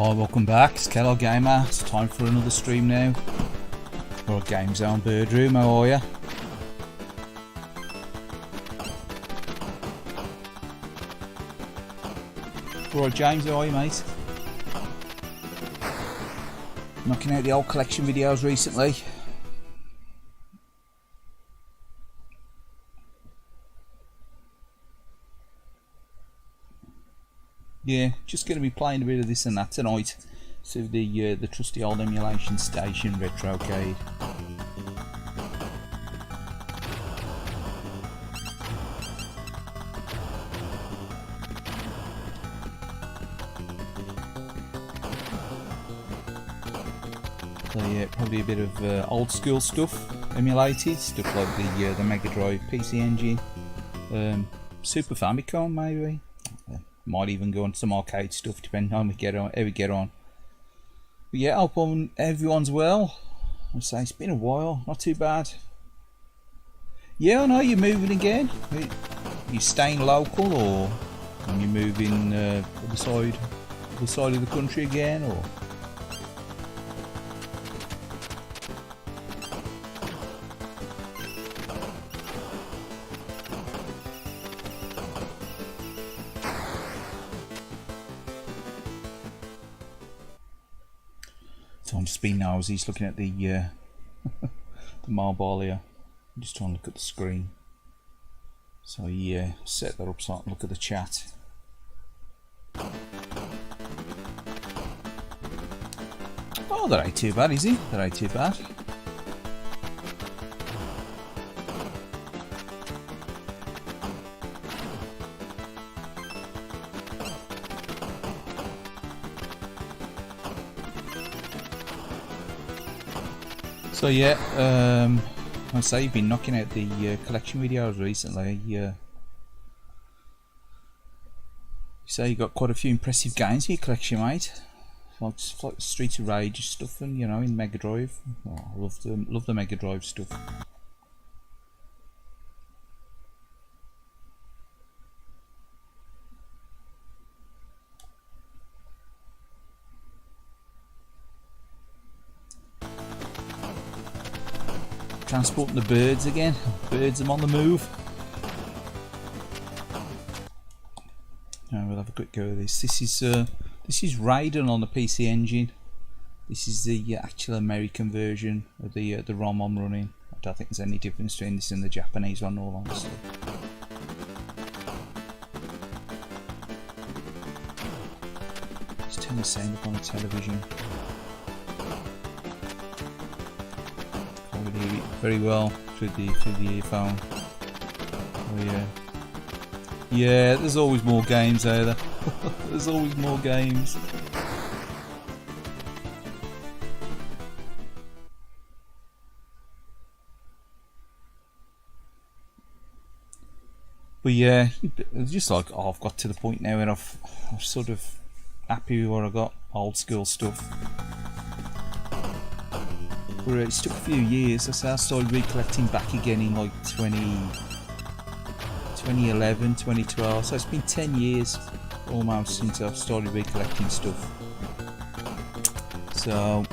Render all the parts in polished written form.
Hi, welcome back. It's Kaylied Gamer. It's time for another stream now. We're at Game Zone Bird Room. How are you? Alright, James, how are you, mate? Knocking out the old collection videos recently. Yeah, just going to be playing a bit of this and that tonight. So the trusty old emulation station, RetroArch. So yeah, probably a bit of old school stuff emulated, stuff like the Mega Drive PC Engine, Super Famicom maybe. Might even go on some arcade stuff depending on how we get on. But yeah, I hope everyone's well. I'd say it's been a while, not too bad. Yeah, I know you're moving again. You staying local, or are you moving other side of the country again, or? So I'm just being nosy, he's looking at the the mobile here. I'm just trying to look at the screen. So yeah, set that up so I can look at the chat. Oh, that ain't too bad, is he? That ain't too bad. So yeah, I say you've been knocking out the collection videos recently. You say you got quite a few impressive games in your collection, mate. Like Streets of Rage stuff, and you know, in Mega Drive. Oh, I love the Mega Drive stuff. Transporting the birds again. Birds are on the move. Now we'll have a quick go at this. This is Raiden on the PC Engine. This is the actual American version of the ROM I'm running. I don't think there's any difference between this and the Japanese one, all honestly. Just turn the sound up on the television. Very well through the earphone. Oh yeah. Yeah, there's always more games out there. There's always more games. But yeah, it's just like, oh, I've got to the point now where I'm sort of happy with what I got. Old school stuff. But it's took a few years. I started recollecting back again in like 2011, 2012. So it's been 10 years almost since I've started recollecting stuff. So,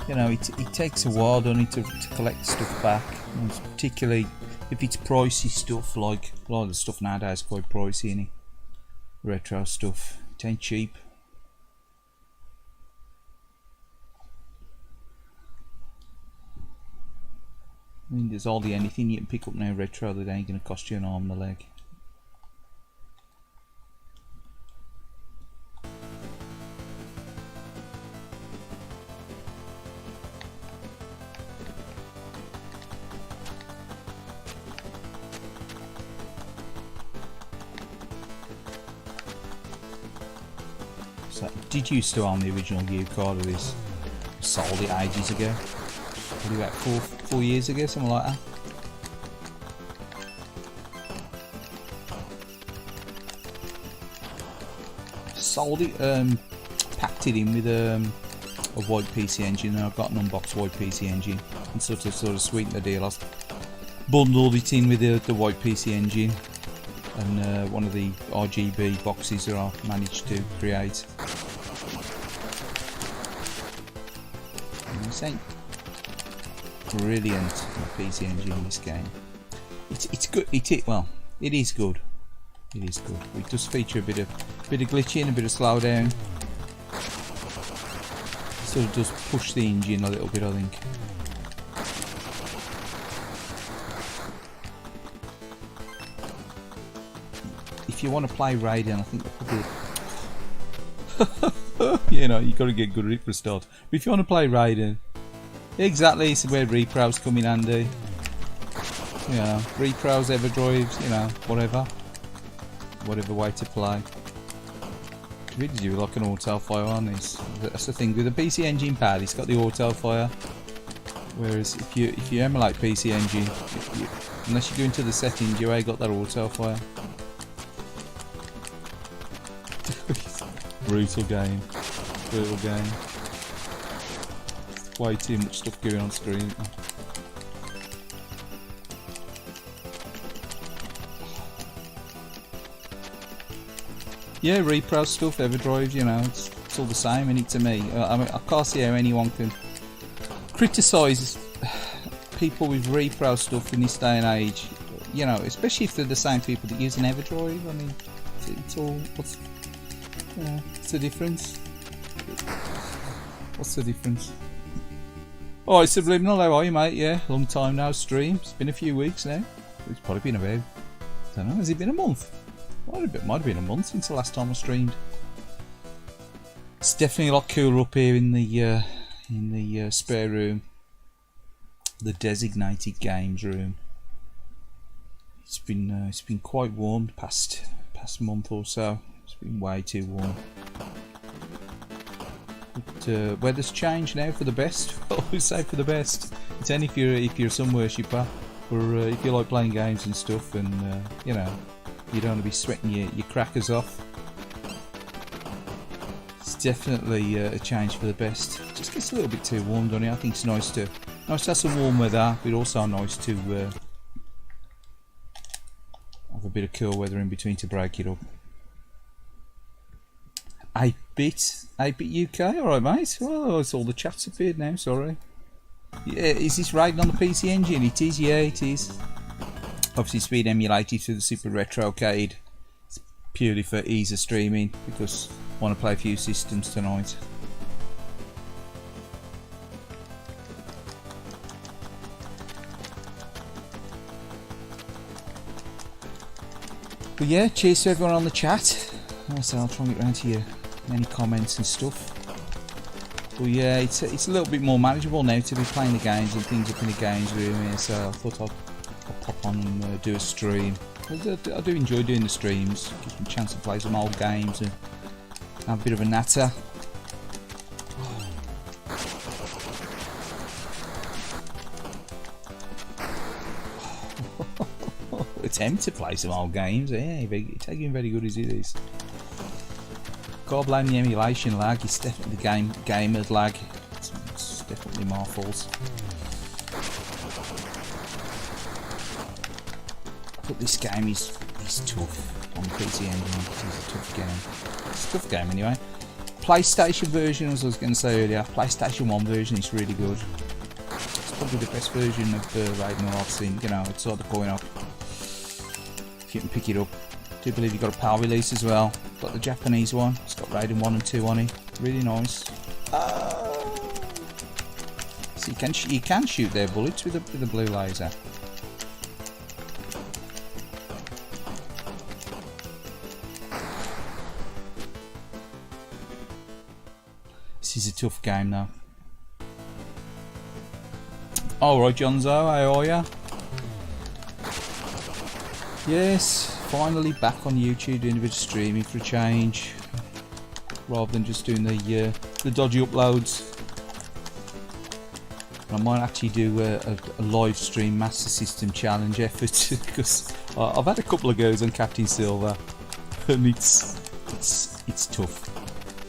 you know, it takes a while, don't it, to collect stuff back. And particularly if it's pricey stuff, like a lot of the stuff nowadays is quite pricey, innit? Retro stuff. It ain't cheap. I mean, there's hardly anything you can pick up now retro that ain't going to cost you an arm and a leg. So, did you still own the original U card of this? Sold it ages ago. Probably about four years ago, something like that. Sold it, packed it in with a white PC Engine, and I've got an unboxed white PC Engine, and sort of sweetened the deal. I've bundled it in with the white PC Engine, and one of the RGB boxes that I managed to create. This ain't brilliant on the PC Engine in this game. It's good. It is good. It is good. It does feature a bit of glitching, a bit of slowdown. Sort of does push the engine a little bit, I think. If you want to play Raiden, I think probably you know, you got to get good at it for a start. But if you want to play Raiden, exactly, it's where repros come in handy. You know, repros, Everdrives, you know, whatever way to play. Really do like an auto fire on this. That's the thing with the PC Engine pad. It's got the auto fire. Whereas if you emulate PC Engine, unless you go into the settings, you ain't got that auto fire. Brutal game. Brutal game. Way too much stuff going on screen. Yeah, repro stuff, Everdrive, you know, it's all the same, isn't it, to me? I mean, I can't see how anyone can criticise people with repro stuff in this day and age, you know, especially if they're the same people that use an Everdrive. I mean, it's all, what's the difference? What's the difference? Alright, Subliminal, how are you, mate? Yeah, long time no stream. It's been a few weeks now. It's probably been about, I don't know, has it been a month? Might have been a month since the last time I streamed. It's definitely a lot cooler up here in the spare room, the designated games room. It's been quite warm the past month or so. It's been way too warm. But weather's changed now for the best. I always say for the best. It's only if you're a sun worshipper, or if you like playing games and stuff, and you know, you don't want to be sweating your crackers off. It's definitely a change for the best. It just gets a little bit too warm, doesn't it? I think it's nice to have some warm weather, but also nice to have a bit of cool weather in between to break it up. 8-bit UK, alright mate. Oh, it's all the chats appeared now, sorry. Yeah, is this Raiden on the PC Engine? It is, yeah, it is. Obviously it's been emulated through the Super RetroArch. It's purely for ease of streaming, because I want to play a few systems tonight. But yeah, cheers to everyone on the chat. So I'll try and get around to any comments and stuff. But yeah, it's a little bit more manageable now to be playing the games and things up in the games room here, so I thought I'll pop on and do a stream. I do enjoy doing the streams, gives me a chance to play some old games and have a bit of a natter. Attempt to play some old games, yeah, taking very good as it is. Can't blame the emulation lag, it's definitely the gamer's lag. It's definitely my fault. But this game is tough on the PC Engine. It is a tough game. It's a tough game anyway. PlayStation version, as I was going to say earlier, PlayStation 1 version is really good. It's probably the best version of Raiden I've seen. You know, it's sort of going up. If you can pick it up. I do believe you've got a PAL release as well. Got the Japanese one. It's got Raiden 1 and 2 on it. Really nice. So you can shoot their bullets with a blue laser. This is a tough game though. Alright Jonzo, how are ya? Yes, finally back on YouTube doing a bit of streaming for a change. Rather than just doing the dodgy uploads. I might actually do a live stream Master System challenge effort because I've had a couple of goes on Captain Silver and it's tough.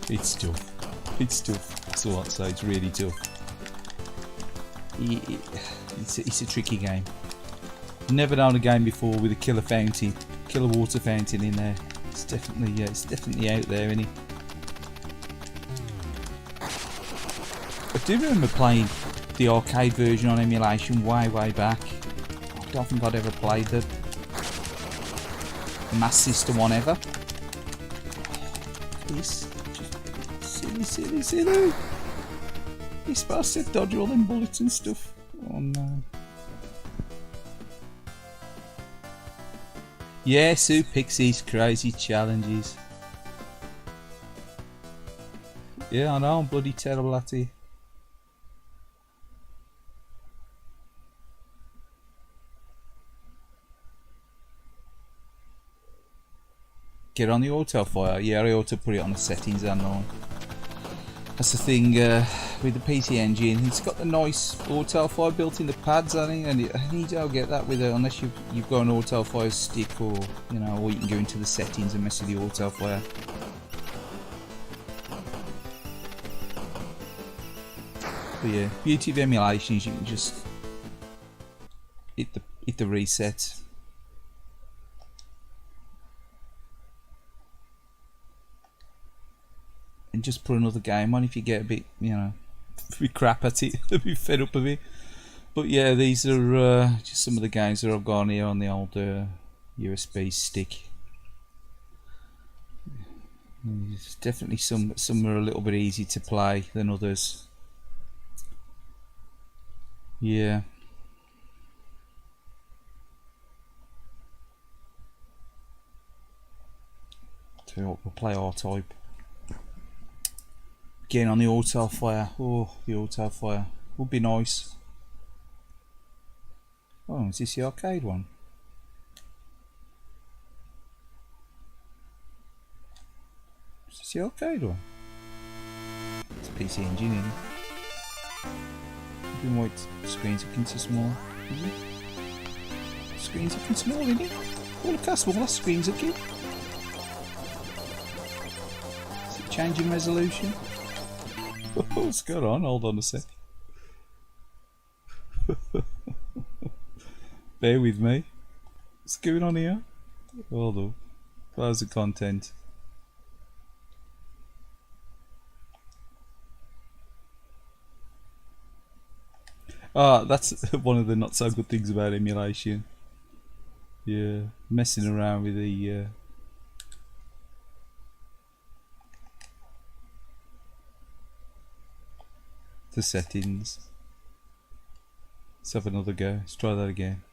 It's tough. It's tough. That's all I'd say. It's really tough. It's a tricky game. Never known a game before with a killer water fountain in there. It's definitely out there, isn't it? do remember playing the arcade version on emulation way back. I don't think I'd ever played the Mass System one ever. This silly. You're supposed to dodge all them bullets and stuff. Oh no. Yeah, Sue picks these crazy challenges. Yeah, I know, I'm bloody terrible at it. Get on the auto fire. Yeah, I ought to put it on the settings and all. That's the thing with the PC engine. It's got the nice auto fire built in the pads, I think, and you don't get that with it unless you've got an auto fire stick, or you know, or you can go into the settings and mess with the auto fire. But yeah, beauty of emulation is you can just hit the reset. And just put another game on if you get a bit, you know, a bit crap at it, a bit fed up of it. But yeah, these are just some of the games that I've got on here on the old USB stick. There's definitely some are a little bit easier to play than others. Yeah. So we'll play R-Type. Again on the auto fire. Oh, the auto fire would be nice. Oh, is this the arcade one? Is this the arcade one? It's a PC engine, isn't it? Why screens are looking so small? Is it? Screens are looking small, isn't it? Oh, look how small that screen's looking. Is it changing resolution? What's going on? Hold on a sec. Bear with me. What's going on here? Hold on. How's the content? Ah, that's one of the not so good things about emulation. Yeah, messing around with the settings. Let's have another go. Let's try that again.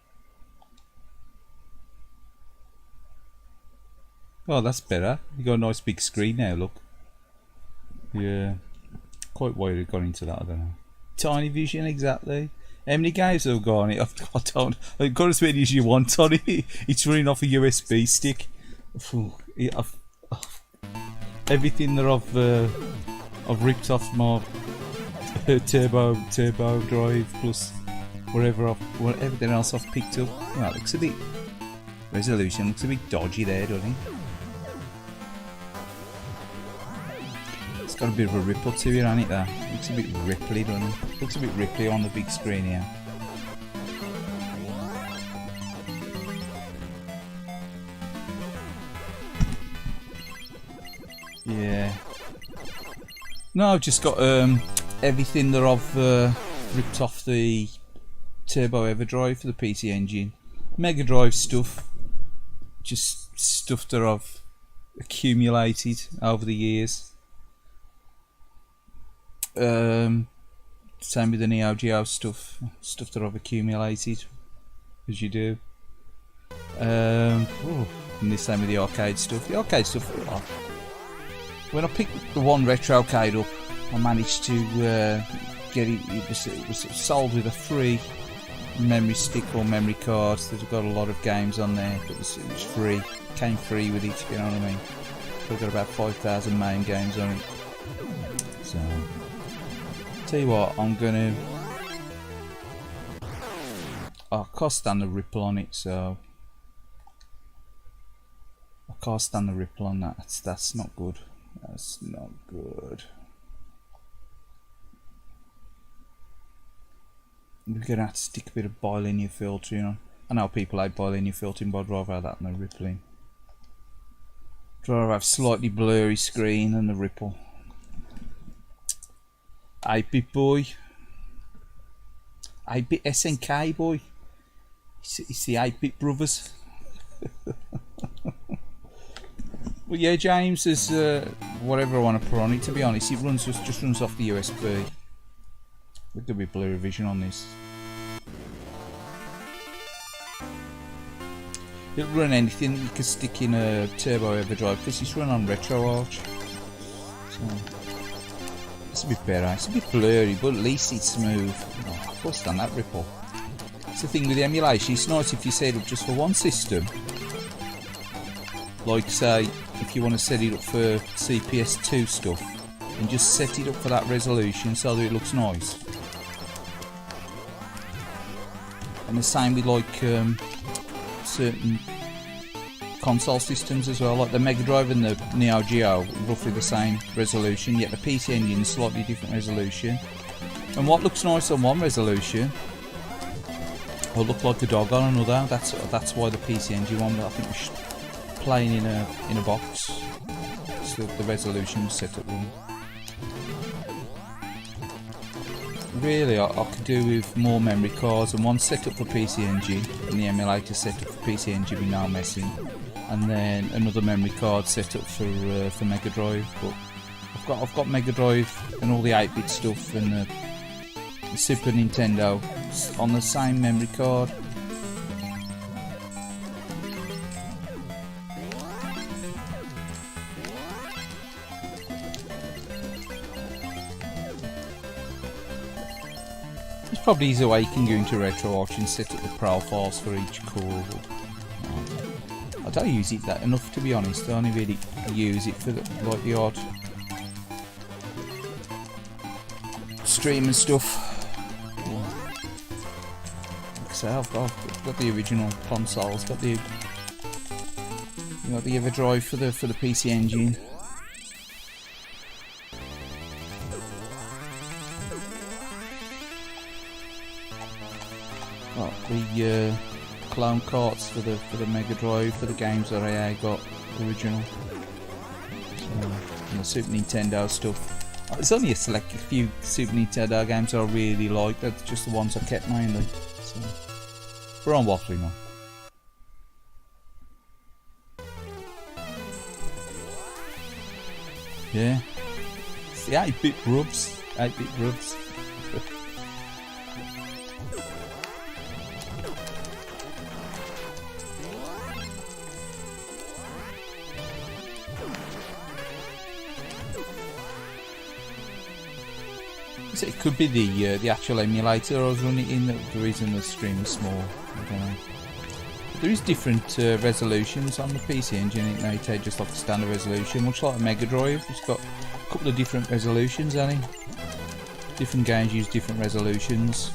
Oh, that's better. You got a nice big screen now, look. Yeah. Quite why they've gone into that, I don't know. Tiny vision, exactly. How many games have got on it? I've got as many as you want on it. It's running off a USB stick. Everything that I've ripped off my turbo drive, plus everything else I've picked up. Well, it looks a bit resolution looks a bit dodgy there, doesn't it? It's got a bit of a ripple to it, hasn't it? There, looks a bit ripply, doesn't it? Looks a bit ripply on the big screen here. Yeah. No, I've just got everything that I've ripped off the Turbo Everdrive for the PC engine. Mega Drive stuff, just stuff that I've accumulated over the years. Same with the Neo Geo stuff that I've accumulated, as you do. And the same with the arcade stuff. The arcade stuff, when I picked the one RetroArch up, I managed to get it. It was sold with a free memory stick or memory card. There's got a lot of games on there, but it was free. Came free with it, you know what I mean? So I've got about 5,000 main games on it. So, tell you what, I can't stand the ripple on it, so I can't stand the ripple on that. That's not good. That's not good. We're gonna have to stick a bit of bilinear filtering on. I know people like bilinear filtering, but I'd rather have that than the rippling. I'd rather have slightly blurry screen than the ripple. 8-bit boy. 8-bit SNK boy. It's the 8-bit brothers. Well, yeah, James is whatever I want to put on it. To be honest, it runs just runs off the USB. There's gonna be blurry vision on this. It'll run anything you can stick in a turbo overdrive because it's run on RetroArch. So it's a bit better. It's a bit blurry, but at least it's smooth. Oh, I can't stand that ripple. It's the thing with the emulation. It's nice if you set it up just for one system. Like say, if you want to set it up for CPS2 stuff, and just set it up for that resolution so that it looks nice. And the same with like certain console systems as well, like the Mega Drive and the Neo Geo, roughly the same resolution, yet the PC Engine is slightly different resolution. And what looks nice on one resolution will look like a dog on another. That's why the PC Engine one, I think, was playing in a box. So the resolution was set up wrong. Really, I could do with more memory cards, and one set up for PC Engine and the emulator set up for PC Engine with no messing, and then another memory card set up for Mega Drive. But I've got Mega Drive and all the 8-bit stuff and the Super Nintendo on the same memory card. There's probably easier way you can go into RetroArch and set up the profiles for each core. I don't use it that enough, to be honest. I only really use it for the odd stream and stuff. Like I say, I've got the original consoles, got the overdrive for the PC Engine. The clone carts for the Mega Drive for the games that I got original. So, and the Super Nintendo stuff. There's only a few Super Nintendo games I really like. That's just the ones I kept mainly. So, we're on waffling now. Yeah, it's the 8-bit rubs. 8-bit rubs. So it could be the actual emulator I was running in. The reason the stream is small, I don't know. But there is different resolutions on the PC Engine. It may take just like a standard resolution, much like a Mega Drive. It's got a couple of different resolutions, hasn't it? Different games use different resolutions.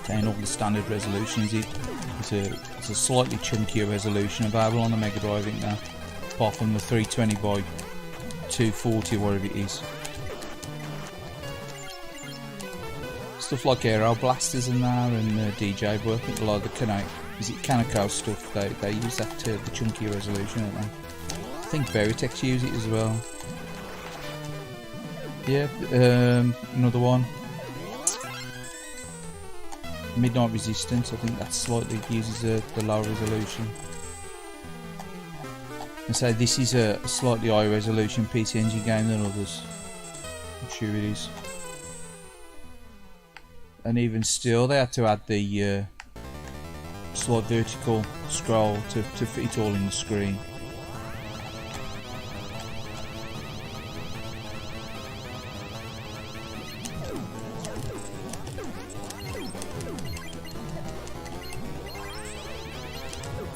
And all the standard resolutions. It's a slightly chunkier resolution available on the Mega Drive, isn't there? Apart from the 320 by 240, whatever it is. Stuff like Aero Blasters and that, and DJ, but I think a lot of the Kaneko stuff, they use that the chunkier resolution, don't they? I think Veritex use it as well. Yeah, another one. Midnight Resistance, I think that slightly uses the lower resolution. And so this is a slightly higher resolution PC Engine game than others. I'm sure it is. And even still, they had to add the slight vertical scroll to fit it all in the screen.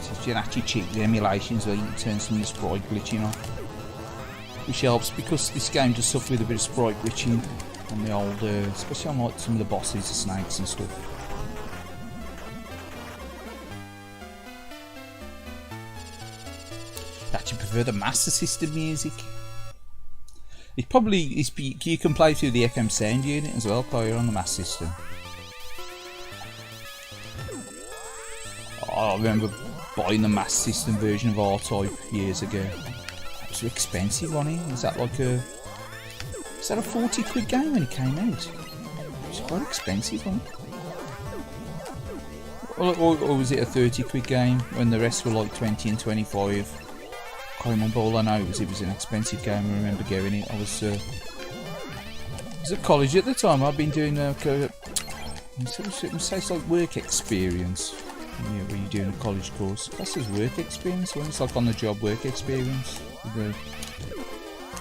So you can actually cheat the emulations, so you can turn some of the sprite glitching off, which helps because this game does suffer with a bit of sprite glitching. On the old, especially on like some of the bosses, the snakes and stuff. I actually prefer the Master System music. It probably is. You can play through the FM sound unit as well, while you're on the Master System. I remember buying the Master System version of R-Type years ago. It was expensive, wasn't it? Was that like a Was that a 40 quid game when it came out? It was quite expensive, wasn't it? Or was it a 30 quid game when the rest were like 20 and 25? I can't remember. All I know was it was an expensive game. I remember getting it. I was at college at the time. I've been doing say it's like work experience. Yeah, where you're doing a college course. That's just work experience. When it's like on the job work experience, with the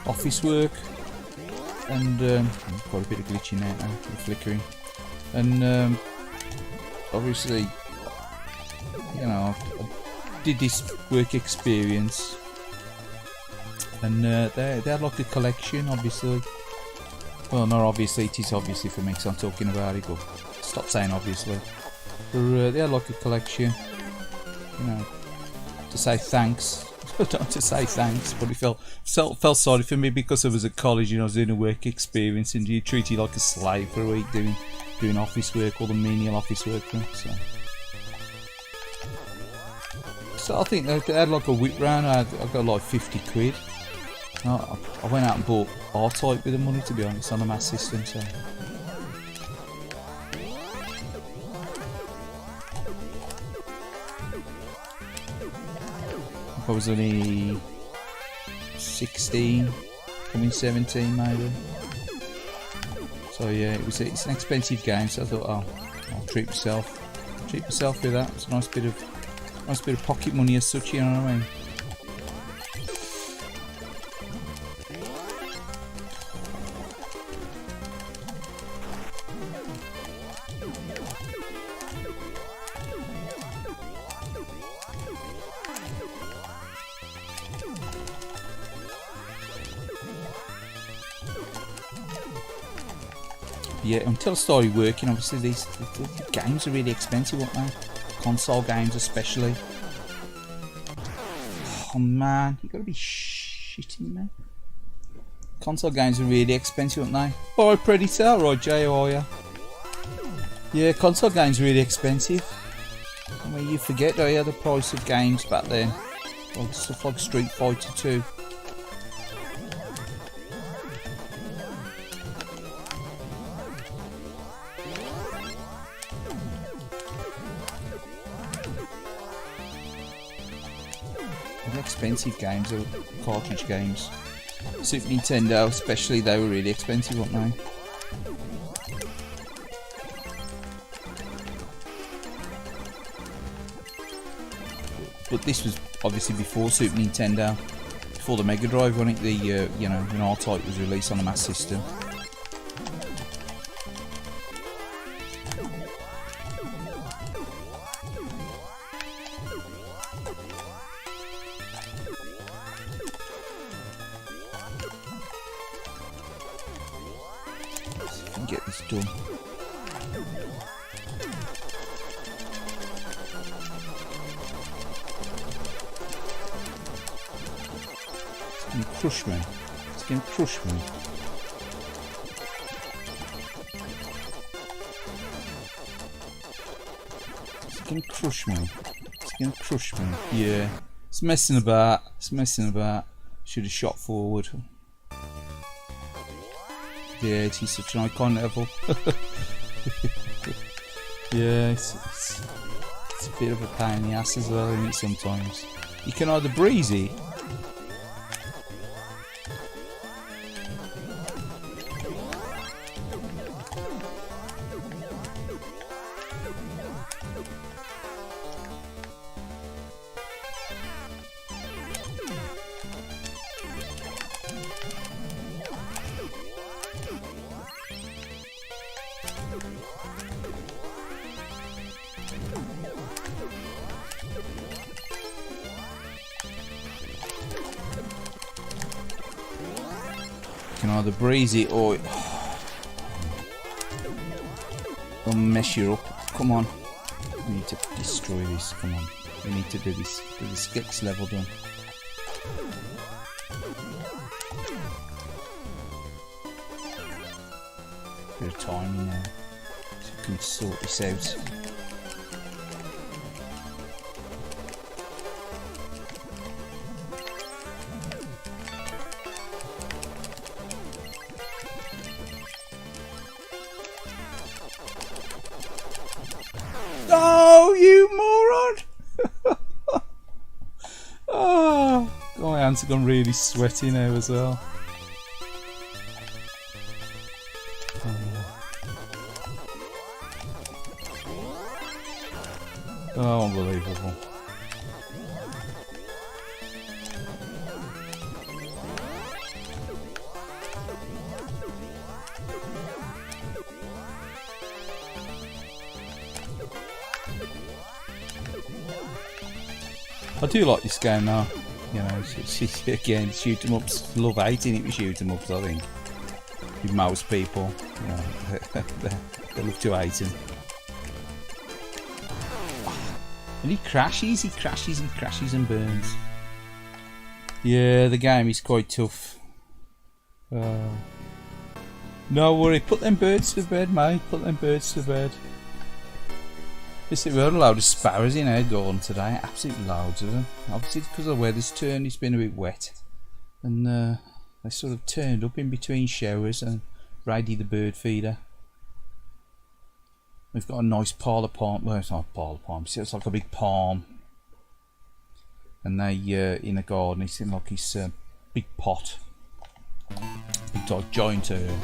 office work, and quite a bit of glitching out now, the flickering, and obviously, you know, I did this work experience, and they had like a collection, obviously. Well, not obviously, it is obviously for me because I'm talking about it, but stop saying obviously. But they had like a collection, you know, to say thanks. Not to say thanks, but it felt sorry for me because I was at college and I was doing a work experience, and you treat you like a slave for a week doing office work, all the menial office work. So I think they had like a whip round. I got like 50 quid. I went out and bought R-Type with the money, to be honest, on a mass system. So I was only 16, coming 17 maybe. So yeah, it's an expensive game. So I thought, oh, I'll treat myself with that. It's a nice bit of pocket money as such, you know what I mean? Yeah, until I started working, obviously the games are really expensive, aren't they? Console games especially. Oh man, you gotta be shitting me. Console games are really expensive, aren't they? Alright, Predator, alright, Jay, how are ya? Yeah, console games are really expensive. I mean, you forget, don't you, the price of games back then. Like stuff like Street Fighter 2. Expensive games, or cartridge games. Super Nintendo especially, they were really expensive, weren't they? But this was obviously before Super Nintendo, before the Mega Drive, wasn't it? The you know, when R-Type was released on a mass system. Get this done. It's gonna crush me. It's gonna crush me. It's gonna crush me. It's gonna crush me. Yeah. It's messing about. It's messing about. Should have shot forward. Yeah, it is such an icon level. Yeah, it's a bit of a pain in the ass as well, isn't it, sometimes? You can either breeze it, breeze it, or it'll mess you up. Come on, we need to destroy this. Come on, we need to do this. Do this. Get this level done. Bit of timing now, so we can sort this out. hands have gone really sweaty now as well. Oh, unbelievable. I do like this game now. You know, again, shoot 'em ups. Love hating it with shoot 'em ups, I think. With most people, you know, they love to hate him. And he crashes and burns. Yeah, the game is quite tough. No worry, put them birds to bed, mate. Put them birds to bed. Listen, we had a load of sparrows in our garden today, absolutely loads of them. Obviously because of the weather's turned, it's been a bit wet. And they sort of turned up in between showers and Brady the bird feeder. We've got a nice pile of palm, well it's not a pile of palms, it's like a big palm. And they, in the garden, it's in like this big pot. Big like giant area.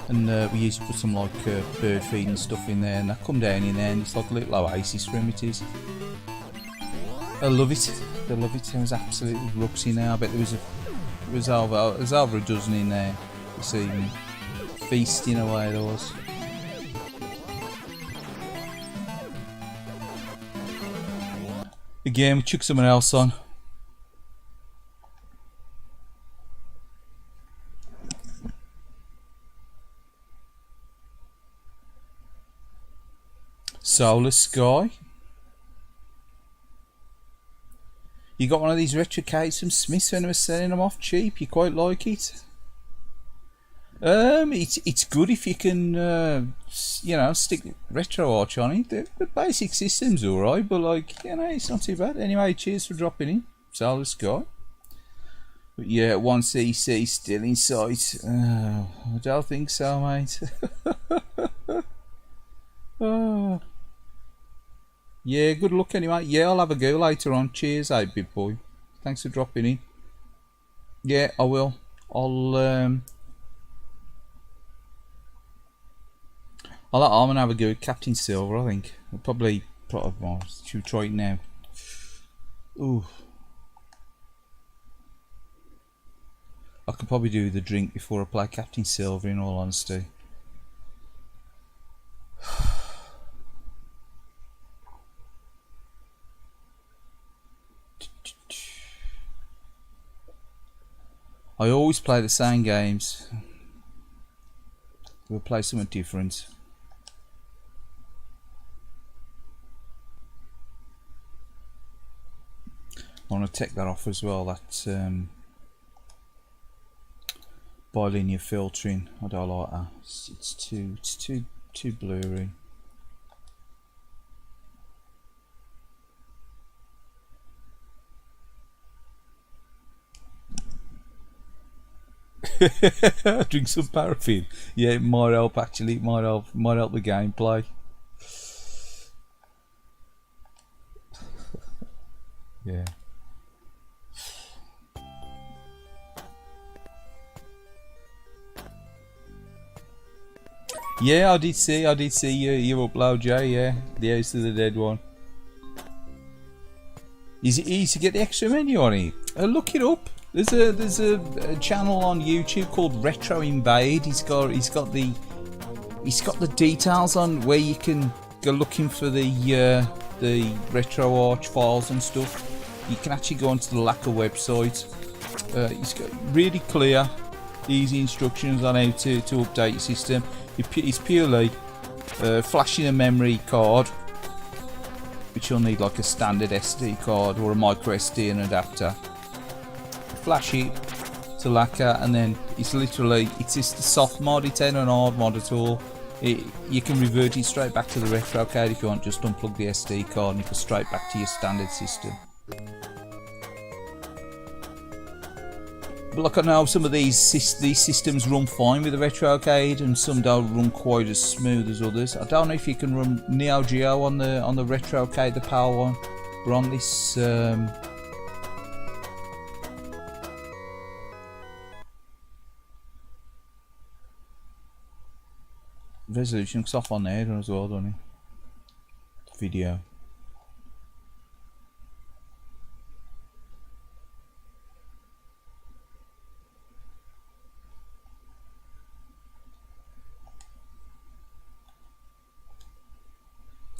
And we used to put some like bird feeding stuff in there, and I come down in there and it's like a little oasis for them it is. I love it, they love it. There was absolutely ruxy now. I bet there was over a dozen in there this evening. Feasting away there was. Again, we chuck someone else on. Solar Sky. You got one of these RetroArch from Smiths when they were selling them off cheap. You quite like it. It's good if you can, you know, stick RetroArch on it. The basic system's alright, but like, you know, it's not too bad. Anyway, cheers for dropping in, Solar Sky. But yeah, 1cc still in sight. I don't think so, mate. Oh. Yeah, good luck anyway. Yeah, I'll have a go later on. Cheers, hey, big boy. Thanks for dropping in. Yeah, I will. I'm gonna have a go at Captain Silver, I think. I'll probably should try it now. Ooh. I could probably do the drink before I play Captain Silver, in all honesty. I always play the same games. We'll play something different. I want to take that off as well, that bilinear filtering. I don't like that. It's too blurry. Drink some paraffin. Yeah, it might help actually. It might help the gameplay. Yeah. Yeah, I did see your upload, Jay. Yeah, the House of the Dead one. Is it easy to get the extra menu on it? Look it up. There's a channel on YouTube called Retro Invade. He's got the details on where you can go looking for the RetroArch files and stuff. You can actually go onto the Lakka website. He's got really clear, easy instructions on how to update your system. It's purely flashing a memory card, which you'll need like a standard SD card or a micro SD and adapter. Flash it to Lakka, and then it's just the soft mod. It's ain't an hard mod at all. You can revert it straight back to the RetroArch if you want. Just unplug the SD card and you go straight back to your standard system. But like, I know some of these systems run fine with the RetroArch and some don't run quite as smooth as others. I don't know if you can run Neo Geo on the RetroArch, the power one, but on this resolution looks off on there as well, doesn't it? Video.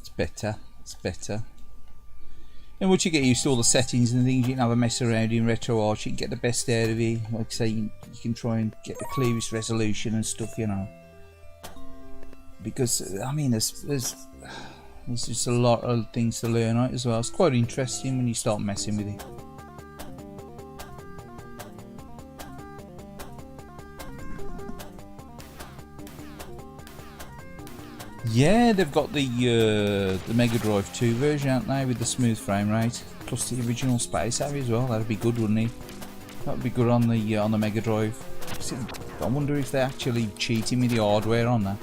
It's better. It's better. And once you get used to all the settings and things, you can have a mess around in RetroArch. You can get the best out of it. Like I say, you can try and get the clearest resolution and stuff, you know. Because I mean, there's just a lot of things to learn out as well. It's quite interesting when you start messing with it. Yeah, they've got the Mega Drive 2 version, haven't they, with the smooth frame rate, plus the original Space Harrier as well. That'd be good, wouldn't it? That'd be good on the Mega Drive. I wonder if they're actually cheating with the hardware on that.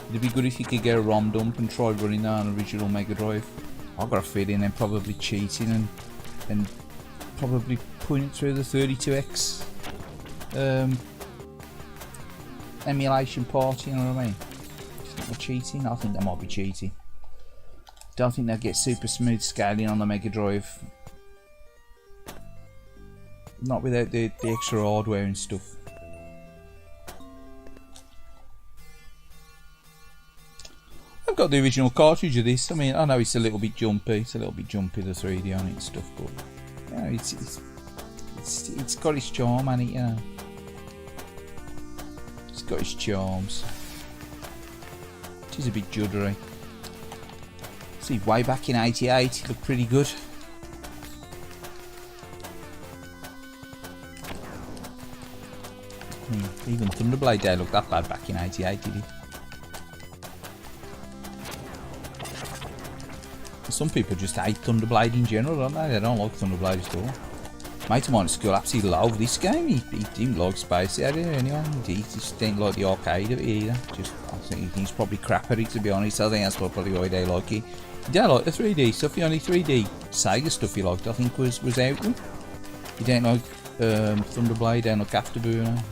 It'd be good if you could get a ROM dump and try running that on original Mega Drive. I've got a feeling they're probably cheating and probably putting it through the 32X emulation part, you know what I mean? Cheating? I think they might be cheating. Don't think they'll get super smooth scaling on the Mega Drive. Not without the extra hardware and stuff. I've got the original cartridge of this. I mean, I know it's a little bit jumpy. It's a little bit jumpy, the 3D on it and stuff, but you know, it's got its charm, and it, you know, it's got its charms. It is a bit juddery. See, way back in '88, it looked pretty good. Even Thunderblade Day looked that bad back in '88, did it? Some people just hate Thunderblade in general, don't they? They don't like Thunderblade at all. Mate of mine at school absolutely loved this game. He didn't like Space Harrier anyway. He just didn't like the arcade of it either. I think he's probably crap at it, to be honest. I think that's probably why they like it. He didn't like the 3D stuff. The only 3D Sega stuff he liked, I think, was Outrun. He didn't like Thunderblade, didn't like Afterburner.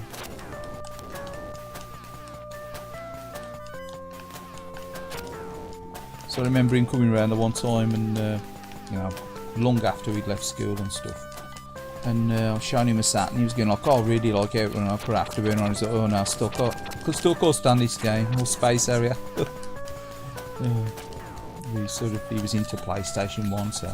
So I remember him coming around the one time, and you know, long after we'd left school and stuff. And I was showing him a Saturn, he was going like, oh, I really like Outrun, and I put Afterburner on. He's like, oh no, still can't stand this game, or Space Harrier. He was into PlayStation 1, so.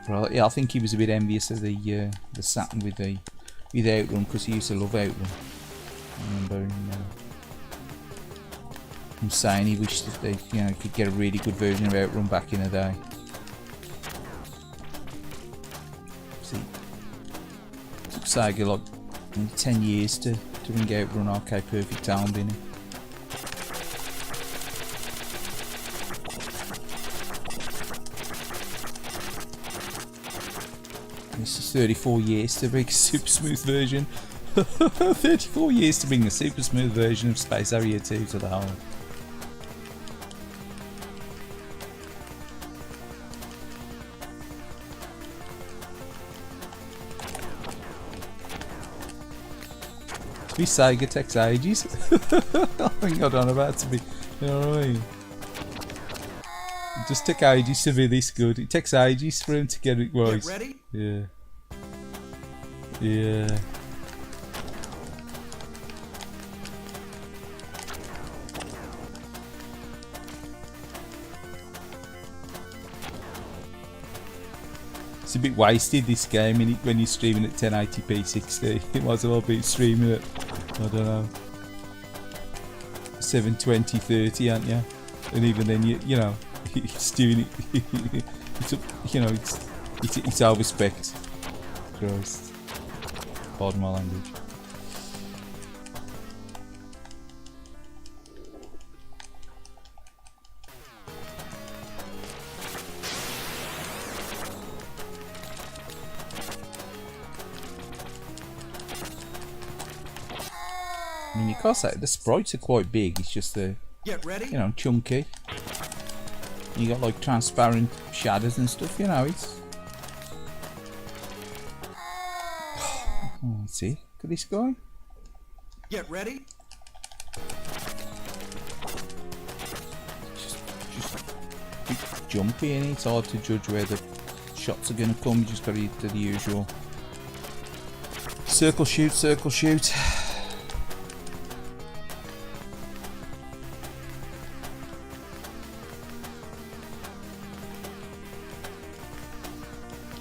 But yeah, I think he was a bit envious of the Saturn with Outrun, because he used to love Outrun. I remember him saying he wished that they, you know, could get a really good version of Outrun back in the day. See, it took Sega like 10 years to bring Outrun Arcade Perfect home, didn't it? This is 34 years to bring a super smooth version. 34 years to bring a super smooth version of Space Harrier 2 to the home. To be Sega takes ages. I think I don't know about to be, you know what I mean? It just took ages to be this good. It takes ages for him to get it right. Get ready? Yeah. Yeah. It's a bit wasted, this game, when you're streaming at 1080p 60. It might as well be streaming at, I don't know, 720 30, aren't you? And even then, you know, it's doing it. You know, it's our respect. Christ. Pardon my language. I mean, you can't say the sprites are quite big. It's just the, Get ready? you know, chunky. You got like transparent shadows and stuff. You know, it's. Oh, let's see. Look at this guy. Get ready? bit jumpy and it's hard to judge where the shots are going to come. You just got to do the usual circle shoot, circle shoot.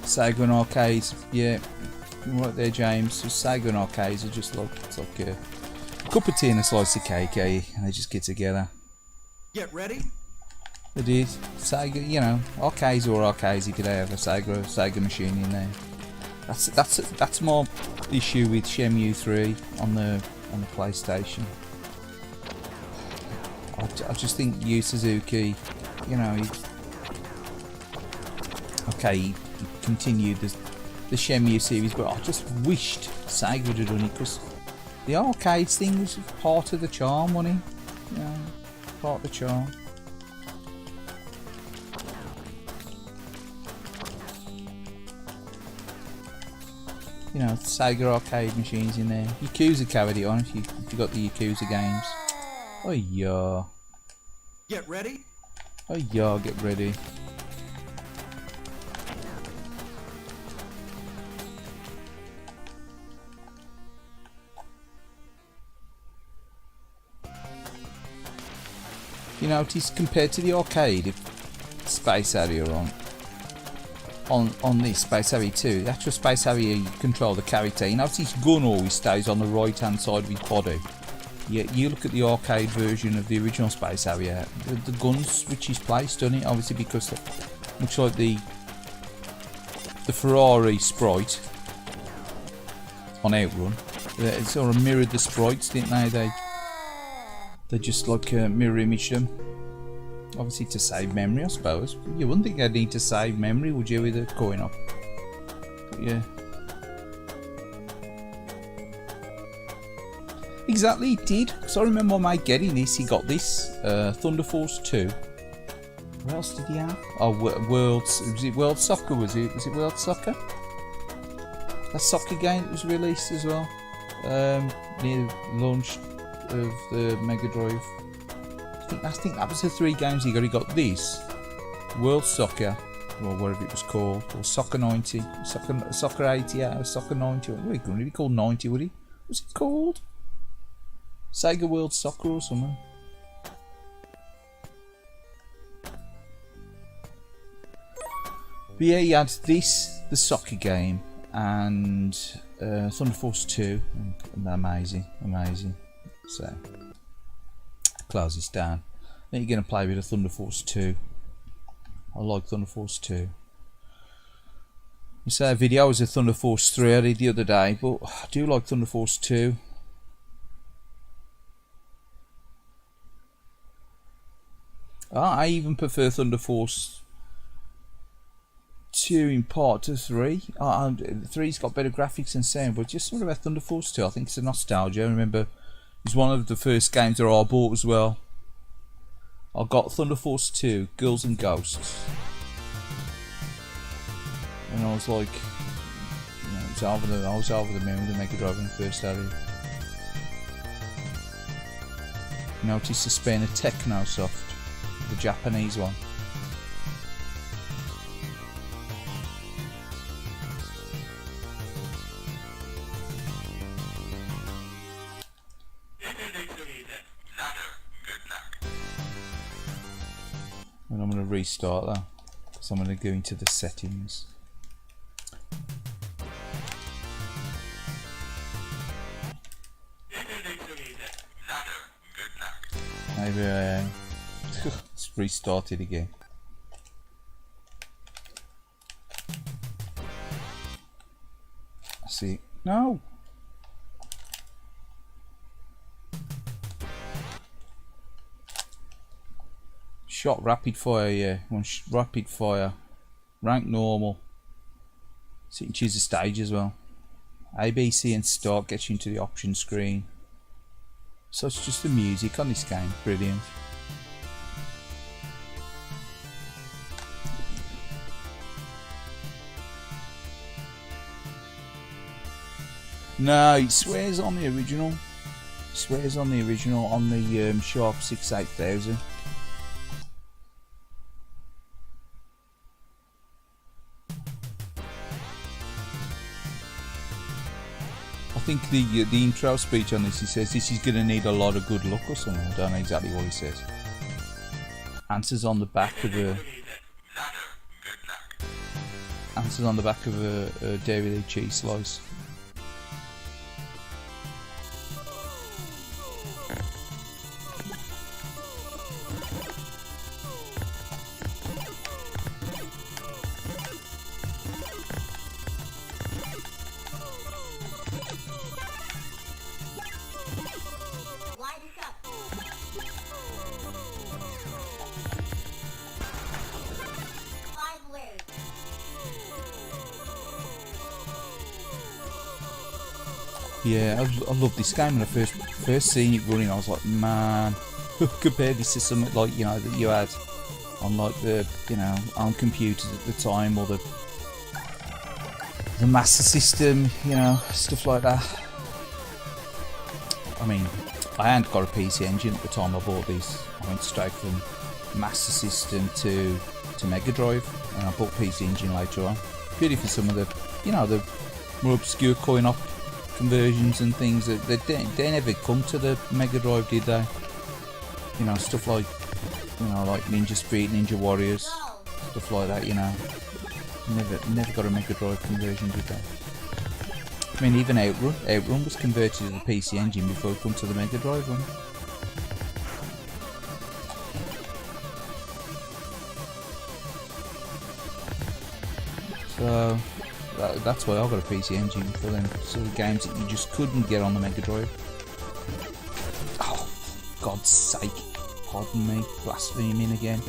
Sega and arcades, yeah, right there, James. So Sega and arcades are just like, it's like a cup of tea and a slice of cake, eh? And they just get together. Get ready. It is Sega, you know, arcades or arcades. You could have a Sega machine in there. That's more issue with Shenmue 3 on the PlayStation. I just think Yu Suzuki, you know, he continued the Shenmue series, but I just wished Sega would have done it, because the arcades thing was part of the charm, wasn't it? You know, part of the charm. You know, Sega arcade machines in there. Yakuza carried it on if you got the Yakuza games. Oh yeah. Get ready. Oh yeah, get ready. You notice, compared to the arcade Space Harrier on this Space Harrier 2, the actual Space Harrier, you control the character. You notice his gun always stays on the right hand side of his body. Yeah, you look at the arcade version of the original Space Harrier, the gun switches place, doesn't it? Obviously, because much like the Ferrari sprite on Outrun, it sort of mirrored the sprites, didn't they? They just like mirror image them. Obviously to save memory, I suppose. You wouldn't think I'd need to save memory, would you, with a coin op? But yeah. Exactly, it did. So I remember my mate getting this. He got this Thunder Force 2. What else did he have? Oh, was it World Soccer? Was it World Soccer? That soccer game that was released as well. Near launch of the Mega Drive. I think that was the 3 games he got. He got this, World Soccer, or whatever it was called, or Soccer 90, Soccer 80, or Soccer 90. What would he be called? 90, would he? What's it called? Sega World Soccer or something. But yeah, he had this, the soccer game, and Thunder Force 2. Amazing. So, close this down. Then you're going to play with a Thunder Force 2. I like Thunder Force 2. You say a video was a Thunder Force 3 I did the other day, but I do like Thunder Force 2. I even prefer Thunder Force 2 in part to 3. 3's got better graphics and sound, but just sort of about Thunder Force 2, I think it's a nostalgia. I remember it's one of the first games that I bought as well. I got Thunder Force 2, Girls and Ghosts. And I was like, you know, I was over the moon with the Mega Drive when I first had it. Notice the Spain of Technosoft, the Japanese one. And I'm going to restart that, because I'm going to go into the settings. Maybe let's restart it again. See, no. Shot rapid fire, yeah. Rapid fire. Rank normal. So you can choose a stage as well. A, B, C and start gets you into the option screen. So it's just the music on this game. Brilliant. No, it swears on the original. It swears on the original on the Sharp 68000. think the intro speech on this, he says this is going to need a lot of good luck or something. I don't know exactly what he says. Answers on the back of a dairy Lee cheese slice. Yeah, I love this game. When I first seen it running, I was like, man, compare this to something like, you know, that you had on like the, you know, on computers at the time, or the Master System, you know, stuff like that. I mean, I hadn't got a PC Engine at the time I bought this. I went straight from Master System to Mega Drive, and I bought PC Engine later on. Purely for some of the, you know, the more obscure coin-op conversions and things that they never come to the Mega Drive, did they? You know, stuff like, you know, like Ninja Street, Ninja Warriors, stuff like that. You know, never got a Mega Drive conversion, did they? I mean, even Outrun was converted to the PC Engine before it come to the Mega Drive one. So that's why I got a PC Engine, for them sort of games that you just couldn't get on the Mega Drive. Oh, God's sake! Pardon me, blaspheming again.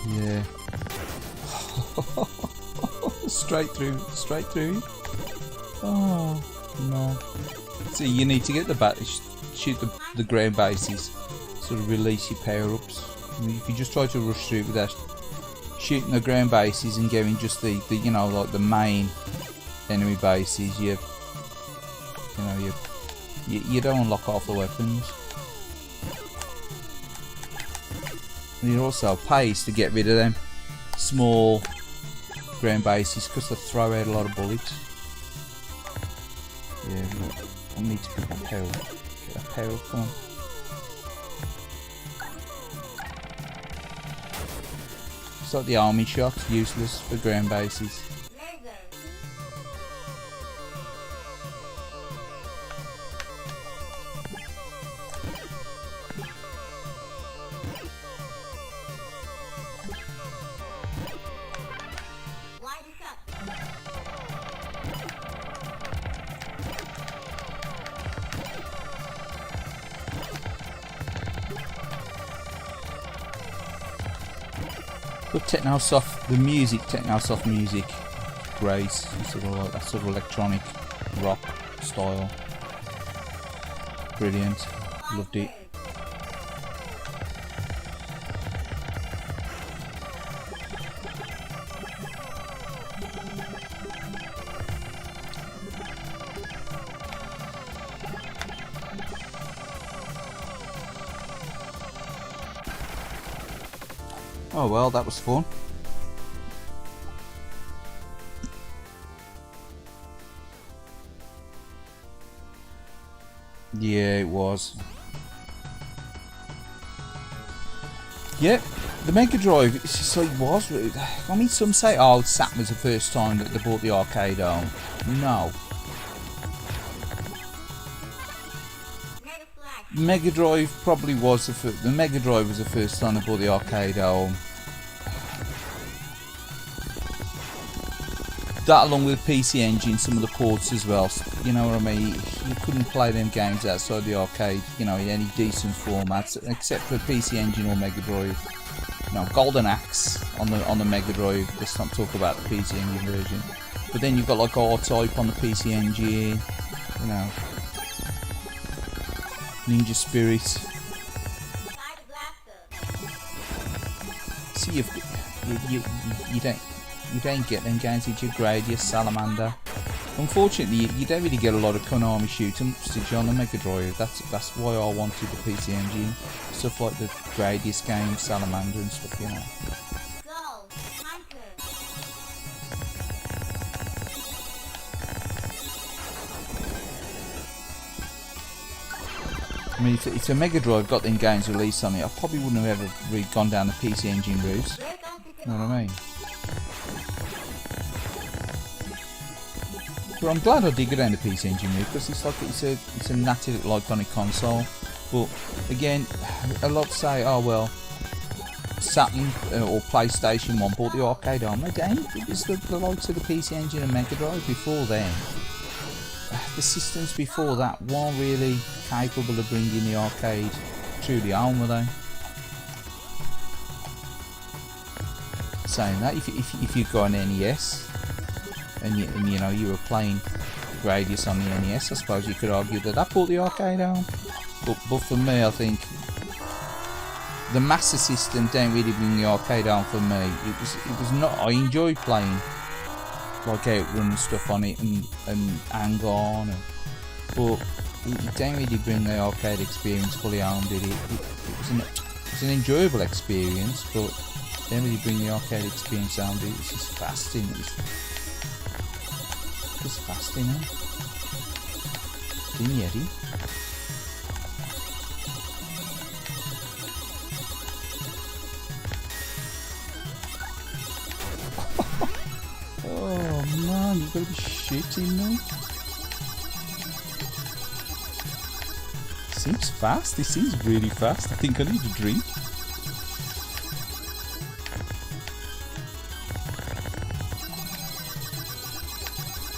Yeah. Straight through. Oh no. See, you need to get the shoot the ground bases, sort of release your power-ups. If you just try to rush through without shooting the ground bases and getting just the you know, like the main enemy bases, you don't unlock half the weapons. And it also pays to get rid of them small ground bases because they throw out a lot of bullets. Yeah, look, I need to get that power. Get that power, come on. It's like the army shot, useless for ground bases. But Technosoft, the music, Technosoft music, great. It's sort of like that sort of electronic rock style. Brilliant, loved it. Oh well, that was fun. Yeah, it was. Yeah, the Mega Drive, it's just like, it was. I mean, some say, oh, SAT was the first time that they bought the arcade home. No. Mega Drive probably was the Mega Drive was the first time I bought the arcade home. That, along with the PC Engine, some of the ports as well. You know what I mean? You couldn't play them games outside the arcade, you know, in any decent formats, except for PC Engine or Mega Drive. You know, Golden Axe on the Mega Drive. Let's not talk about the PC Engine version. But then you've got like R-Type on the PC Engine. You know. Ninja Spirit. See, you don't. you don't get them games with your Gradius, Salamander. Unfortunately, you don't really get a lot of Konami shooting footage on the Mega Drive. That's why I wanted the PC Engine. Stuff like the Gradius games, Salamander and stuff, you know. I mean, if a Mega Drive got them games released on it, I probably wouldn't have ever really gone down the PC Engine route. You know what I mean? But I'm glad I did go down the PC Engine route because it's a native iconic console. But again, a lot say, oh well, Saturn or PlayStation 1 bought the arcade on. They don't. It was the likes of the PC Engine and Mega Drive before then. The systems before that weren't really capable of bringing the arcade truly home, were they? Saying that, if you got an NES and you know you were playing Gradius on the NES, I suppose you could argue that brought the arcade home. But for me, I think the Master System didn't really bring the arcade home for me. It was not. I enjoyed playing like Outrun and stuff on it and Hang On, but it didn't really bring the arcade experience fully home, did it? It was an enjoyable experience, but it didn't really bring the arcade experience home, did it? It's just fast, isn't it? It's just fast, isn't it? Didn't you, Eddie? Oh man, you gotta be shitting me. Seems fast, it seems really fast. I think I need a drink.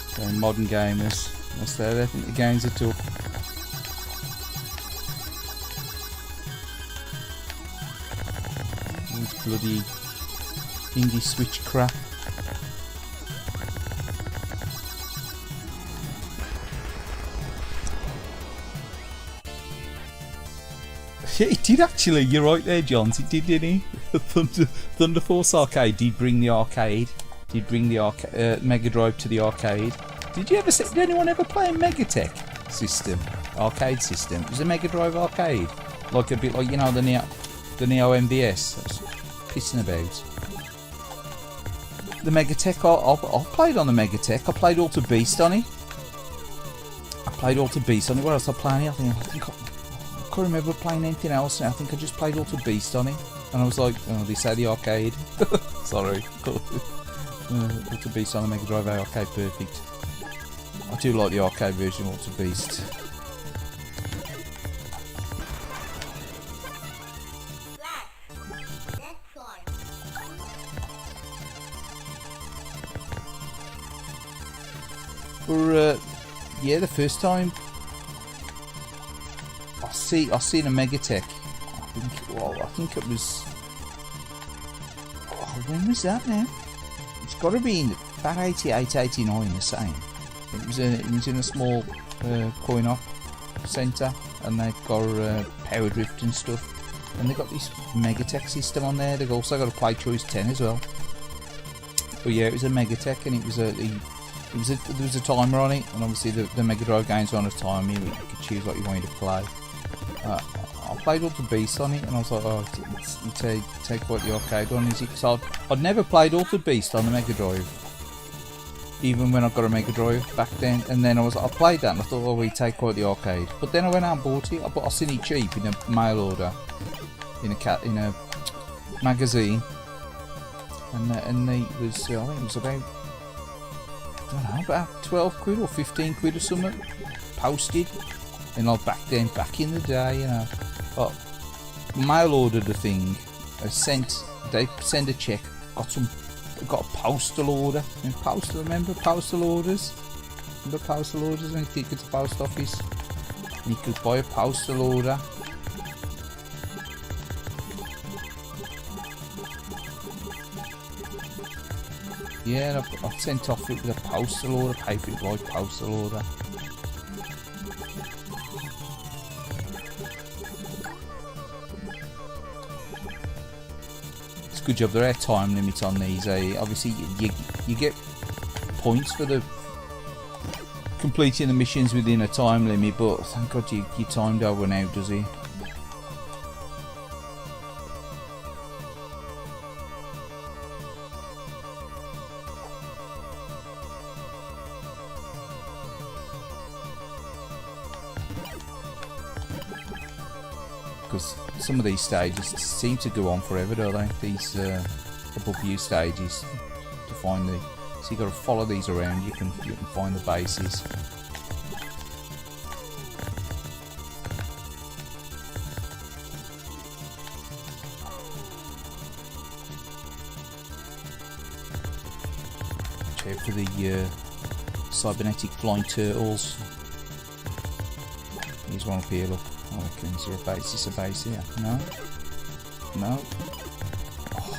So modern gamers, that's there, I think the games are tough. This bloody indie Switch crap. Yeah, it did actually, you're right there, Johns, it did, didn't he? Thunder Force Arcade did bring the arcade, Mega Drive to the arcade. Did anyone ever play a Megatech system, arcade system? It was a Mega Drive arcade, like a bit like, you know, the Neo MVS, I was pissing about. The Megatech, I played on the Megatech, I played Alter Beast on it. What else I played? I think I can't remember playing anything else now. I think I just played Alter Beast on it, and I was like, oh, they say the arcade. Sorry. Alter Beast on the Mega Drive arcade, perfect. I do like the arcade version of Alter Beast. But yeah, the first time I seen a Megatech. I think it was. Oh, when was that now? It's got to be in about 88, 89, the same. It was in a small coin-op centre, and they've got Power Drift and stuff, and they've got this Megatech system on there. They've also got a Play Choice 10 as well. But yeah, it was a Megatech, and it was there was a timer on it, and obviously the Mega Drive games were on a timer. You could choose what you wanted to play. I played Alter Beast on it, and I was like, oh, you take what the arcade one is it? Because I'd never played Alter Beast on the Mega Drive, even when I got a Mega Drive back then. And then I played that, and I thought, oh, we take quite the arcade. But then I went out and bought it. I seen it cheap in a mail order, in a magazine, and it was I think it was about, I don't know, about 12 quid or 15 quid or something, posted. And like back in the day, you know, mail ordered the thing, they send a check, got a postal order, remember postal orders? Remember postal orders when you take it to the post office? And you could buy a postal order. Yeah, I've sent off it with a postal order, pay for it by postal order. good job. There are time limits on these. Obviously, you get points for the completing the missions within a time limit, but thank God you timed over now, does he? Because some of these stages seem to go on forever, don't they? These above view stages to find the. So you got to follow these around. You can find the bases. Check for the cybernetic flying turtles. Here's one up here. Look. I reckon, is there a base? Is this a base here? No? No? Oh.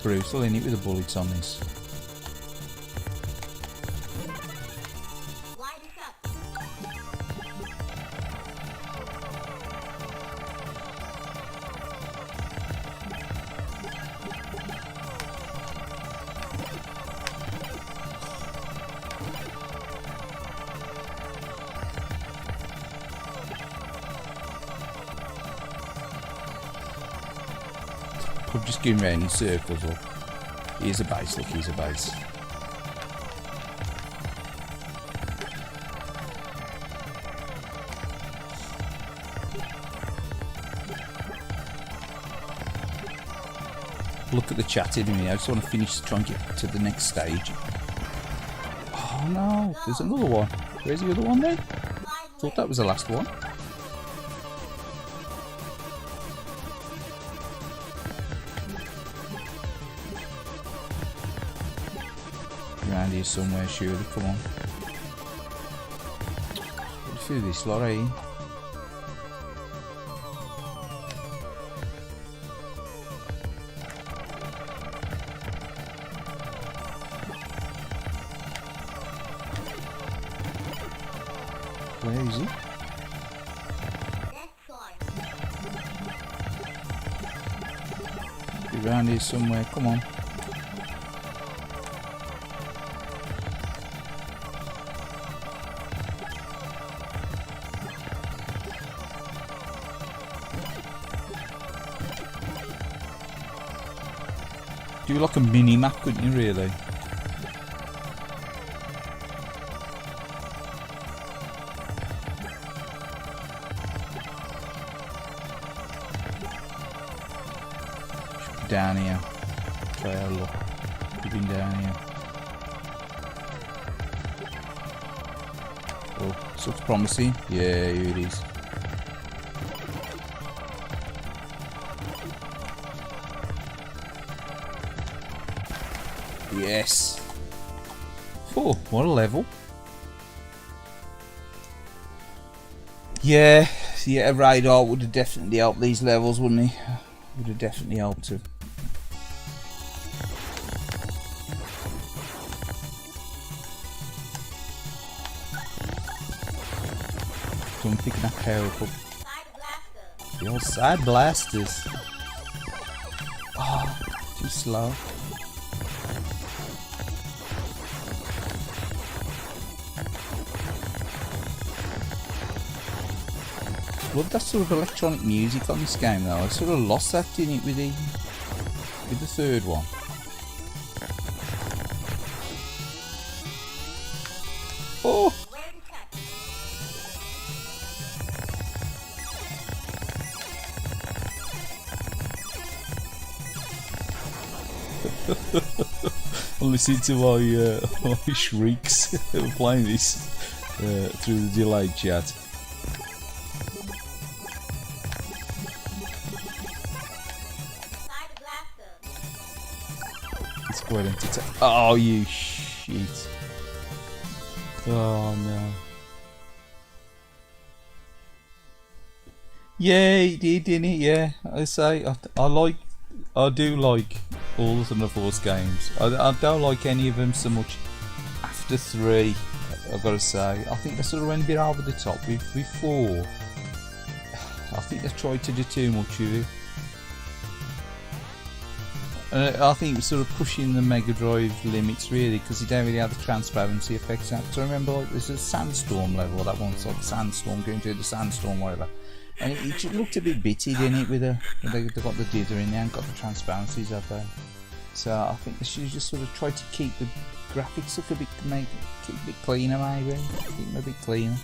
Brutal, isn't it, with the bullets on this? I'm just going round in circles. Look. Here's a base, look, here's a base. Look at the chat in a minute. I just want to finish trying to get to the next stage. Oh no, there's another one. Where's the other one then? Thought that was the last one. Around here somewhere, surely. Come on. Get through this lot, eh? Where is he? Be around here somewhere. Come on. Do like a mini map, couldn't you, really? Should be down here. Try our luck. We've been down here. Oh, this looks promising. Yeah, here it is. Yes. Oh, what a level. Yeah, a radar would have definitely helped these levels, wouldn't he? Would have definitely helped to. So I'm picking up power up. The old side blasters. Oh, too slow. Love that sort of electronic music on this game though. I sort of lost that, didn't it, with the third one. Oh! I'm listening to my shrieks playing this through the delayed chat. Oh, you shit. Oh no. Yeah, he did, didn't he? Yeah, I say, I do like all the Thunder Force games. I don't like any of them so much after 3, I've got to say. I think they sort of went a bit over the top with 4. I think they tried to do too much with it. I think it was sort of pushing the Mega Drive limits really, because you don't really have the transparency effects. So I remember like, there's a sandstorm level, that one's like sandstorm, going through the sandstorm, whatever. And it just looked a bit bitty, didn't it, with they got the dither in there and got the transparencies up there. So I think they should just sort of try to keep the graphics look a bit, keep a bit cleaner maybe, keep them a bit cleaner.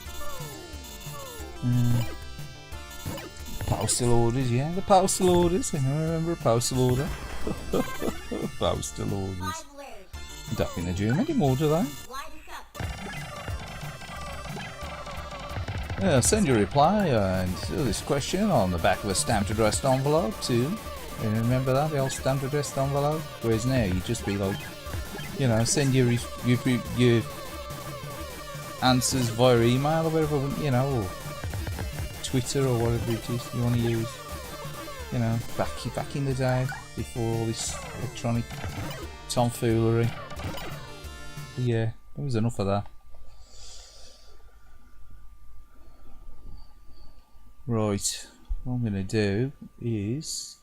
Postal orders, yeah, the postal orders. I remember a postal order. Postal orders. I don't think they do them anymore, do they? Yeah, send your reply to this question on the back of a stamped addressed envelope too. You remember that, the old stamped addressed envelope? Whereas now you just be like, you know, send your answers via email or whatever, you know, or Twitter or whatever it is you want to use. You know, back in the day, before all this electronic tomfoolery. But yeah, there was enough of that. Right, what I'm going to do is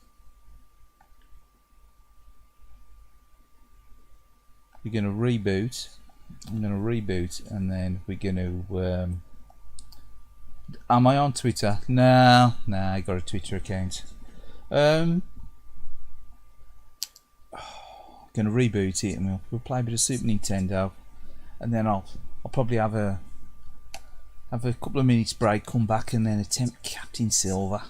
we're going to reboot. I'm going to reboot and then we're going to am I on Twitter? No, I got a Twitter account. Going to reboot it and we'll play a bit of Super Nintendo, and then I'll probably have a couple of minutes break, come back and then attempt Captain Silver.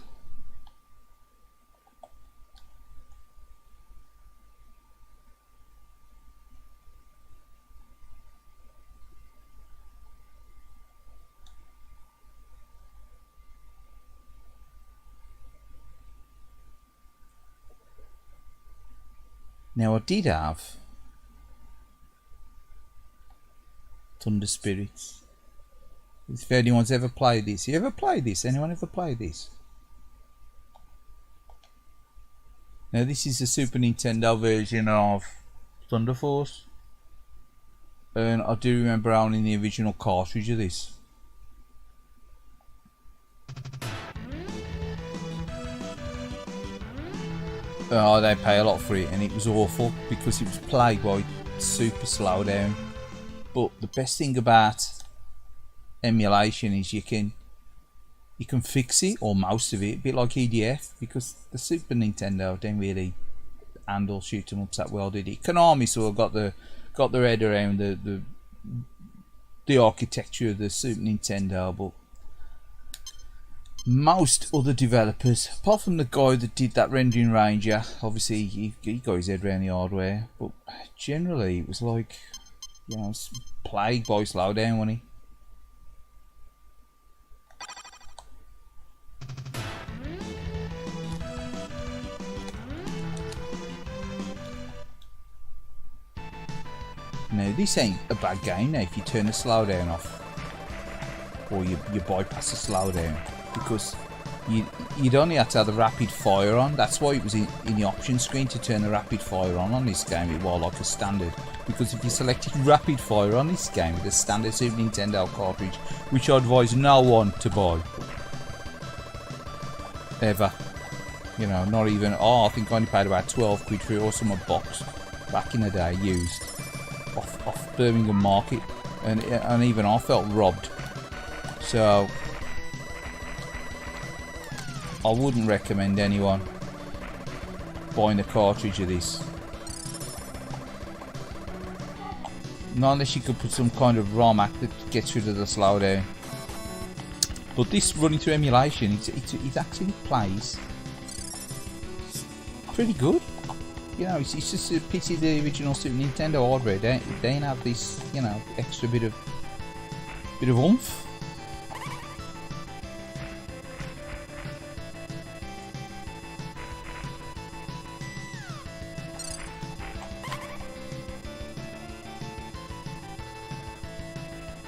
Now I did have Thunder Spirits. If anyone's ever played this, you ever played this? Anyone ever played this? Now this is the Super Nintendo version of Thunder Force, and I do remember owning the original cartridge of this. Oh, they pay a lot for it, and it was awful because it was played by super slow down. But the best thing about emulation is you can fix it, or most of it, a bit like EDF, because the Super Nintendo didn't really handle shoot 'em ups that well, did it? Konami sort of got their head around the architecture of the Super Nintendo, but most other developers, apart from the guy that did that Rendering Ranger, obviously he got his head around the hardware, but generally it was like, you know, plagued by slowdown, wasn't he? Now this ain't a bad game now if you turn the slowdown off, or you bypass the slowdown, because you'd only have to have the rapid fire on. That's why it was in the option screen to turn the rapid fire on this game. It was like a standard, because if you selected rapid fire on this game with a standard Super Nintendo cartridge, which I advise no one to buy ever, you know, not even, I think I only paid about 12 quid for it, or some box back in the day, used off Birmingham Market, and even I felt robbed. So I wouldn't recommend anyone buying a cartridge of this, not unless you could put some kind of ROM hack that gets rid of the slowdown. But this running through emulation, it actually plays pretty good. You know, it's just a pity the original Super Nintendo hardware they didn't have this, you know, extra bit of oomph.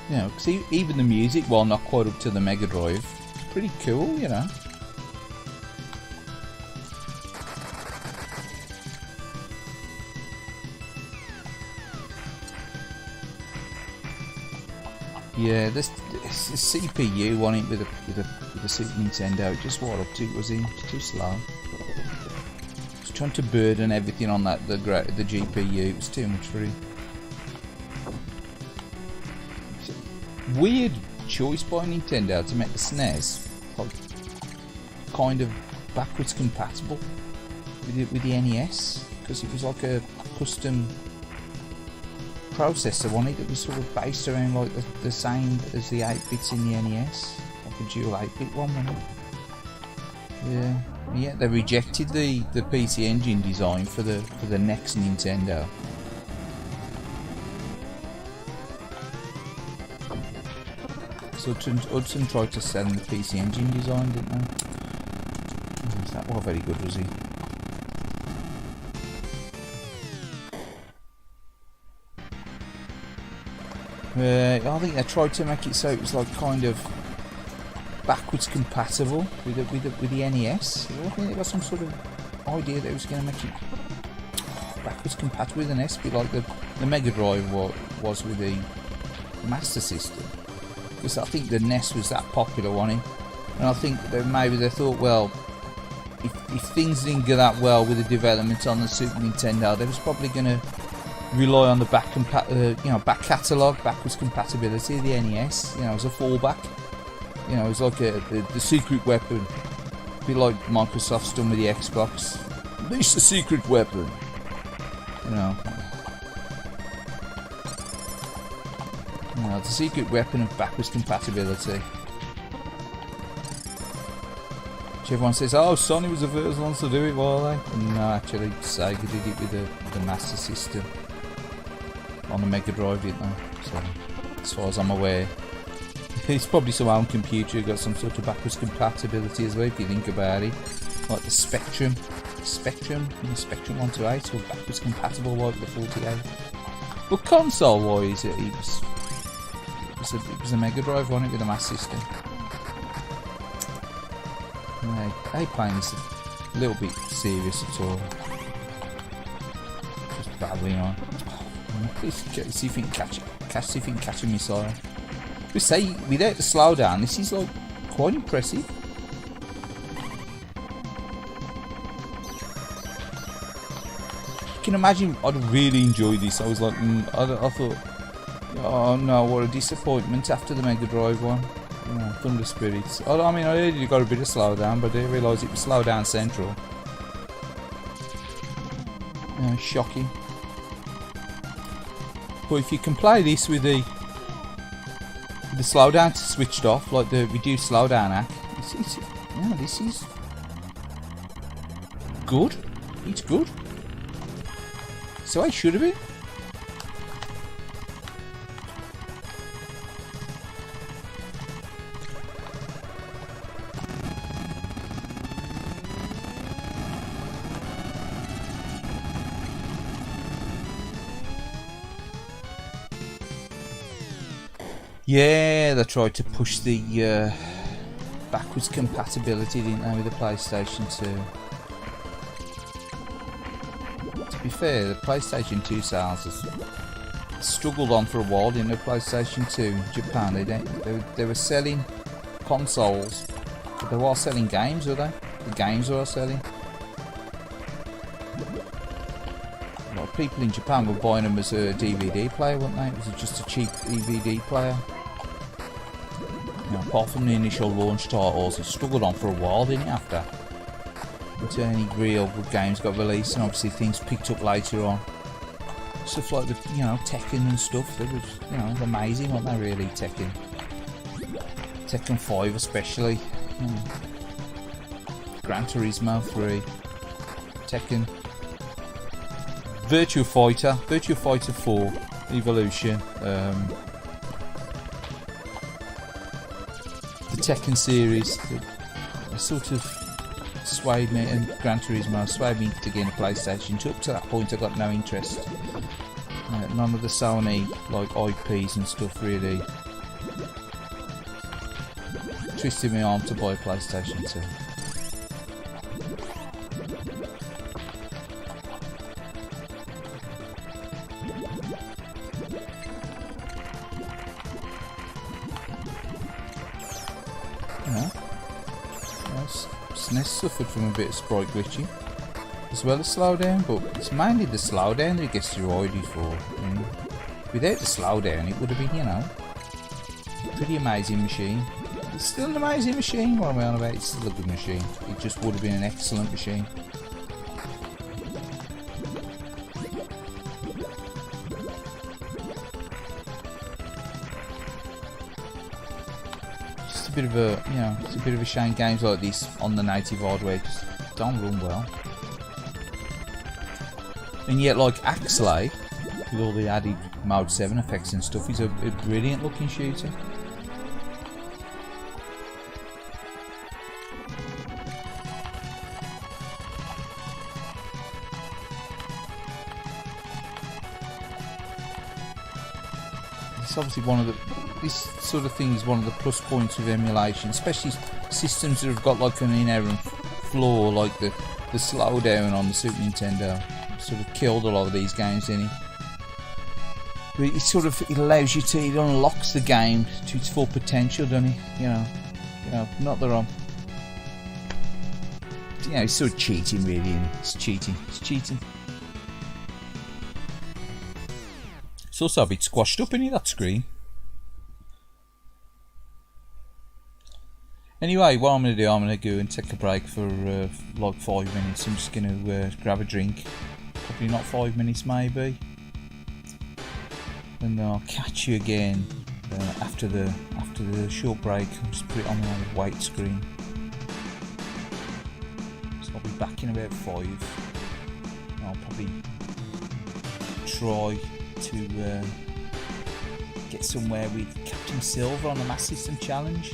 You know, because even the music, while not quite up to the Mega Drive, pretty cool, you know. Yeah, this CPU on it with a Super Nintendo. It just wore up was too slow. Just trying to burden everything on the GPU. It was too much for him. Weird choice by Nintendo to make the SNES kind of backwards compatible with the NES, because it was like a custom processor on it that was sort of based around like the same as the 8-bits in the NES, like a dual 8-bit one, wasn't it? Yeah, they rejected the PC Engine design for the next Nintendo. So Hudson tried to sell him the PC Engine design, didn't they? That wasn't very good, was he? I think they tried to make it so it was like kind of backwards compatible with the NES. I think they got some sort of idea that it was going to make it backwards compatible with the NES, be like the Mega Drive was with the Master System. Because I think the NES was that popular, wasn't it? And I think that maybe they thought, well, if things didn't go that well with the development on the Super Nintendo, they was probably going to rely on the back catalogue, backwards compatibility of the NES, as a fallback. It was like the secret weapon, a bit like Microsoft's done with the Xbox. Unleash the secret weapon, the secret weapon of backwards compatibility. Which everyone says, oh, Sony was the first ones to do it, were they? No, actually, Sega did it with the Master System on the Mega Drive, didn't they? So, as far as I'm aware, it's probably some home computer who got some sort of backwards compatibility as well, if you think about it. Like the Spectrum 128 were backwards compatible like the 48. But console-wise, it was a Mega Drive, wasn't it, with a Master System? They playing this a little bit serious at all. Just babbling on. See if you can catch a missile. We say without the slowdown, this is like quite impressive. You can imagine I'd really enjoy this. I was like, I thought, oh no, what a disappointment after the Mega Drive one. Thunder Spirits. I mean, I already got a bit of slowdown, but I didn't realise it was slowdown central. Shocking. But if you can play this with the slowdown switched off, like the reduced slowdown hack, this is good. It's good. So it should have been. Yeah, they tried to push the backwards compatibility, didn't they, with the PlayStation 2. To be fair, the PlayStation 2 sales has struggled on for a while, didn't they? PlayStation 2 in Japan, they were selling consoles, but they were selling games, were they? The games were selling. A lot of people in Japan were buying them as a DVD player, weren't they? It was just a cheap DVD player. Apart from the initial launch titles, it struggled on for a while, didn't it, after? Until any real good games got released, and obviously things picked up later on. Stuff like the, Tekken and stuff, they were, amazing, weren't they, really, Tekken? Tekken 5 especially. Gran Turismo 3. Tekken. Virtua Fighter 4, Evolution. The Tekken series, they sort of swayed me, and Gran Turismo swayed me to getting a PlayStation 2. Up to that point I got no interest. None of the Sony IPs and stuff really twisted me arm to buy a PlayStation 2. SNES suffered from a bit of sprite glitching, as well as slowdown, but it's mainly the slowdown that it gets derided for. Without the slowdown, it would have been, you know, a pretty amazing machine. It's still an amazing machine, what am I on about? It's still a good machine. It just would have been an excellent machine. Just a bit of a, you know, it's a bit of a shame games like this on the native hardware just don't run well. And yet, like Axley, with all the added Mode 7 effects and stuff, is a brilliant looking shooter. It's obviously one of the, this sort of thing is one of the plus points of emulation, especially systems that have got like an inherent flaw, like the slowdown on the Super Nintendo. Sort of killed a lot of these games, didn't it? But it sort of, it allows you to, it unlocks the game to its full potential, doesn't it? You know, not that I'm, you know, it's sort of cheating really, isn't it? It's cheating. It's also a bit squashed up in it, that screen. Anyway, what I'm going to do, I'm going to go and take a break for like 5 minutes. I'm just going to grab a drink. Probably not 5 minutes, maybe. And then I'll catch you again after the short break. I'll just put it on the wait screen. So I'll be back in about 5. I'll probably try to get somewhere with Captain Silver on the Master System Challenge.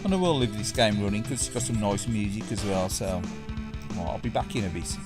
And I will leave this game running because it's got some nice music as well, so well, I'll be back in a bit.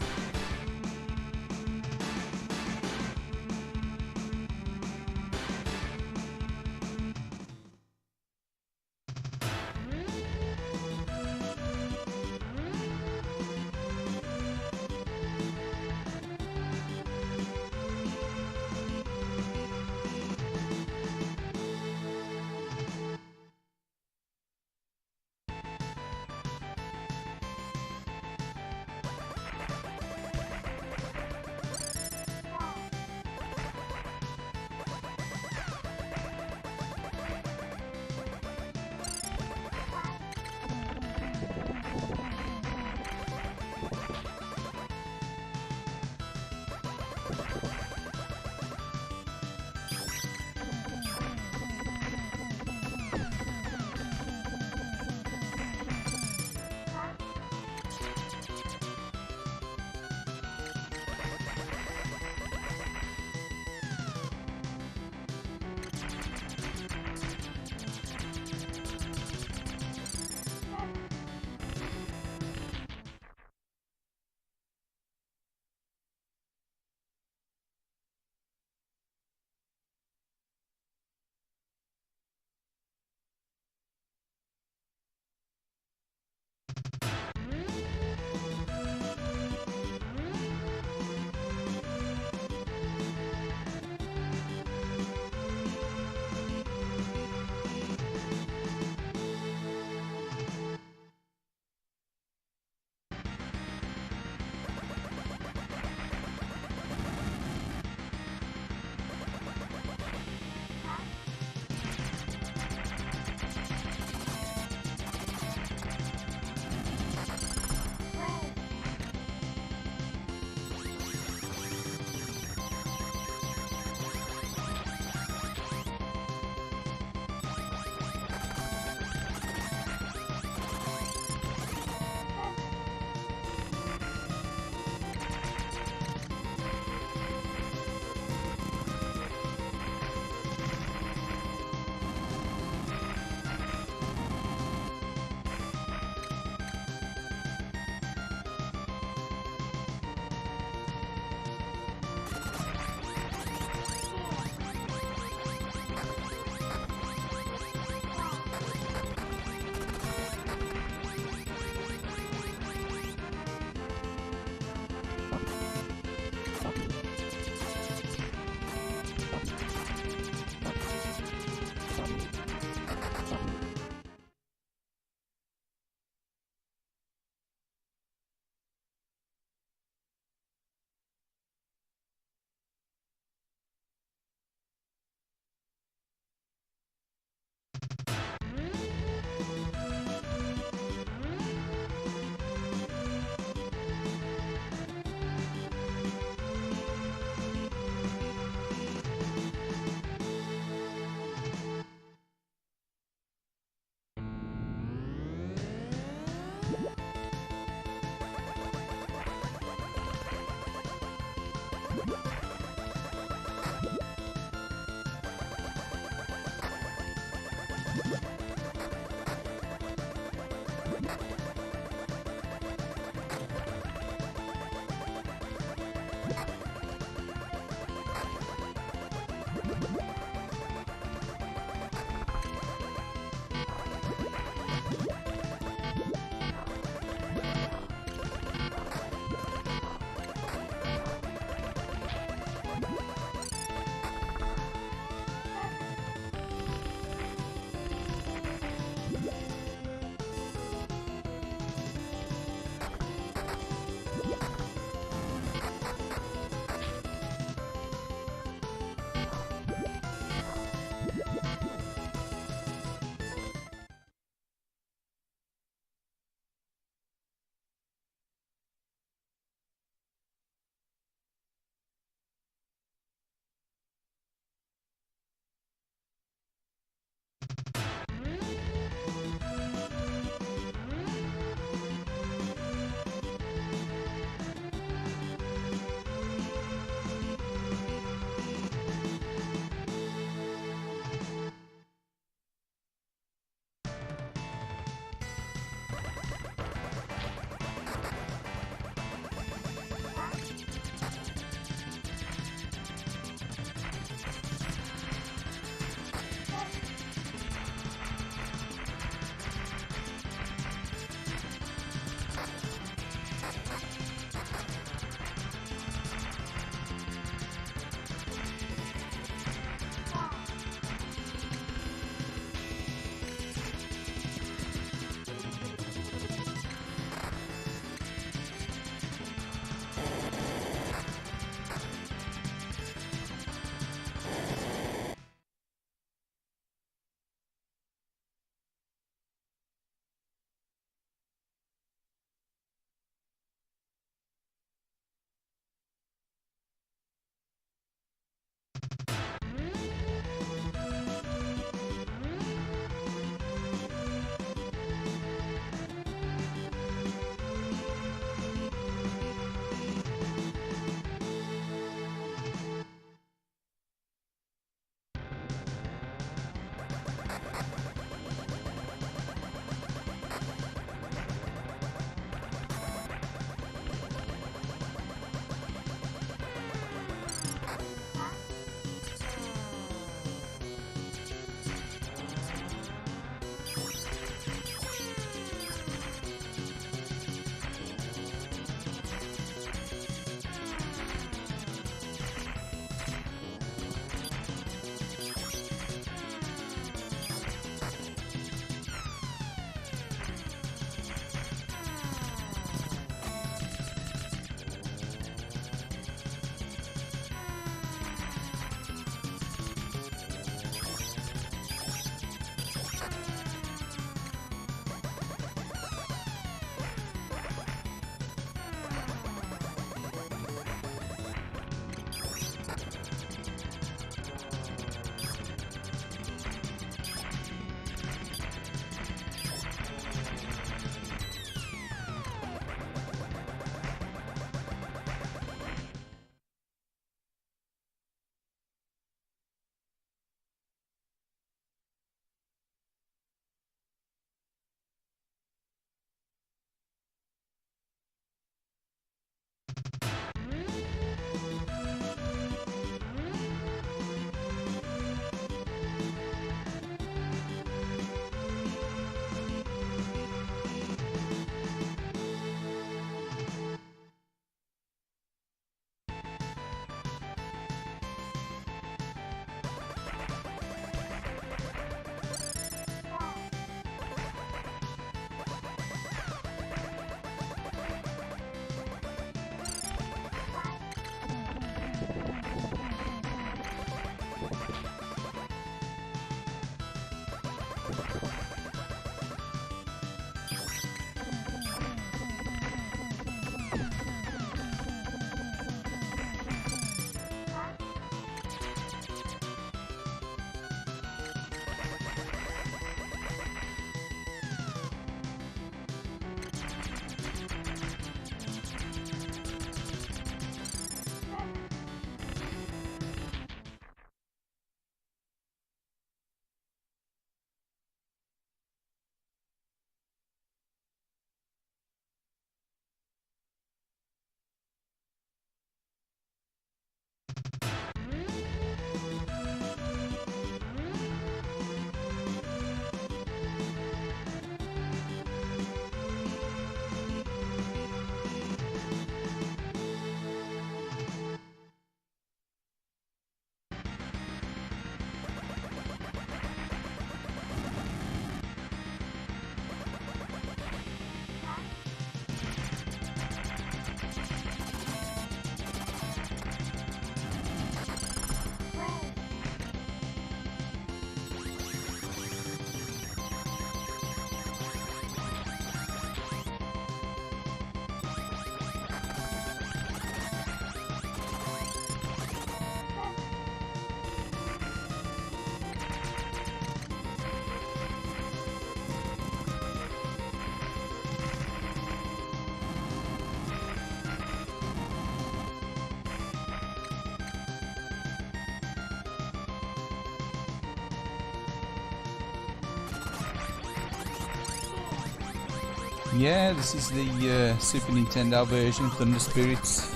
Yeah, this is the Super Nintendo version, Thunder Spirits.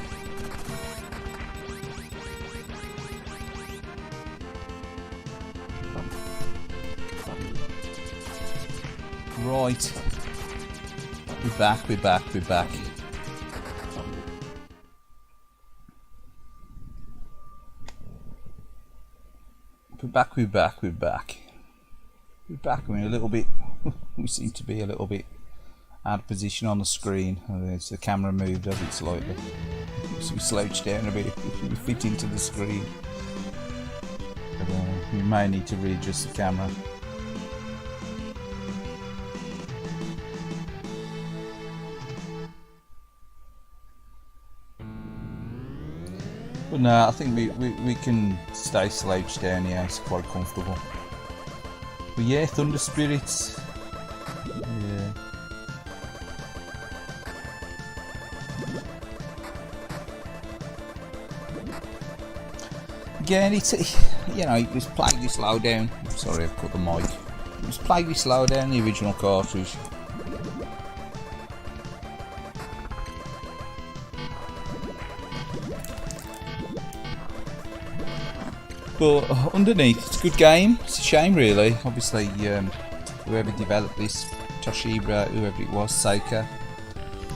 Right. We're back. We're back. We're back. We're back. We're a little bit. We seem to be a little bit out of position on the screen. As the camera moved ever slightly. So we slouched down a bit. We fit into the screen. But, we may need to readjust the camera. But no, I think we can stay slouched down here, it's quite comfortable. But yeah, Thunder Spirits. Yeah. Again, it's, you know, it was plaguey slow down. Sorry, I've cut the mic. It was plaguey slow down, the original cartridge. But underneath, it's a good game. It's a shame, really. Obviously, whoever developed this, Toshiba, whoever it was, Seika,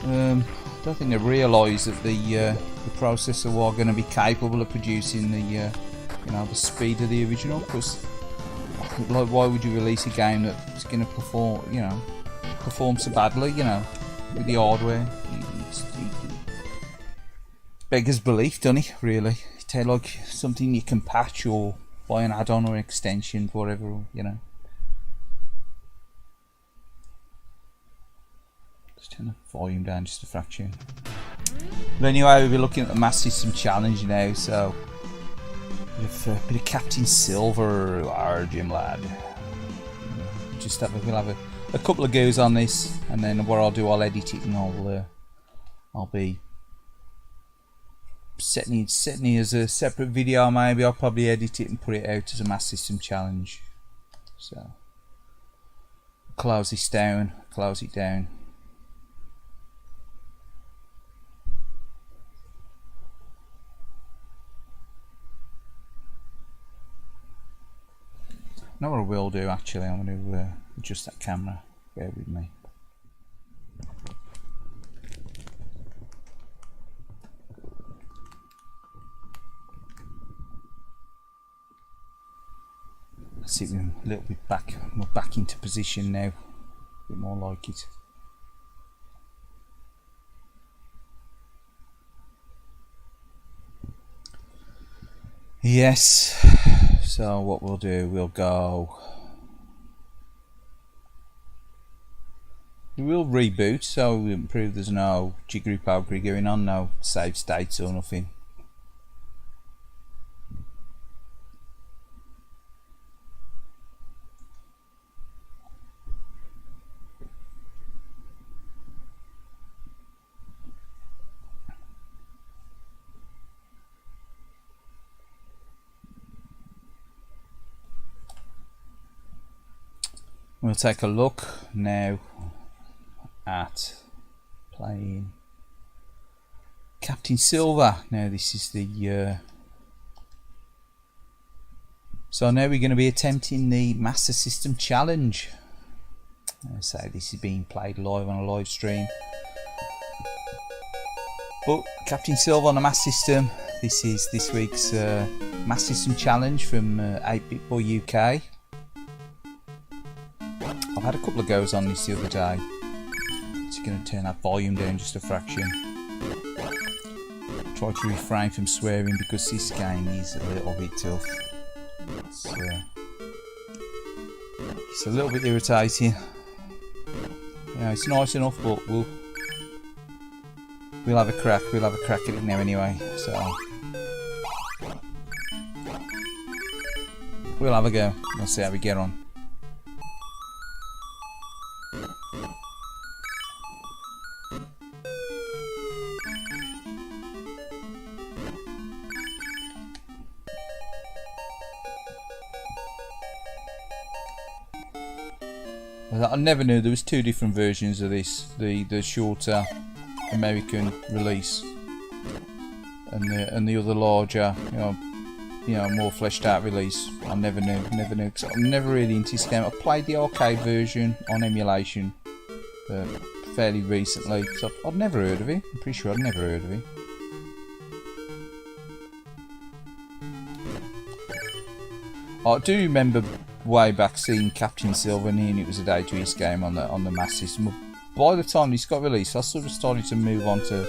I don't think they realised that the processor was going to be capable of producing the, you know, the speed of the original. Because, like, why would you release a game that's going to perform, you know, perform so badly, you know, with the hardware? It beggars belief, doesn't it? Really. Like something you can patch or buy an add-on or an extension, whatever, you know. Just turn the volume down just a fraction. But anyway, we'll be looking at the Master System Challenge now, so a bit of Captain Silver, our Jim lad. We'll have a couple of goes on this, and then what I'll do, I'll edit it and I'll be setting it as a separate video. Maybe I'll probably edit it and put it out as a Master System Challenge. So close this down, close it down. Now what I will do, actually, I'm going to adjust that camera. Bear with me. See, we're a little bit back. We're back into position now. A bit more like it. Yes. So what we'll do, we'll go. We will reboot, so we improve. There's no jiggery pokery going on, no save states or nothing. We'll take a look now at playing Captain Silver. Now this is the so now we're going to be attempting the Master System Challenge. So this is being played live on a live stream. But Captain Silver on the Master System. This is this week's Master System Challenge from 8-Bit Boy UK. I've had a couple of goes on this the other day. Just going to turn that volume down just a fraction. Try to refrain from swearing because this game is a little bit tough. It's a little bit irritating. You know, it's nice enough, but we'll have a crack. We'll have a crack at it now anyway. So we'll have a go. We'll see how we get on. I never knew there was two different versions of this. The shorter American release and the other larger, you know, more fleshed out release. I never knew, because I'm never really into this game. I played the arcade version on emulation fairly recently, so I'd never heard of it. I'm pretty sure I'd never heard of it. I do remember way back seeing Captain Silver and it was a Data East game on the Master System. By the time this got released, I sort of started to move on to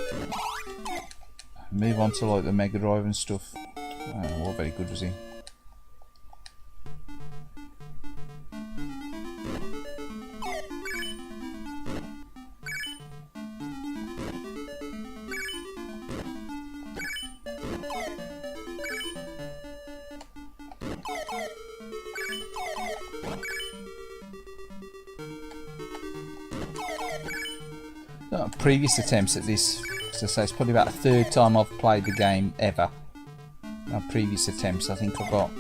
like the Mega Drive and stuff. I don't know, what very good was he? Previous attempts at this, as I say, it's probably about the third time I've played the game ever. Previous attempts, I think I got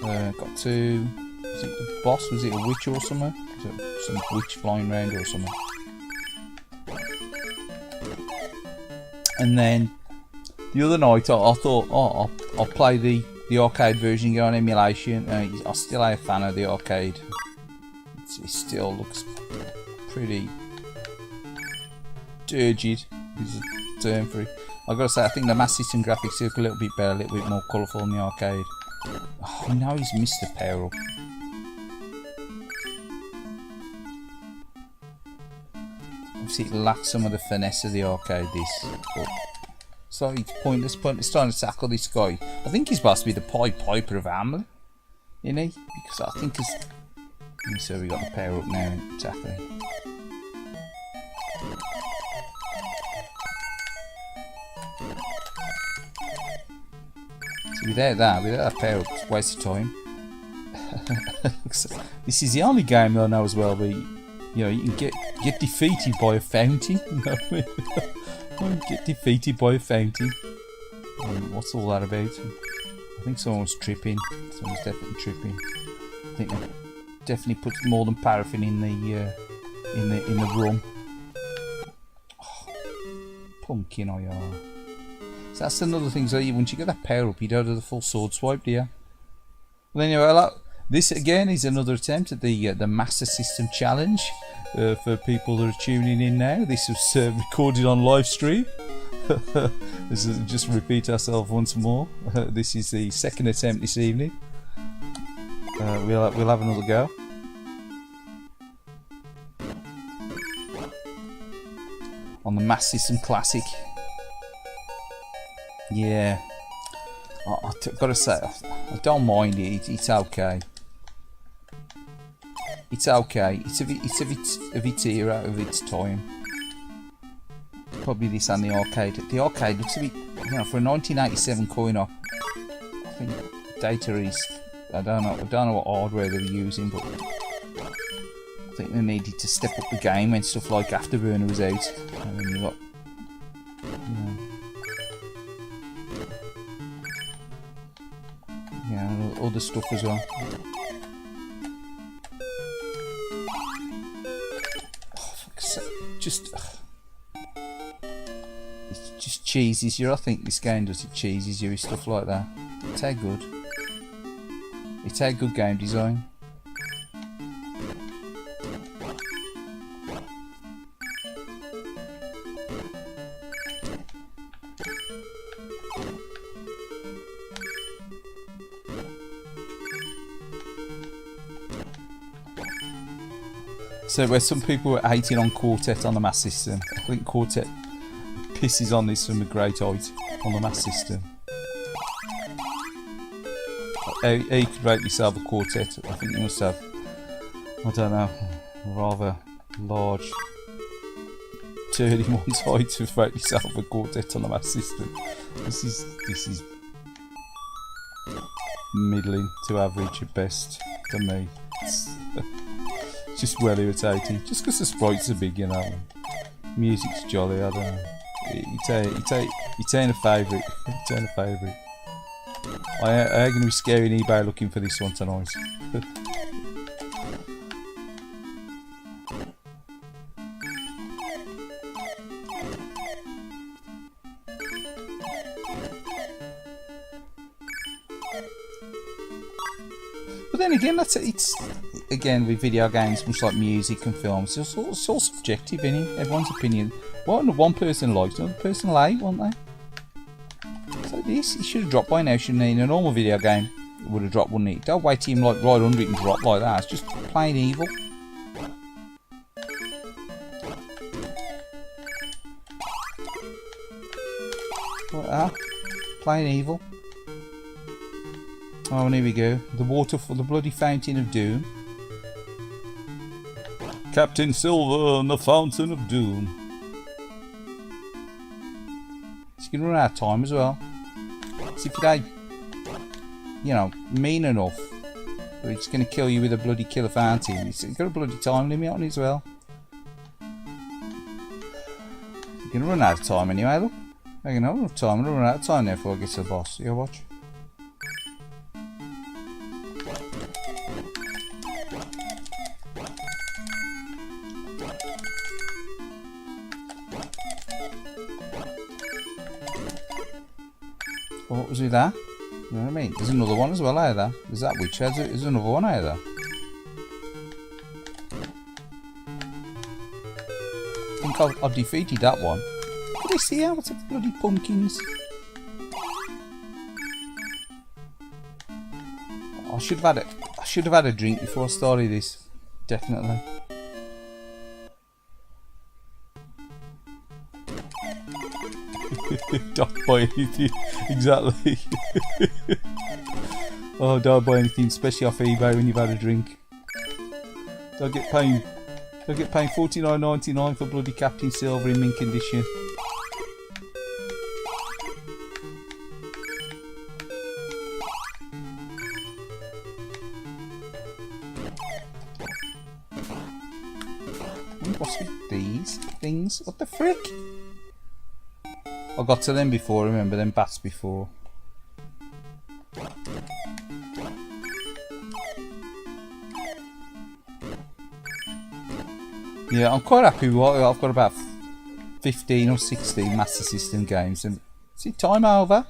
to, was it the boss? Was it a witch or something? Was it some witch flying around or something? And then the other night I thought, oh, I'll play the arcade version, go on emulation. I'm still a fan of the arcade. It still looks pretty turgid, is a term for it. I've got to say, I think the Master System graphics look a little bit better, a little bit more colourful in the arcade. Oh, now he's missed the power up. Obviously it lacks some of the finesse of the arcade, this. But so it's pointless trying to tackle this guy. I think he's supposed to be the Pied Piper of Hamlet, isn't he? Because I think it's... So we got the power up now and tackling. So without that power up, it's a waste of time. This is the only game that I know as well where you can get defeated by a fountain. Get defeated by a fountain. What's all that about? I think someone's tripping. Someone's definitely tripping. I think they definitely puts more than paraffin in the rum. Oh, pumpkin I are. So that's another thing. So once you get that power up, you don't do the full sword swipe, do you? Well, anyway, this again is another attempt at the Master System challenge for people that are tuning in now. This was recorded on Livestream. This is just repeat ourselves once more. This is the second attempt this evening. We'll have another go. On the Master System Classic. Yeah, I've got to say, I don't mind it. It's okay. It's okay. It's of its era, of its time. Probably this and the arcade. The arcade looks a bit, for a 1987 coin-op. I think Data East. I don't know what hardware they were using, but I think they needed to step up the game when stuff like Afterburner was out, and then you got, other stuff as well. It just cheeses you. I think this game does, it cheeses you with stuff like that. It's how good. It's how good game design. So where some people were hating on Quartet on the Master System, I think Quartet pisses on this from a great height on the Master System. How you could rate yourself a Quartet? I think you must have, I don't know, rather large turd in one side to rate yourself a Quartet on the Master System. This is middling to average at best to me. It's just well irritating. Just because the sprites are big, music's jolly. I don't know. It's ain't a favourite. It's ain't a favourite. I am going to be scaring eBay looking for this one tonight. But then again, it's again with video games, much like music and films, it's all subjective, isn't it? Everyone's opinion. What one person likes, another person will hate, won't they? So this, it should have dropped by now, shouldn't it? In a normal video game, it would have dropped, wouldn't it? Don't wait till him like right under it and drop like that. It's just plain evil. What that? Plain evil. Oh, and here we go. The waterfall, the bloody fountain of doom. Captain Silver and the fountain of doom. It's gonna run out of time as well. See if it ain't, you know, mean enough, but it's gonna kill you with a bloody killer fountain. It's got a bloody time limit on it as well. It's gonna run out of time anyway. Look, I can have enough time. I'm gonna run out of time now before I get to the boss. You watch. What was with that? You know what I mean? There's another one as well out there. There's that witch head. There's another one out there. I think I've defeated that one. Look at this here. What's the bloody pumpkins? I should have had a drink before I started this. Definitely. Don't buy anything. Exactly. Oh, don't buy anything, especially off eBay when you've had a drink. Don't get paying $49.99 for bloody Captain Silver in mint condition. What's with these things? What the frick? I got to them before, remember them bats before. Yeah, I'm quite happy with what I've got. About 15 or 16 Master System games, and is it time over?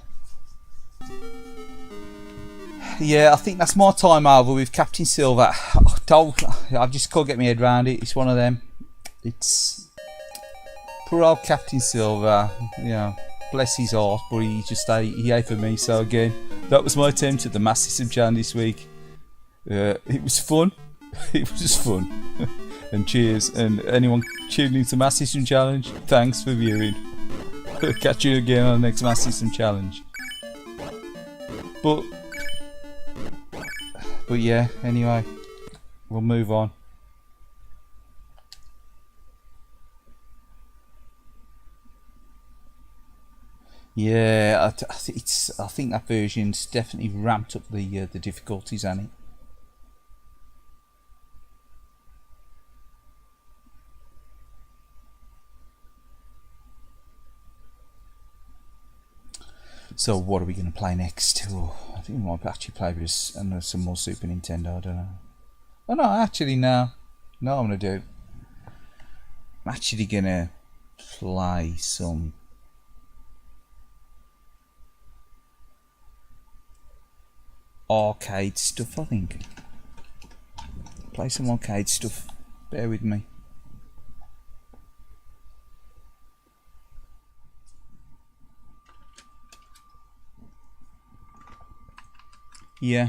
Yeah, I think that's my time over with Captain Silver. I just can't get my head around it. It's one of them. It's poor old Captain Silver, you know, bless his heart, but he ate for me. So again, that was my attempt at the Master System challenge this week. It was fun. It was just fun. And cheers. And anyone tuning into Master System challenge, thanks for viewing. Catch you again on the next Master System challenge. But yeah, anyway, we'll move on. Yeah, I think that version's definitely ramped up the difficulties on it. So what are we going to play next? Oh, I think we might actually play with some more Super Nintendo. I don't know. Oh no, actually no. No, I'm going to do. I'm actually going to play some arcade stuff, I think. Play some arcade stuff. Bear with me. Yeah,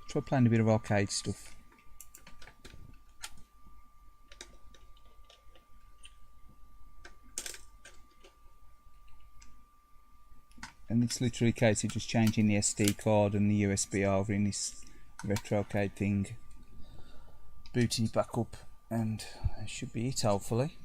try playing a bit of arcade stuff. And it's literally a case of just changing the SD card and the USB over in this RetroArch thing. Booting it back up, and that should be it, hopefully.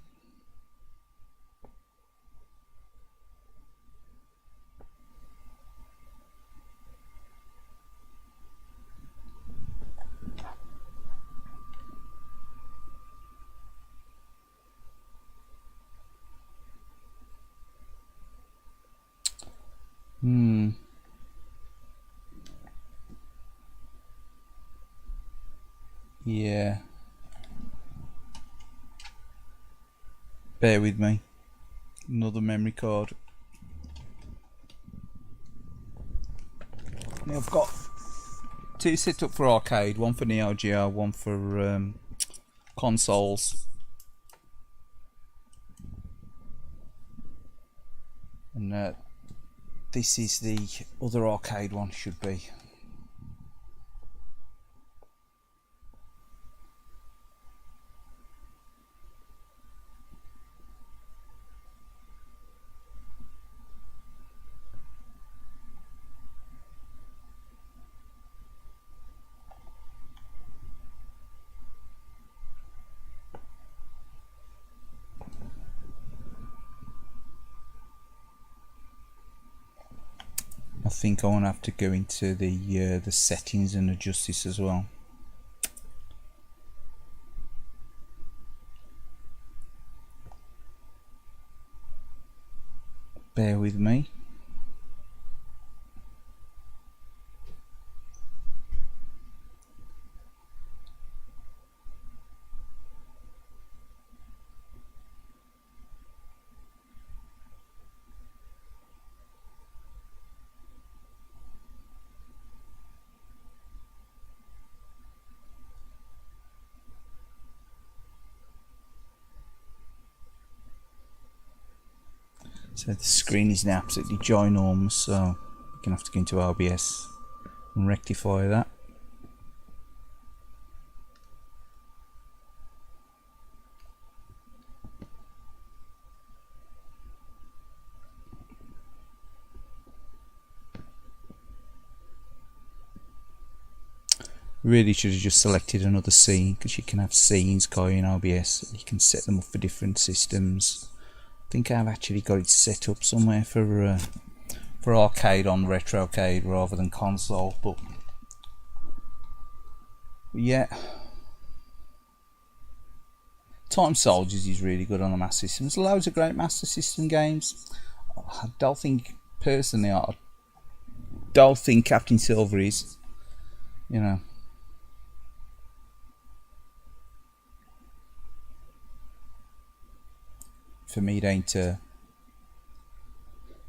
Yeah. Bear with me. Another memory card. Now I've got two set up for arcade, one for Neo Geo, one for consoles. And this is the other arcade one, should be. I think I want to have to go into the settings and adjust this as well. Bear with me. So the screen is now absolutely ginormous, so I'm going to have to go into OBS and rectify that. Really should have just selected another scene, because you can have scenes going in OBS. You can set them up for different systems. I think I've actually got it set up somewhere for arcade on RetroArch rather than console, but yeah. Time Soldiers is really good on the Master System. There's loads of great Master System games. I don't think, personally, I don't think Captain Silver is, you know. For me, it ain't up there.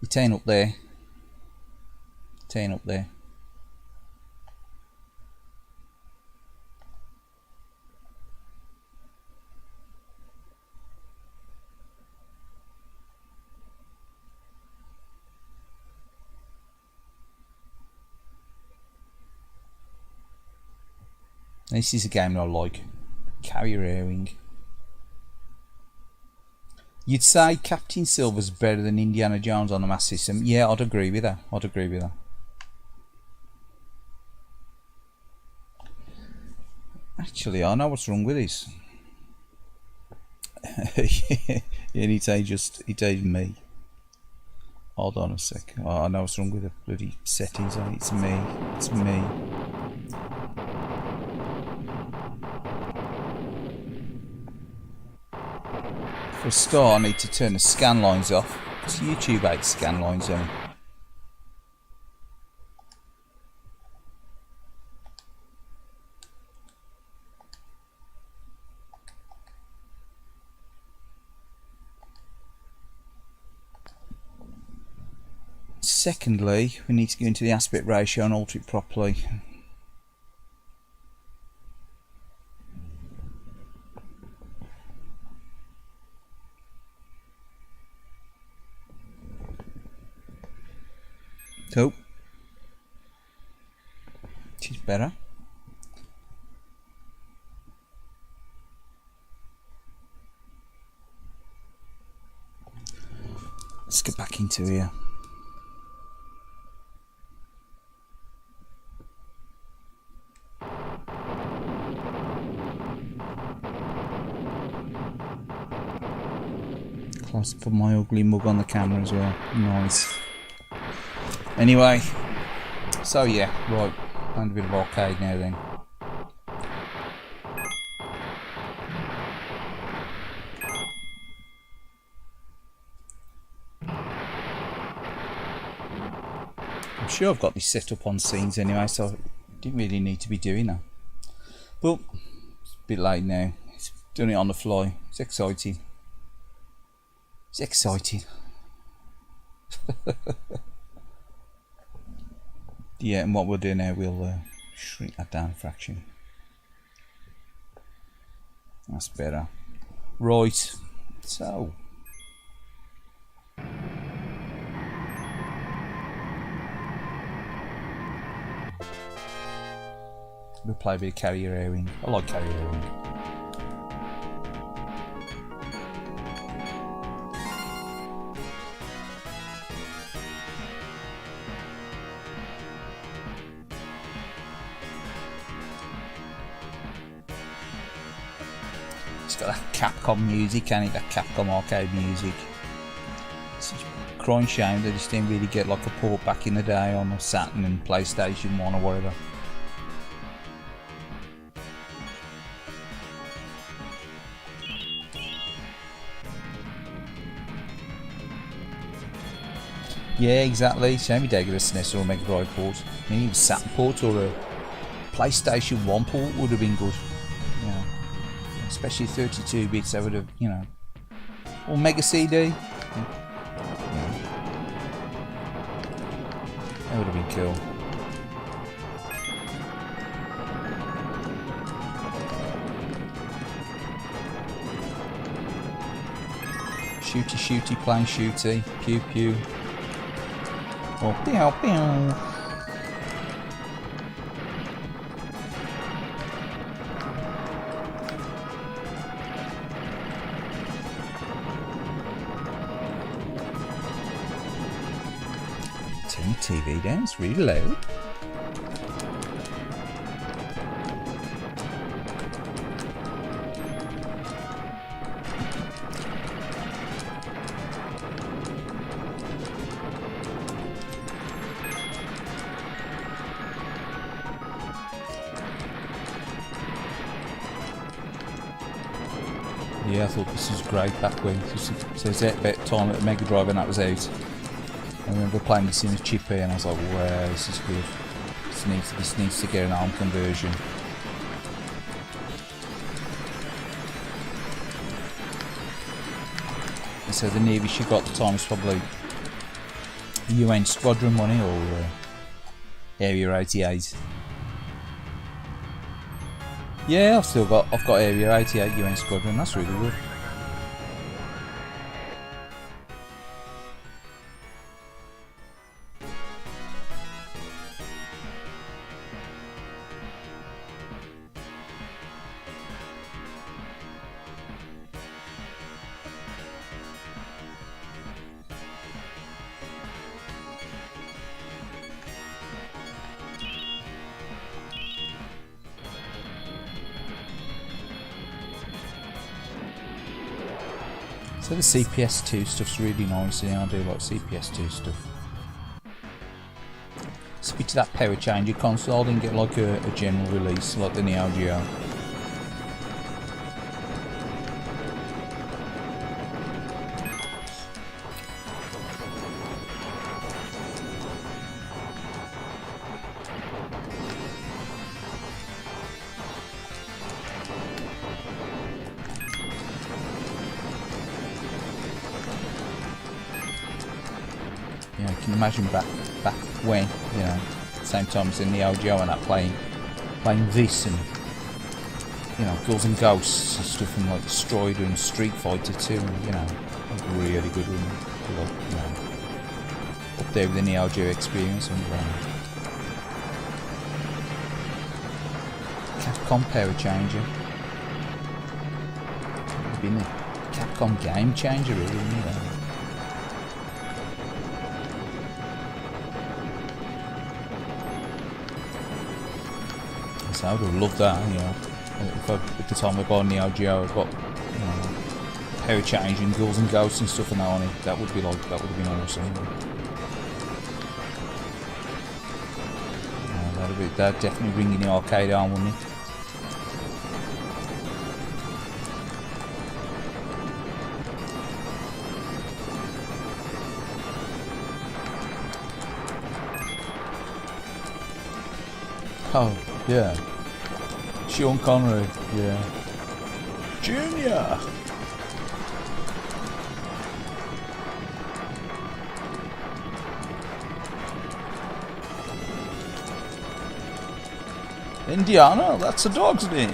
It ain't up there. This is a game that I like. Carrier airing. You'd say Captain Silver's better than Indiana Jones on the Master System. Yeah, I'd agree with that. I'd agree with that. Actually, I know what's wrong with this. Yeah, it ain't me. Hold on a sec. Oh, I know what's wrong with the bloody settings on it. It's me. It's me. For a start, I need to turn the scan lines off, because YouTube hates scan lines on. Secondly, we need to go into the aspect ratio and alter it properly. So, she's better. Let's get back into here. Close up my ugly mug on the camera as well. Nice. Anyway, so yeah, right, and a bit of arcade now then. I'm sure I've got this set up on scenes anyway, so I didn't really need to be doing that. But it's a bit late now. It's done it on the fly. It's exciting. It's exciting. Yeah, and what we'll do now, we'll Shrink that down a fraction. That's better. Right, so we'll play a bit of carrier airing. I like carrier airing. It's got that Capcom music, and that Capcom arcade music. It's such a crying shame they just didn't really get like a port back in the day on Saturn and PlayStation 1 or whatever. Yeah, exactly. Shame they get a SNES or a Mega Drive port. Maybe a Saturn port or a PlayStation 1 port would have been good. You know, especially 32 bits, that would have, you know. Or Mega CD. Yeah. That would have been cool. Shooty shooty, playing shooty, pew pew. Oh, pew pew. Turn the TV down, it's really loud. Yeah, I thought this was great back when. So it's at that time at the Mega Drive when that was out. I remember playing this in a chippy and I was like, wow, this is good. This needs to get an ARM conversion. And so the nearest you got at the time was probably UN Squadron Money or Area 88. Yeah, I've got Area 88 UN Squadron, that's really good. So the CPS2 stuff's really nice, and I do like CPS2 stuff. Speak to that power changer console, I didn't get like a general release like the Neo Geo. You know, can you imagine back when, you know, same time as in the Neo Geo and that playing this and, you know, Girls and Ghosts and stuff from like Strider and Street Fighter 2, and, you know, really good one, like, you know, up there with the Neo Geo experience and Capcom power changer. It's been a Capcom game changer really, you know. I would have loved that, you know. At the time I bought Neo Geo, I got, you know, power change and Girls and Ghosts and stuff and that on it. That would have been awesome. That'd definitely bring in the arcade arm, wouldn't it? Oh, yeah. Sean Connery, yeah. Junior! Indiana, that's a dog's name.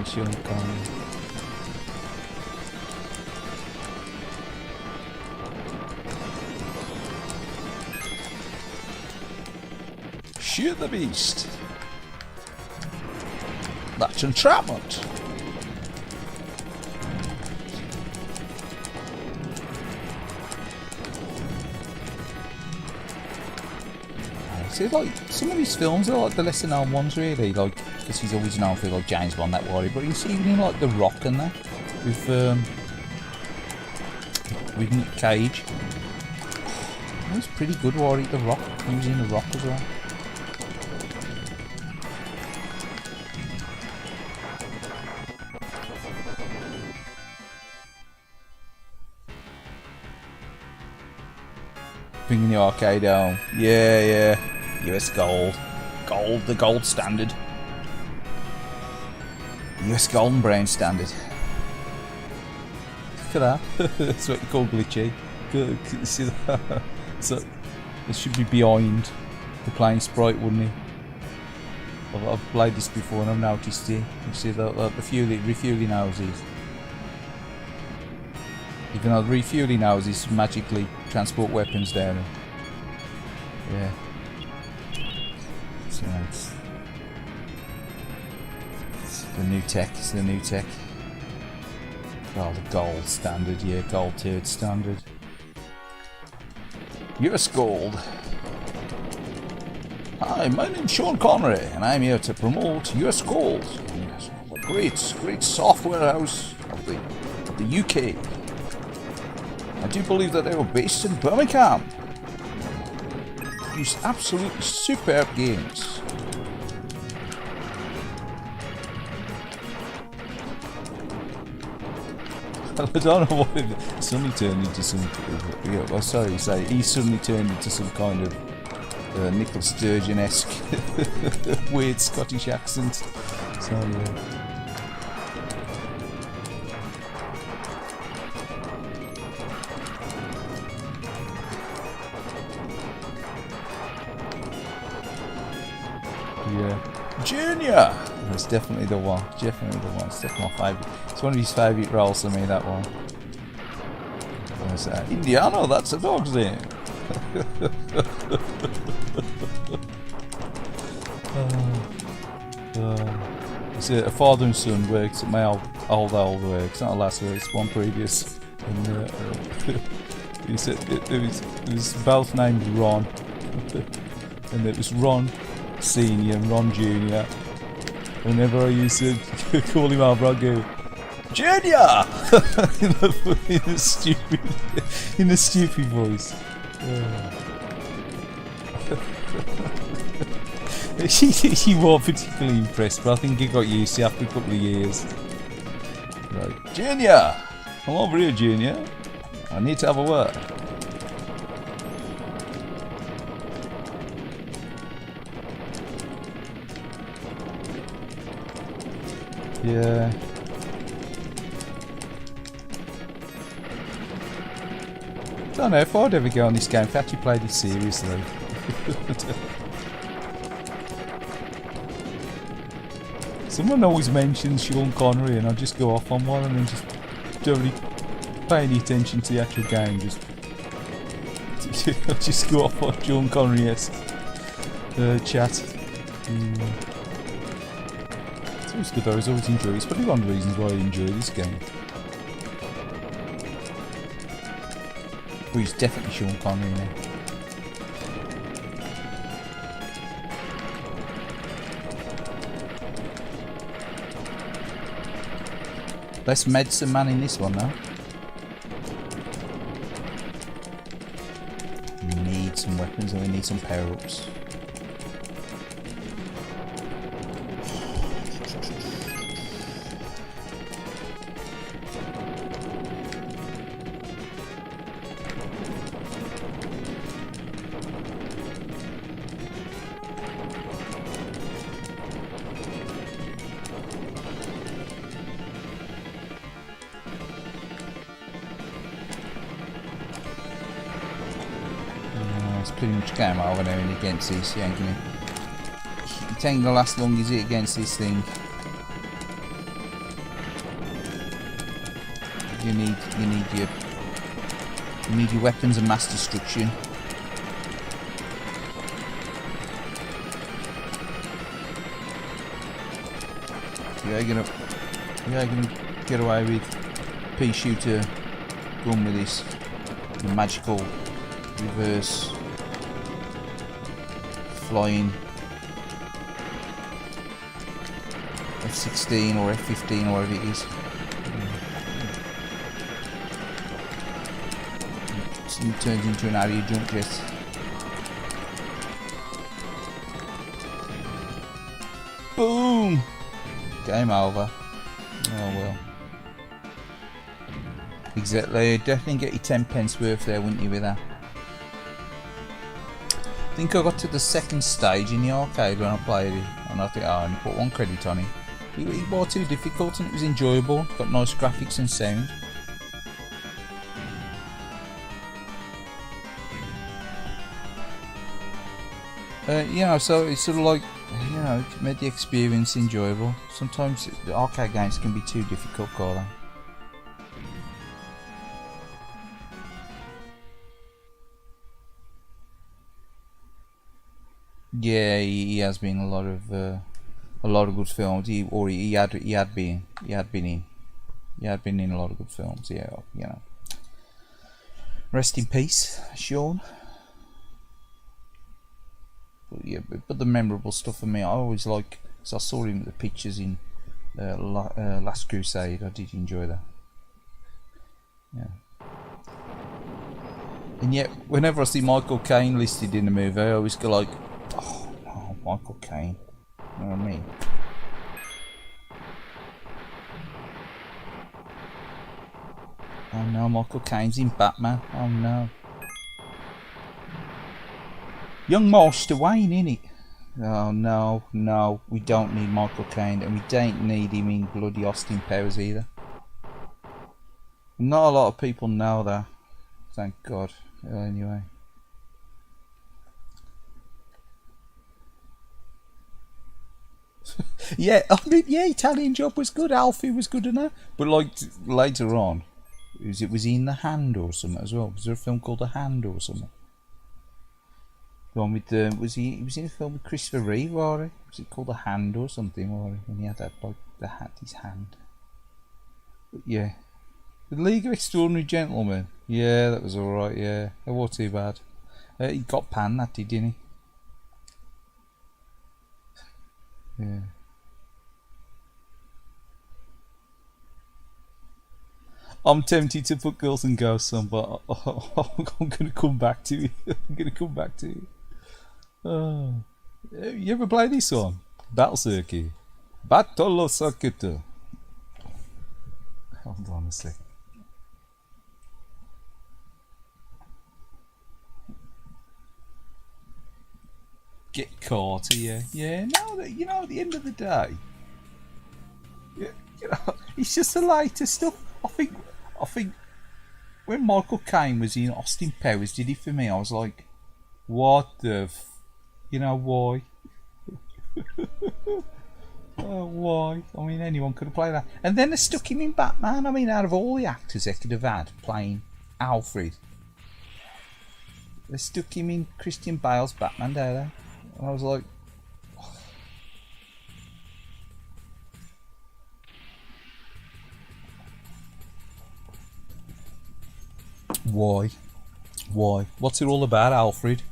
Sean Connery. Shoot the beast. That's entrapment. See, like, some of these films are like the lesser known ones, really. Like, because he's always known for like James Bond, that worry. But you see, even in like The Rock and that, with Nick Cage, it was pretty good. Worry, The Rock. He was in The Rock as well. Bringing the arcade home. Yeah, yeah. US gold. Gold, the gold standard. US gold and brown standard. Look at that. That's what you call glitchy. See that? So, it should be behind the playing sprite, wouldn't it? I've played this before and I've noticed it. You see the refueling houses. Even though the refueling houses magically transport weapons down them. Yeah. So it's the new tech, it's the new tech. Oh, the gold standard, yeah, gold tiered standard. US gold. Hi, my name's Sean Connery, and I'm here to promote US Gold. Yes, a great software house of the UK. I do believe that they were based in Birmingham. Produce absolutely superb games. I don't know what it suddenly turned into some. Yeah, well, sorry, he suddenly turned into some kind of Nicola Sturgeon-esque weird Scottish accent. So yeah. Yeah. Junior! That's definitely the one. Definitely the one. It's definitely my favourite. It's one of his favourite roles for me, that one. Indiana, that's a dog's name. It's a father and son works at my old work. It's not the last work, it's one previous. And it was both named Ron. And it was Ron Senior and Ron Junior. Whenever I used to call him over, I'd go, Junior! in a stupid voice. He wasn't particularly impressed, but I think he got used to it after a couple of years. Like, Junior! Come over here, Junior. I need to have a word. Yeah. Don't know if I'd ever go on this game if I actually played it seriously. Someone always mentions Sean Connery and I just go off on one and then just don't really pay any attention to the actual game. Just go off on Sean Connery-esque chat. It's always good though, I always enjoy it. It's probably one of the reasons why I enjoy this game. Oh, he's definitely Sean Connery now. Less medicine man in this one now. We need some weapons and we need some power-ups. pretty much game over now and against this. You ain't gonna last long, is it, against this thing? You need your weapons of mass destruction. You ain't gonna get away with pea shooter gun with this magical reverse flying F-16 or F-15 or whatever it is. It turns into an area jump jet. Boom! Game over. Oh well. Exactly. Definitely get your 10 pence worth there, wouldn't you, with that? I think I got to the second stage in the arcade when I played it, and I think, oh, I only put 1 credit on it. It wasn't too difficult and it was enjoyable. Got nice graphics and sound. You know, so it's sort of like, you know, it made the experience enjoyable. Sometimes the arcade games can be too difficult, can't they? Yeah, he has been a lot of good films. He had been in a lot of good films. Yeah, you know. Rest in peace, Sean. But yeah, but the memorable stuff for me, I always like, because I saw him the pictures in Last Crusade. I did enjoy that. Yeah. And yet, whenever I see Michael Caine listed in the movie, I always go like, oh, Michael Caine. You know what I mean? Oh no, Michael Caine's in Batman. Oh no. Young Master Wayne, innit? Oh no, no, we don't need Michael Caine, and we don't need him in bloody Austin Powers either. Not a lot of people know that, thank God. Anyway. Yeah, I mean, yeah, Italian Job was good, Alfie was good enough, but like later on, was he in The Hand or something as well? Was there a film called The Hand or something? The one with he was in a film with Christopher Reeve, was he? Was it called The Hand or something, when he had that, like, his hand? But yeah. The League of Extraordinary Gentlemen. Yeah, that was alright, yeah. It wasn't too bad. He got panned, that didn't he? Yeah. I'm tempted to put Girls and Ghosts on, but I'm going to come back to it. I'm going to come back to it. Oh. You ever play this one? Battle Circuit. Battle Circuit. Hold on a sec. Get caught here. Yeah, no, you know, at the end of the day, you know, it's just the latest stuff. I think when Michael Caine was in Austin Powers, did it for me, I was like, what the you know, why? Why? I mean, anyone could have played that. And then they stuck him in Batman. I mean, out of all the actors they could have had playing Alfred, they stuck him in Christian Bale's Batman, didn't they? And I was like, why? Why? What's it all about, Alfred?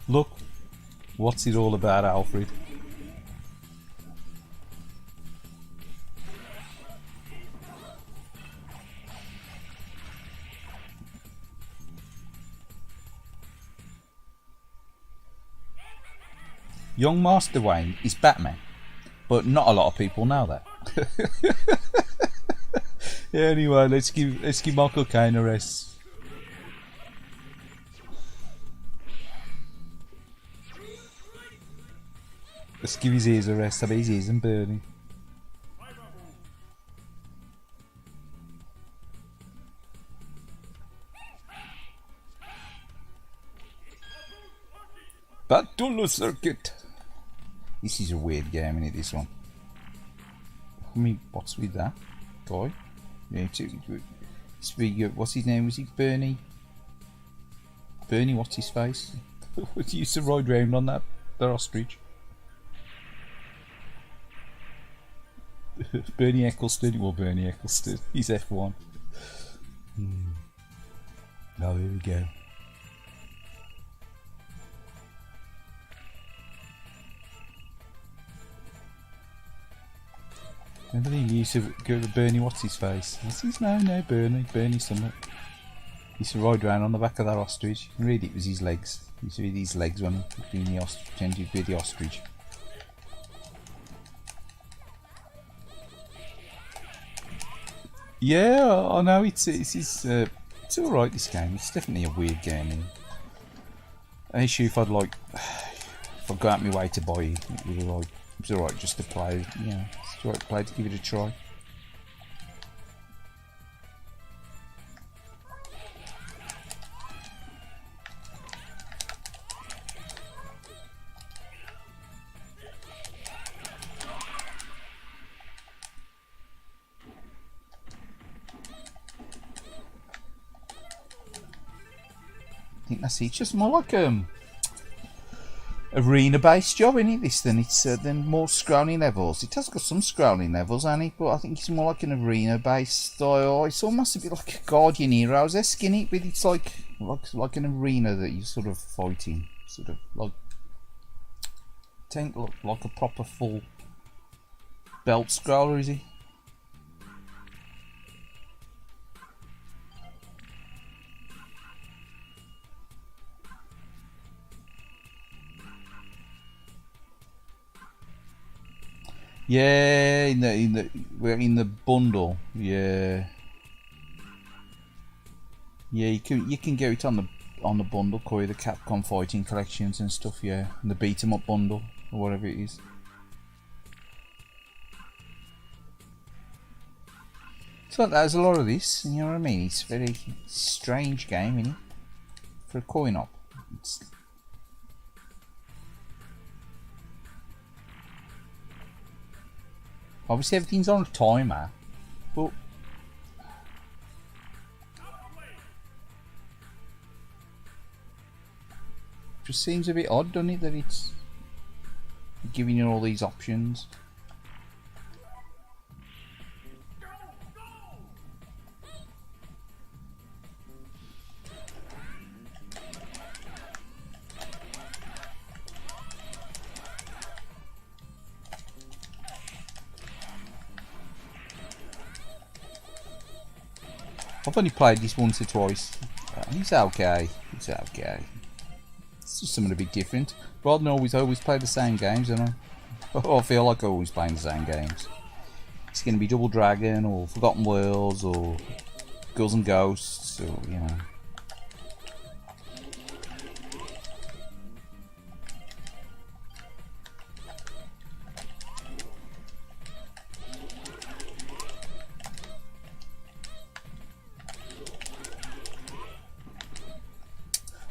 Look, what's it all about, Alfred? Young Master Wayne is Batman, but not a lot of people know that. Yeah, anyway, let's give Michael Caine a rest. Let's give his ears a rest. I bet his ears are burning. Battle circuit. This is a weird game, isn't it, this one? I mean, what's with that guy? Yeah, what's his name? Was it Bernie? Bernie, what's his face? He used to ride round on that ostrich. Bernie Eccleston, well, Bernie Eccleston, he's F1. Oh, here we go. Remember he used to go to Bernie, what's his face? What's his name? No, Bernie something. He used to ride around on the back of that ostrich. Really, it was his legs. He used to be these legs when he being the ostrich, pretended to be the ostrich. Yeah, I know it's alright, this game. It's definitely a weird game. And an issue if I'd like, if I go out my way to buy it, it would be like, it's alright just to play. Yeah, it's alright to play, to give it a try. I think that's it. It's just more like arena-based job, isn't it? This then it's then more scrolling levels. It has got some scrolling levels, hasn't it? But I think it's more like an arena-based style. It's almost a bit like a Guardian Heroes-esque, isn't it? But it's like an arena that you're sort of fighting, sort of like think like a proper full belt scroller, is he? Yeah, we're in the bundle. Yeah, yeah. You can get it on the bundle, Koi, the Capcom fighting collections and stuff. Yeah, and the beat 'em up bundle or whatever it is. So there's a lot of this. You know what I mean? It's a very strange game, isn't it? For a coin op. Obviously everything's on a timer, but just seems a bit odd, doesn't it, that it's giving you all these options. I've only played this once or twice. It's okay. It's okay. It's just something a bit different. Rather than always play the same games, don't I? I feel like I'm always playing the same games. It's going to be Double Dragon or Forgotten Worlds or Girls and Ghosts or, you know.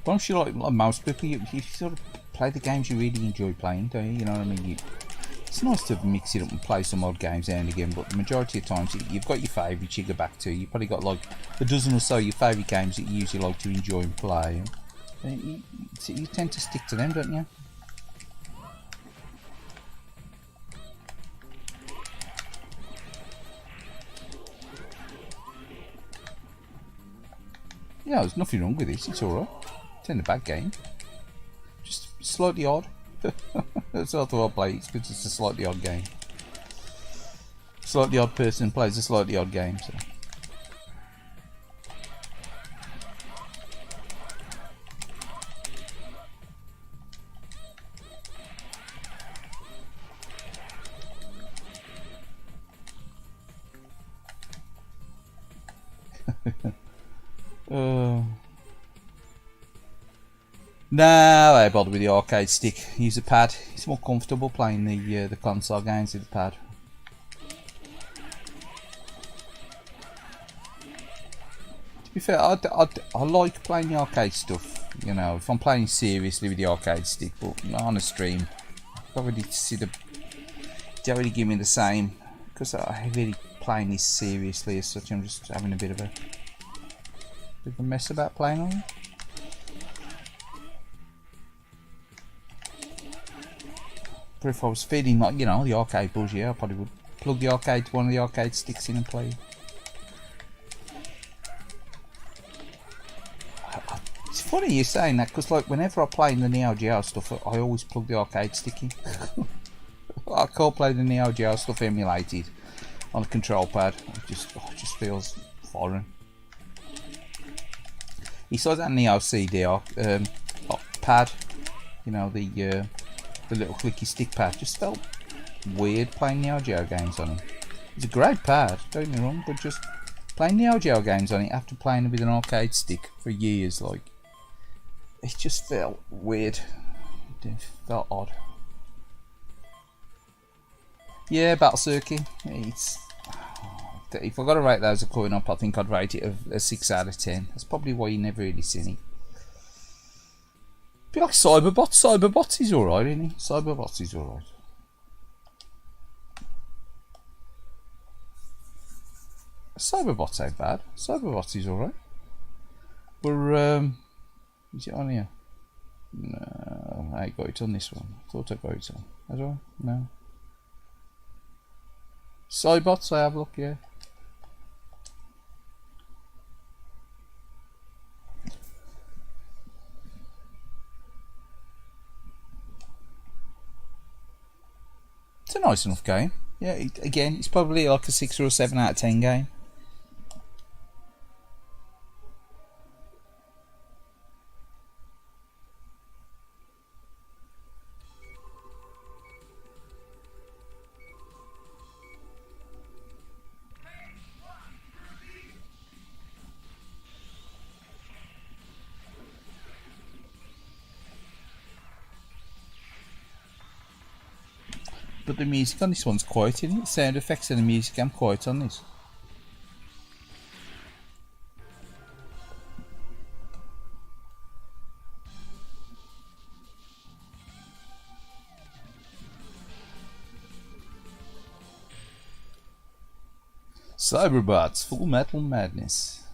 But I'm sure like most people, you sort of play the games you really enjoy playing, don't you? You know what I mean? It's nice to mix it up and play some odd games now and again, but the majority of times you've got your favourites you go back to. You've probably got like a dozen or so your favourite games that you usually like to enjoy and play. And you tend to stick to them, don't you? Yeah, there's nothing wrong with this, it's alright. It's in a bad game. Just slightly odd. That's what I thought I'd play it, because it's a slightly odd game. Slightly odd person plays a slightly odd game, so. No, I bother with the arcade stick. Use a pad. It's more comfortable playing the console games with the pad. To be fair, I like playing the arcade stuff You know, if I'm playing seriously with the arcade stick, but not on a stream, I don't really see the. Don't really give me the same, because I really playing this seriously as such. I'm just having a bit of a mess about playing on it. But if I was feeling like, you know, the arcade buzz, yeah, I probably would plug the arcade, one of the arcade sticks in and play. It's funny you saying that, because like whenever I play in the Neo Geo stuff, I always plug the arcade stick in. I can't play the Neo Geo stuff emulated on a control pad. It just feels foreign. Besides that Neo CDR pad, you know, the little clicky stick pad, just felt weird playing Neo Geo games on it. It's a great pad, don't get me wrong, but just playing Neo Geo games on it after playing with an arcade stick for years, like, it just felt weird. It felt odd. Yeah, Battle Circuit. It's, if I got to rate those as a coin up, I think I'd rate it a 6 out of 10. That's probably why you never really seen it. Be like Cyberbots. Cyberbots is alright, isn't he? Cyberbots is alright. Cyberbots ain't bad. Cyberbots is alright. But is it on here? No, I ain't got it on this one. I thought I got it on. Has I? No. Cybots, I have a look, yeah. It's a nice enough game. Yeah, again, it's probably like a 6 or a 7 out of 10 game. But the music on this one's quiet, isn't it? Sound effects and the music, I'm quiet on this. Cyberbots, Full Metal Madness.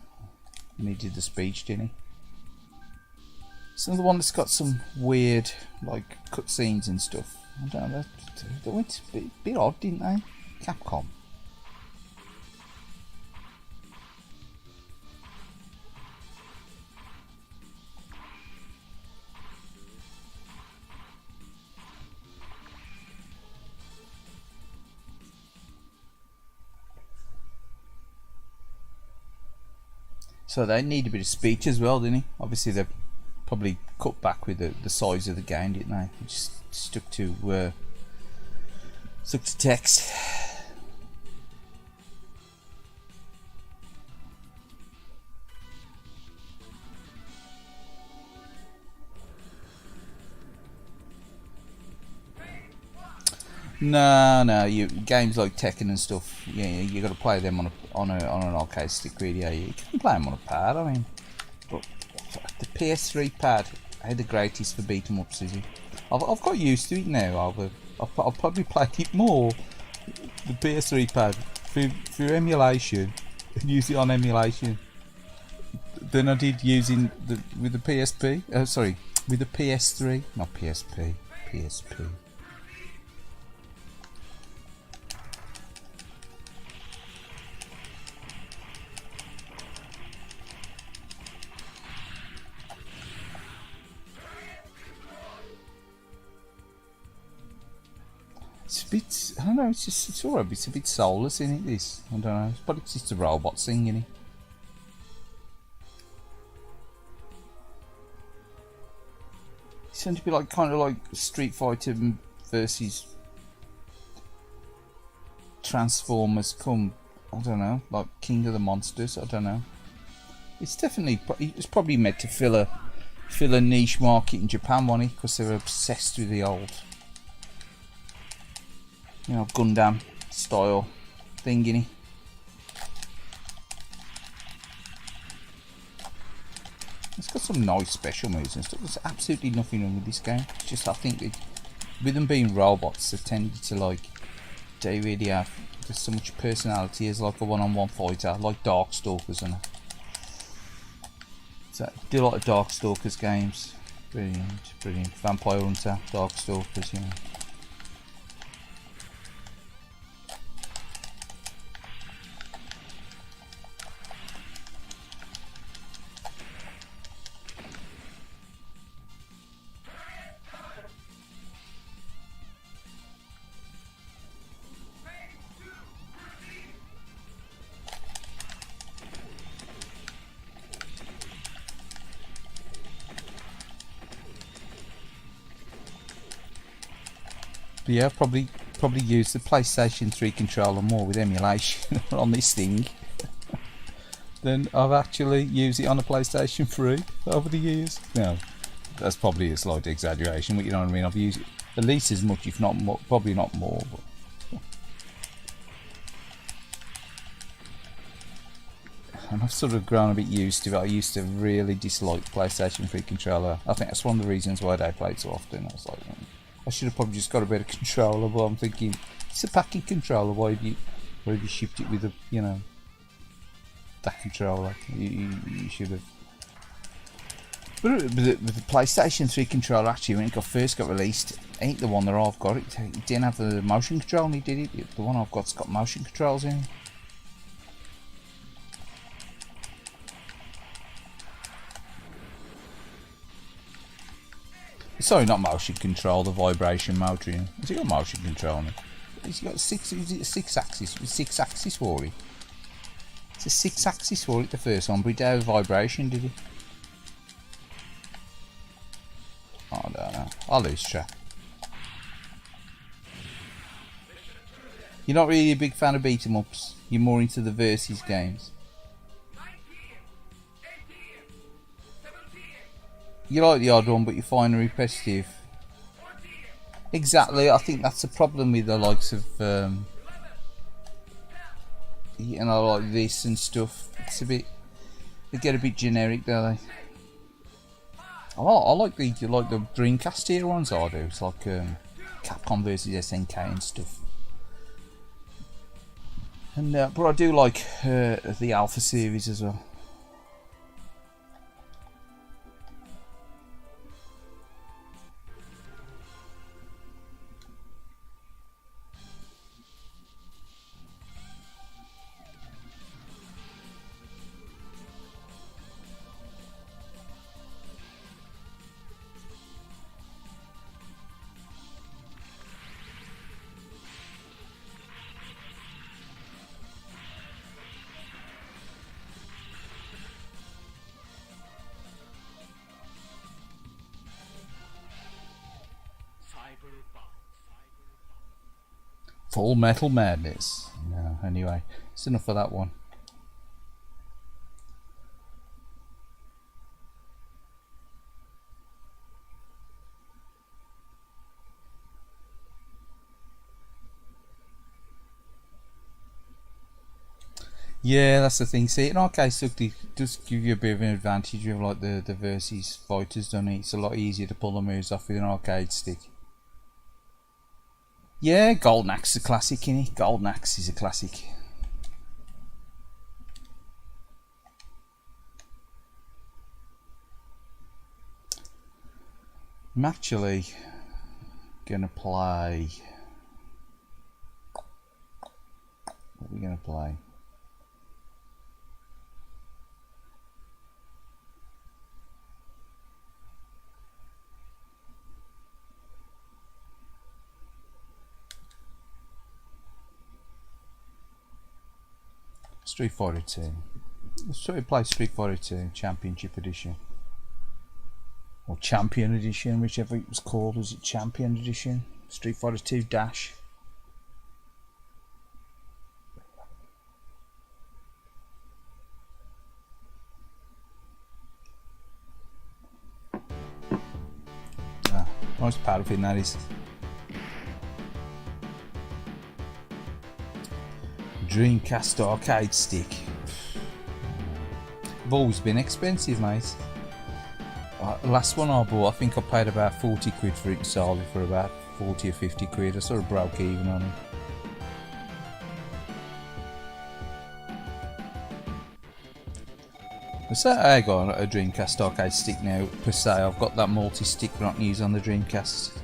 And he did the speech, didn't he? It's another one that's got some weird, like, cutscenes and stuff. I don't know, they went a bit odd, didn't they? Capcom. So they need a bit of speech as well, didn't he? Obviously they've probably cut back with the size of the game, didn't they? Just stuck to text. No, you games like Tekken and stuff. Yeah, you got to play them on an arcade stick, really. Yeah, you can play them on a pad. I mean, but the PS3 pad ain't the greatest for beat 'em ups, is it? I've got used to it now. I'll probably play it more the PS3 pad through emulation and use it on emulation than I did using with the PSP. Sorry, with the PS3, not PSP. PSP. It's a bit, I don't know, it's alright, it's a bit soulless, isn't it, this? I don't know, it's probably just a robot singing it. It seems to be like, kind of like Street Fighter versus Transformers come, I don't know, like King of the Monsters, I don't know. It's definitely, it's probably meant to fill a niche market in Japan, wasn't it? Because they're obsessed with the old, you know, Gundam style thingy. It's got some nice special moves and stuff. There's absolutely nothing wrong with this game. It's just I think that with them being robots, they tended to like, they really have there's so much personality as like a one-on-one fighter, like Darkstalkers and so I do a lot of Darkstalkers games. Brilliant, brilliant. Vampire Hunter, Darkstalkers, you know. But yeah, probably use the PlayStation 3 controller more with emulation on this thing than I've actually used it on a PlayStation 3 over the years. No, that's probably a slight exaggeration, but you know what I mean. I've used it at least as much, if not more, probably not more. But and I've sort of grown a bit used to it. I used to really dislike PlayStation 3 controller. I think that's one of the reasons why I played so often. I was like, I should have probably just got a better controller, but I'm thinking it's a packing controller. Why have you shipped it with a, you know, that controller? You should have. But with the PlayStation 3 controller, actually, when it first got released, ain't the one that I've got. It didn't have the motion control, and it did it. The one I've got's got motion controls in. Sorry, not motion control, the vibration motor. Has it got motion control on it? It's got six axis. 6 axis for it. It's a 6 axis for it, the first one, but it did have vibration, did it? I don't know. I'll lose track. You're not really a big fan of beat 'em ups. You're more into the versus games. You like the odd one, but you find it repetitive. Exactly, I think that's the problem with the likes of, you know, like this and stuff. It's a bit, they get a bit generic, don't they? I like the Dreamcast era ones. I do. It's like Capcom versus SNK and stuff. And but I do like the Alpha series as well. Full Metal Madness. No, anyway, it's enough of that one. Yeah, that's the thing. See, in arcade stuff, it does give you a bit of an advantage with like the versus fighters, don't it? It's a lot easier to pull the moves off with an arcade stick. Yeah, Golden Axe is a classic, innit? Golden Axe is a classic. I'm actually gonna play. What are we gonna play? Street Fighter 2. Let's try to play Street Fighter 2 Championship Edition. Or Champion Edition, whichever it was called. Was it Champion Edition? Street Fighter 2 Dash. Ah, nice paraffin that is. Dreamcast arcade stick. They've always been expensive, mate. Last one I bought, I think I paid about 40 quid for it and sold it for about 40 or 50 quid. I sort of broke even on it. So I got a Dreamcast arcade stick now per se. I've got that multi-stick that I can use on the Dreamcast.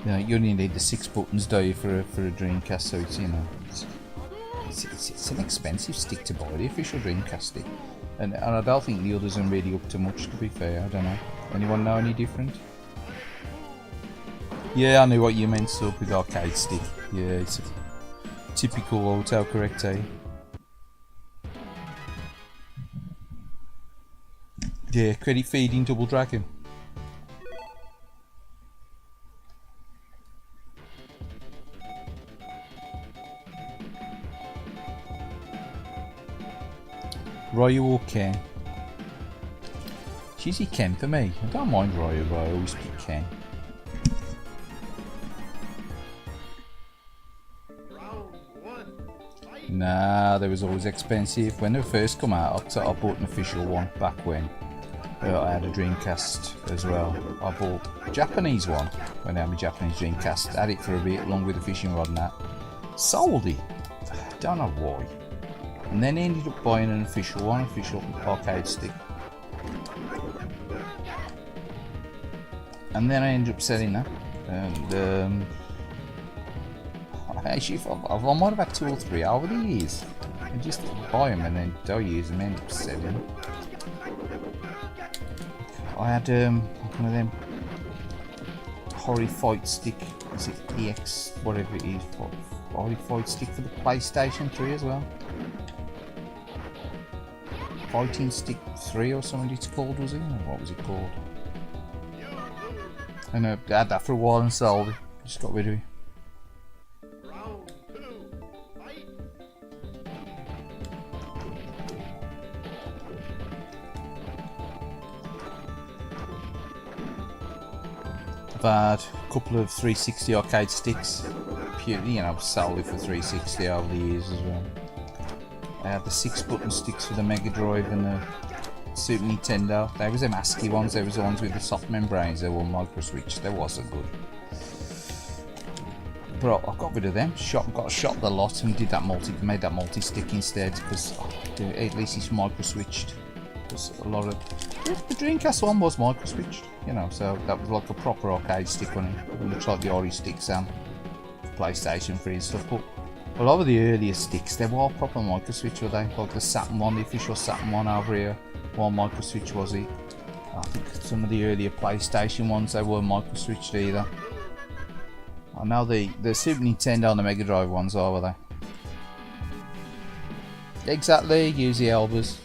You know, you only need the 6 buttons, do you, for a Dreamcast? So it's, you know, it's an expensive stick to buy, the official Dreamcast stick, and I don't think the others are really up to much. To be fair, I don't know. Anyone know any different? Yeah, I knew what you meant. Up with arcade stick. Yeah, it's a typical autocorrect, eh? Yeah, credit feeding Double Dragon. Ryu or Ken? It's usually Ken for me. I don't mind Ryu, but I always pick Ken. Nah, they was always expensive. When they first come out, I bought an official one back when I had a Dreamcast as well. I bought a Japanese one when I had my Japanese Dreamcast. Had it for a bit, along with the fishing rod and that. Sold it. Don't know why. And then ended up buying an official one, official arcade stick. And then I ended up selling that. And actually, I might have had 2 or 3 over the years. I just buy them and then don't use them and end up selling them. I had one of them Horrified stick. Is it EX, whatever it is? Horrified stick for the PlayStation 3 as well. Fighting Stick 3 or something it's called, was it? Or what was it called? And I had that for a while and sold it. Just got rid of it. I've had a couple of 360 arcade sticks. Purely, you know, solely for 360 over the years as well. I had the 6-button sticks for the Mega Drive and the Super Nintendo. They was them ASCII ones, they was the ones with the soft membranes, they were micro switched, they wasn't good. But I got rid of them, got shot the lot and made that multi-stick instead, because at least it's micro switched. Because a lot of the Dreamcast one was micro switched, you know, so that was like a proper arcade stick on it, much like the Ori sticks and PlayStation 3 and stuff. But a lot of the earlier sticks, they were proper micro switch, were they? Like the Saturn one, the official Saturn one over here, one micro switch was it? I think some of the earlier PlayStation ones, they weren't micro switched either. I know the Super Nintendo and the Mega Drive ones are, were they? Exactly, use the elbows.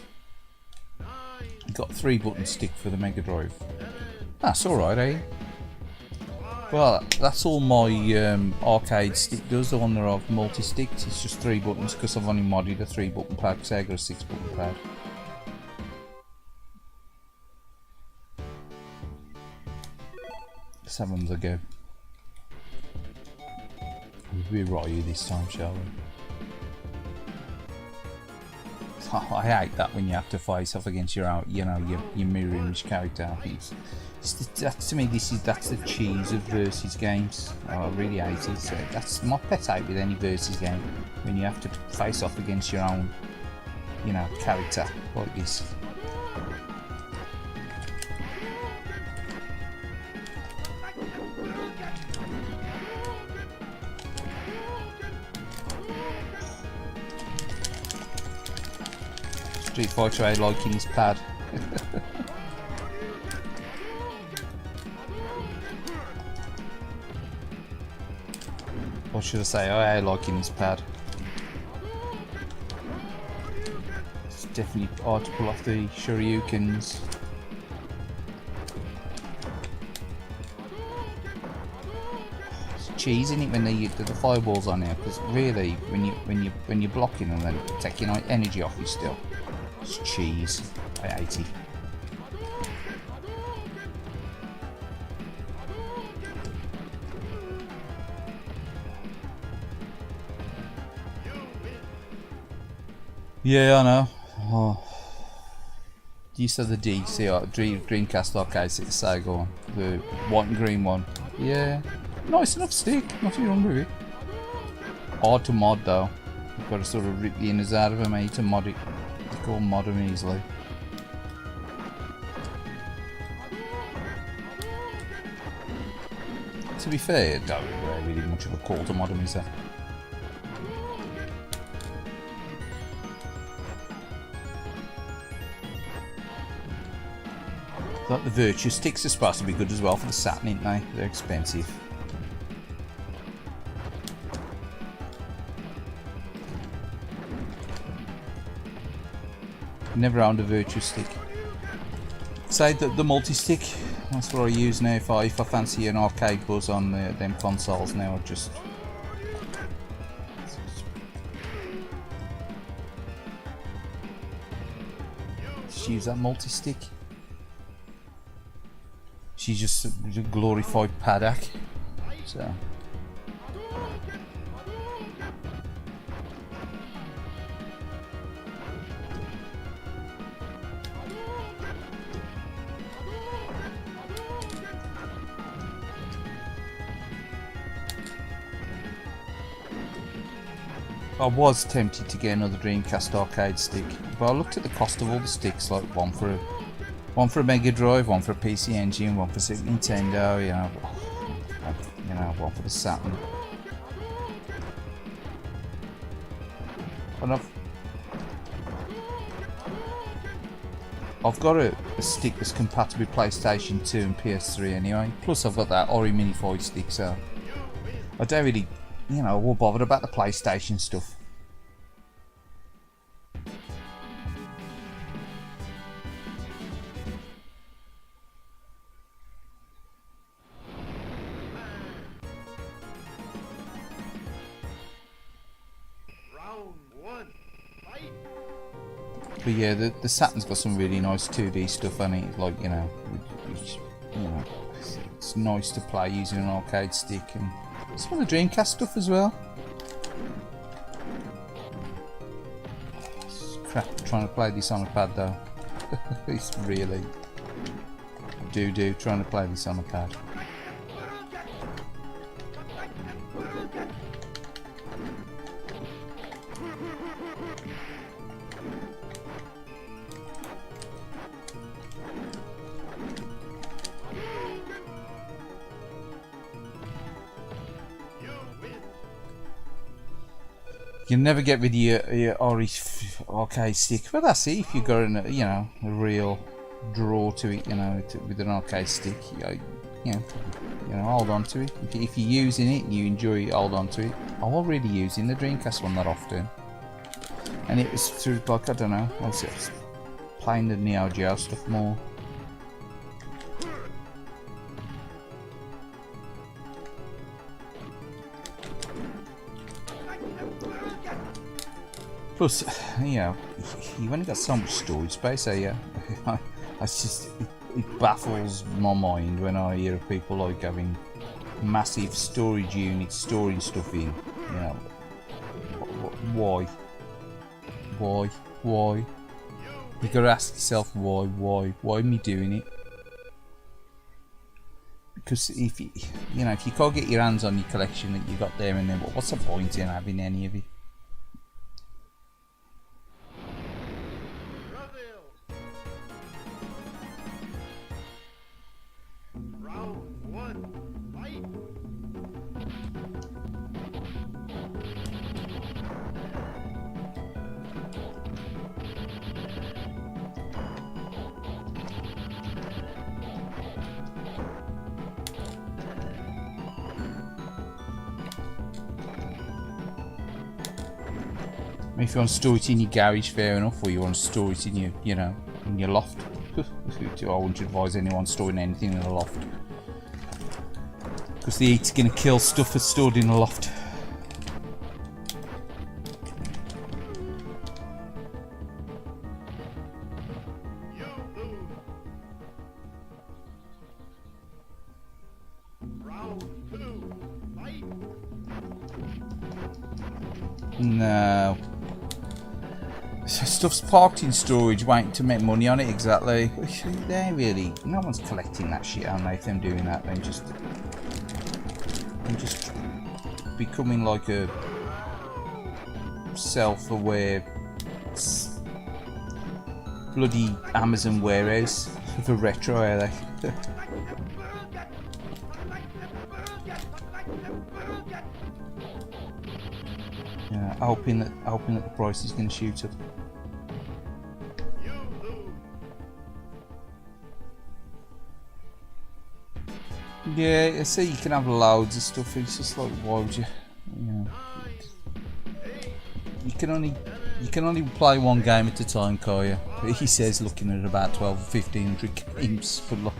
Got 3-button stick for the Mega Drive. That's alright, eh? Well, that's all my arcade stick does, the one that I've multi-sticked. It's just 3 buttons because I've only modded a 3-button pad because I got a 6-button pad. Let's have another go. We'll be Ryu this time, shall we? Oh, I hate that when you have to face off against your own, you know, your mirror image character. I think to me, that's the cheese of versus games. Oh, I really hate it. So that's my pet hate with any versus game, when you have to face off against your own, you know, character like this. Street Fighter I like in his pad. Or should I say, I like in his pad. It's definitely hard to pull off the Shoryukens. It's cheese, isn't it, when they do the fireballs on there? Because really, when you're blocking them, then taking energy off you still. It's cheese. I hate it. Yeah, I know. Oh. You said the Dreamcast arcade stick, so go on. The white and green one. Yeah. Nice enough stick, nothing wrong with it. Hard to mod though. You've got to sort of rip the inners out of them, eh, to mod it. You can't mod them easily. To be fair, don't really much of a call to mod them, is there? Like the Virtue sticks are supposed to be good as well for the Saturn, ain't they? They're expensive. Never owned a Virtue stick. Say that the multi-stick, that's what I use now if I fancy an arcade buzz on them consoles now. I just use that multi-stick. She's just a glorified paddock. So I was tempted to get another Dreamcast arcade stick, but I looked at the cost of all the sticks, like one for a Mega Drive, one for a PC Engine, one for Super Nintendo, you know, one for the Saturn. And I've got a stick that's compatible with PlayStation 2 and PS3 anyway. Plus I've got that Ori Mini 5 stick, so I don't really, you know, we're bothered about the PlayStation stuff. But yeah, the Saturn's got some really nice 2D stuff on it. Like, you know, it's nice to play using an arcade stick, and some of the Dreamcast stuff as well. It's crap trying to play this on a pad though. It's really doo-doo trying to play this on a pad. You never get rid of your Ori arcade stick. Well, that's it. If you've got a real draw to it, with an arcade stick, hold on to it. If you're using it and you enjoy it, hold on to it. I'm already using the Dreamcast one that often, and it was through, like, I don't know, I was playing the Neo Geo stuff more. Plus, you've only got so much storage space, it baffles my mind when I hear of people like having massive storage units storing stuff in. Why? You gotta ask yourself why me doing it? Because if you can't get your hands on your collection that you got there and then, what's the point in having any of it? If you want to store it in your garage, fair enough, or you want to store it in your, in your loft. I wouldn't advise anyone storing anything in a loft, because the heat's going to kill stuff that's stored in a loft. No. So stuff's parked in storage, waiting to make money on it. Exactly. They're really, no one's collecting that shit, aren't they? If them doing that, then just becoming like a self-aware bloody Amazon warehouse for retro, are they? Yeah, hoping that the price is going to shoot up. Yeah, I see you can have loads of stuff. It's just like, why would you? You know, you can only play one game at a time, can't you? He says, looking at about 12 or 1500 games, but look,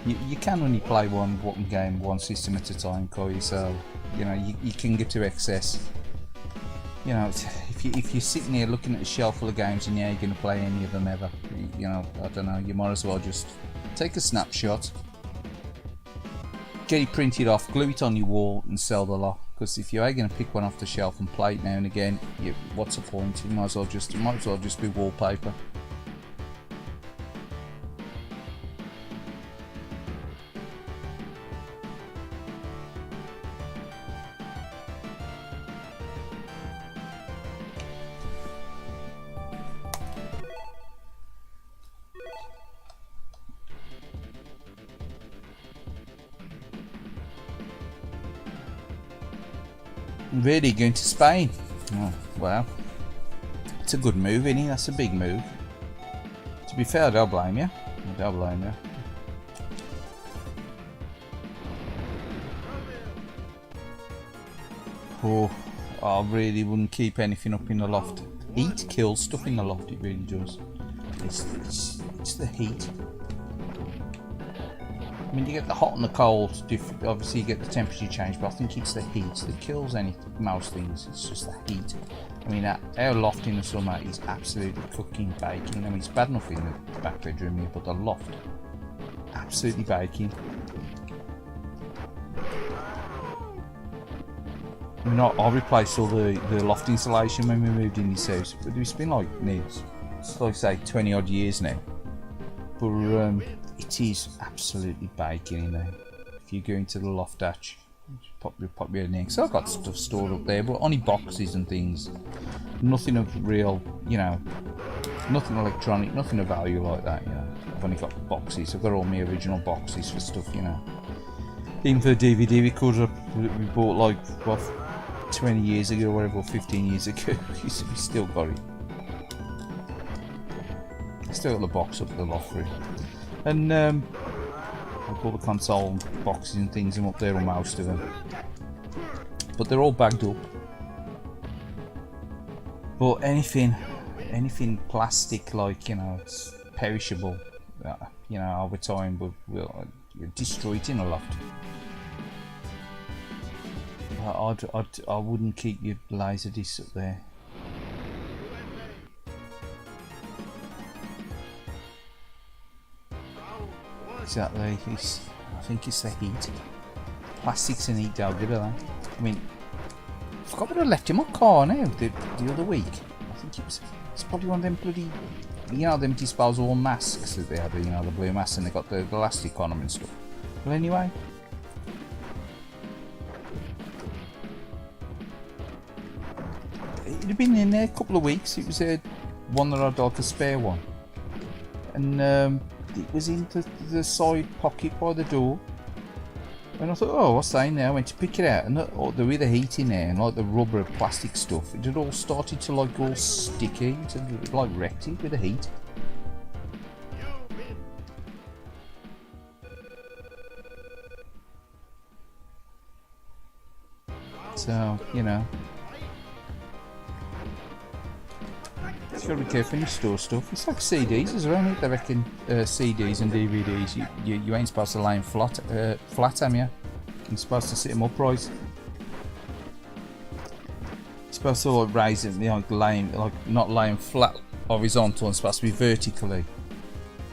you can only play one game, one system at a time, can't you? So, you know, you can get to excess. You know, if you're sitting here looking at a shelf full of games and you're going to play any of them ever, you know, I don't know, you might as well just take a snapshot, get it printed off, glue it on your wall and sell the lot. Because if you are going to pick one off the shelf and play it now and again, what's the point? It might as well just be wallpaper. Really going to Spain? Oh, well, it's a good move, isn't it? That's a big move. To be fair, I don't blame you. I don't blame you. Oh, I really wouldn't keep anything up in the loft. Heat kills stuff in the loft, it really does. It's the heat. I mean, you get the hot and the cold, obviously you get the temperature change, but I think it's the heat that kills most things. It's just the heat. I mean, our loft in the summer is absolutely cooking, baking. I mean, it's bad enough in the back bedroom here, but the loft, absolutely baking. I mean, I replaced all the loft insulation when we moved in this house, but it's been like, like say 20 odd years now. But it is absolutely baking in there. If you go into the loft hatch, pop your head in. So I've got stuff stored up there, but only boxes and things. Nothing of real, you know, nothing electronic, nothing of value like that, you know. I've only got boxes. I've got all my original boxes for stuff, you know. Even for the DVD recorder we bought like, what, 20 years ago or whatever, or 15 years ago. We still got it. Still got the box up at the loft room. And I've got the console boxes and things and up there, or most of them. But they're all bagged up. But anything plastic, like, you know, it's perishable, you know, over time will destroy it in a loft. I wouldn't keep your laser discs up there. Exactly, I think it's the heat. Plastics and heat don't good, are they? I mean, I forgot what I left in my car now the other week. I think it's probably one of them bloody, you know, them disposable masks that they had, you know, the blue masks, and they got the elastic on them and stuff. Well, anyway. It had been in there a couple of weeks. It was one that I'd like a spare one. And it was in the side pocket by the door, and I thought, oh, what's that in there? I went to pick it out, and there was the heat in there, and like the rubber plastic stuff, it had all started to like all sticky, to like wrecked it with the heat. So, you know, you got to be careful when you store stuff. It's like CDs as well, isn't it? They reckon CDs and DVDs, you ain't supposed to lay them flat, am you? You're supposed to sit them upright. You're supposed to like raise them, you know, not laying flat horizontal, and supposed to be vertically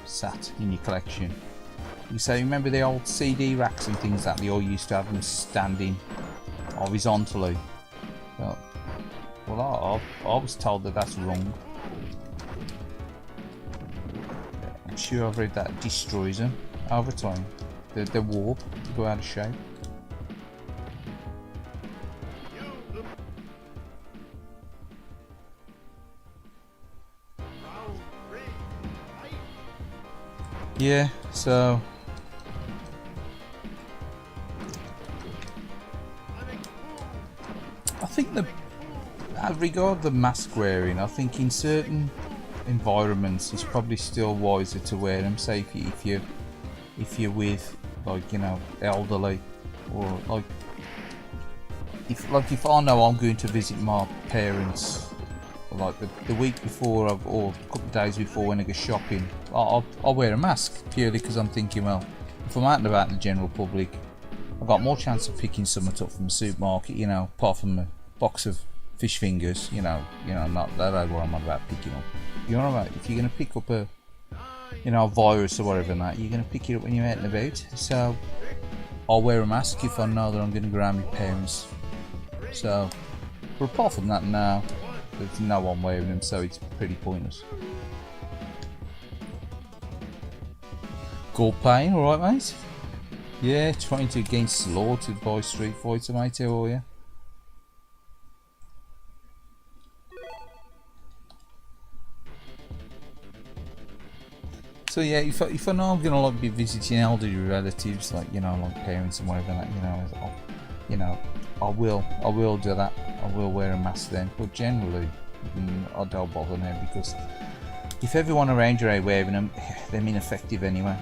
sat in your collection. You say, remember the old CD racks and things that they all used to have them standing horizontally? Well, Well, I was told that that's wrong. I'm sure I've read that it destroys them over time. They warp, they go out of shape. Yeah, so I think as regard the mask wearing, I think in certain environments it's probably still wiser to wear them. Say if you're with, like, you know, elderly, or like if I know I'm going to visit my parents, like the week before or a couple of days before when I go shopping, I'll wear a mask purely because I'm thinking, well, if I'm out and about in the general public, I've got more chance of picking something up from the supermarket, you know, apart from a box of fish fingers, you know, not that ain't what I'm on about picking up. You know what I mean? If you're gonna pick up a, you know, a virus or whatever and that, you're gonna pick it up when you're out and about. So I'll wear a mask if I know that I'm gonna go around my parents. So, but apart from that, now there's no one wearing them, so it's pretty pointless. Gold pain, alright mate? Yeah, trying to get slaughtered by Street Fighter, mate, how are you? So yeah, if I know I'm gonna like be visiting elderly relatives, like, you know, like parents and whatever, that, you know, I will do that. I will wear a mask then. But generally, I don't bother now, because if everyone around you are wearing them, they're ineffective anyway.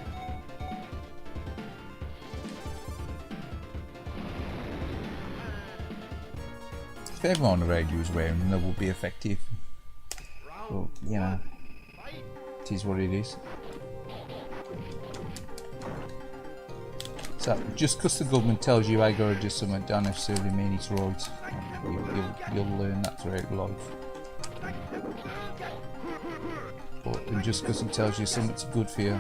If everyone around you is wearing them, they will be effective. But, you know, it is what it is. So, just because the government tells you I gotta do something, don't necessarily mean it's right. You'll learn that throughout life. But just because it tells you something's good for you,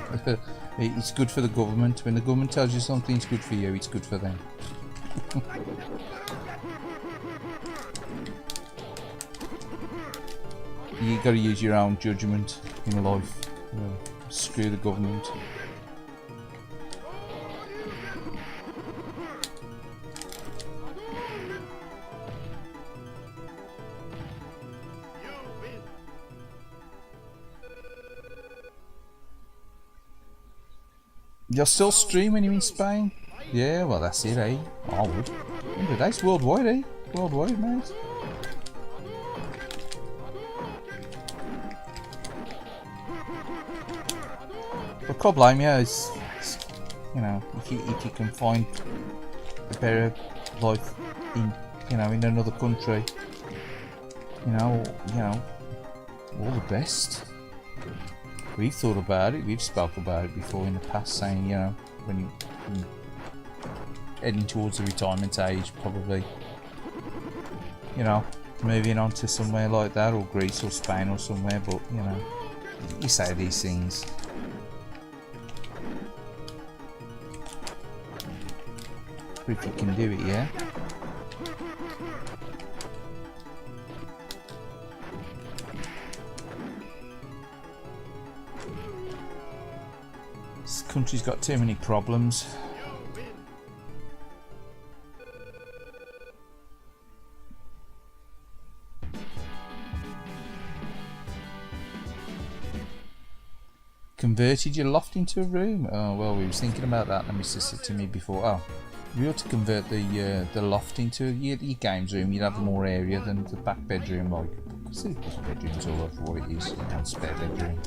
it's good for the government. When the government tells you something's good for you, it's good for them. You gotta use your own judgment in life. Screw the government. You're still streaming, you in Spain? Yeah, well that's it, eh? I would. End of the day, it's worldwide, eh? Worldwide, mate. But can't blame you, it's, you know, if you can find a better life in, you know, in another country, you know, all the best. We've thought about it, we've spoke about it before in the past, saying, you know, when you're heading towards the retirement age, probably, you know, moving on to somewhere like that, or Greece or Spain or somewhere. But, you know, you say these things. But if you can do it, yeah. This country's got too many problems. Converted your loft into a room? Oh, well, we was thinking about that, and my sister said to me before, oh, if you were to convert the loft into your games room, you'd have more area than the back bedroom, like, because the bedroom's all over what it is, and spare bedroom.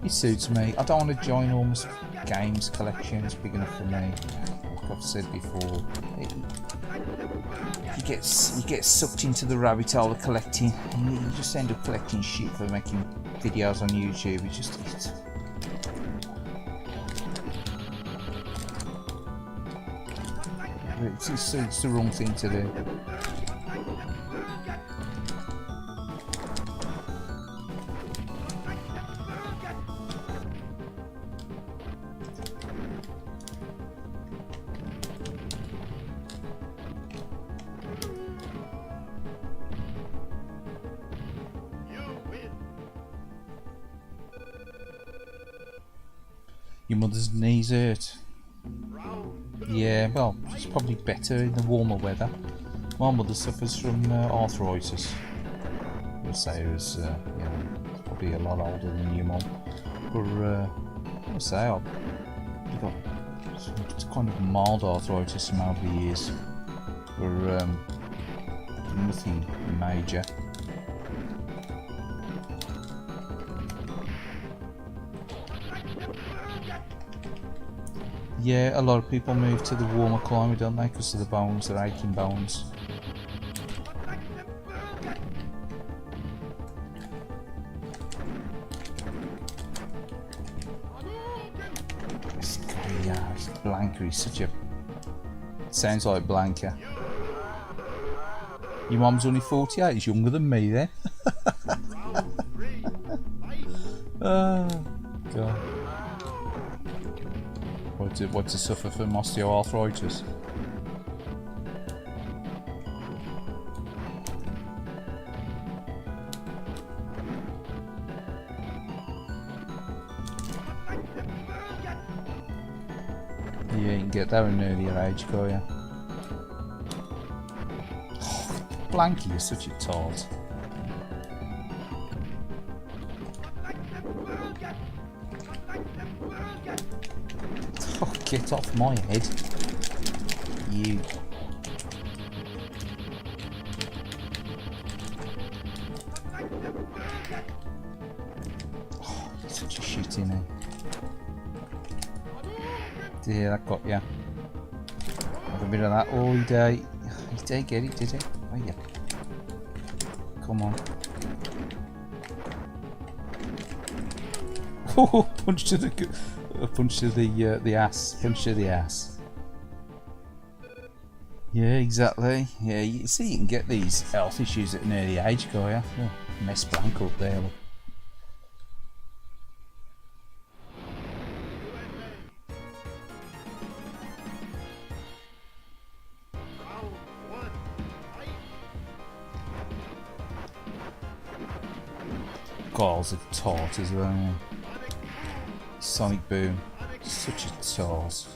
It suits me. I don't want a ginormous games collection, it's big enough for me. Like I've said before, you get sucked into the rabbit hole of collecting, and you just end up collecting shit for making videos on YouTube. It's the wrong thing to do. Your mother's knees hurt. Yeah, well, it's probably better in the warmer weather. My mother suffers from arthritis. I'll say it was, you know, probably a lot older than your mum. But I'll say I've got some kind of mild arthritis from over the years. But nothing major. Yeah, a lot of people move to the warmer climate, don't they? Because of the bones, they're aching bones. This guy, yeah, this Blanca, he's such a... Sounds like Blanca. Your mum's only 48, he's younger than me then. Oh, God. What to suffer from osteoarthritis? Yeah, you can get that in an earlier age, can't you? Oh, Blanky, you're such a tart. Oh, get off my head. You. Oh, such a shooty name. Yeah, that got ya. Have a bit of that all day. He did get it, did he? Oh yeah. Come on. Oh, punch to the ass. Punch to the ass. Yeah, exactly. Yeah, you see, you can get these health issues at an early age, can't you? Oh, mess Blank up there. Look. Gall's a tart as well. Sonic Boom, such a tart.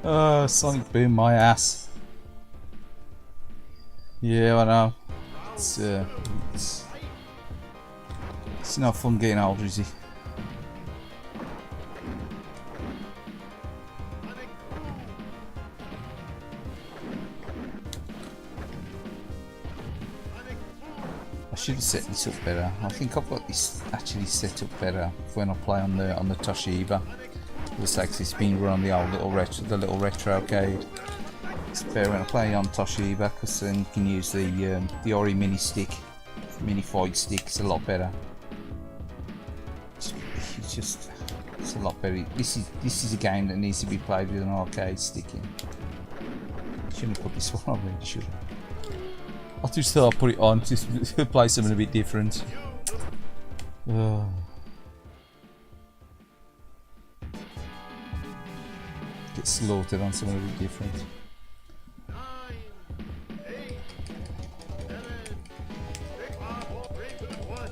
Oh, Sonic Boom my ass. Yeah, I know. It's not fun getting older, is it? I should have set this up better. I think I've got this actually set up better when I play on the Toshiba. Looks like it's been run on the old little RetroArch. It's better when I play on Toshiba because then you can use the Ori mini stick, mini fight stick. It's a lot better. It's a lot better. This is a game that needs to be played with an arcade stick in. Shouldn't have put this one on, really, should I? I just thought I'd put it on just to play something a bit different. Oh. Get slaughtered on something a bit different. 9, 8, 7, 6, 5, 4, 3, 2, 1.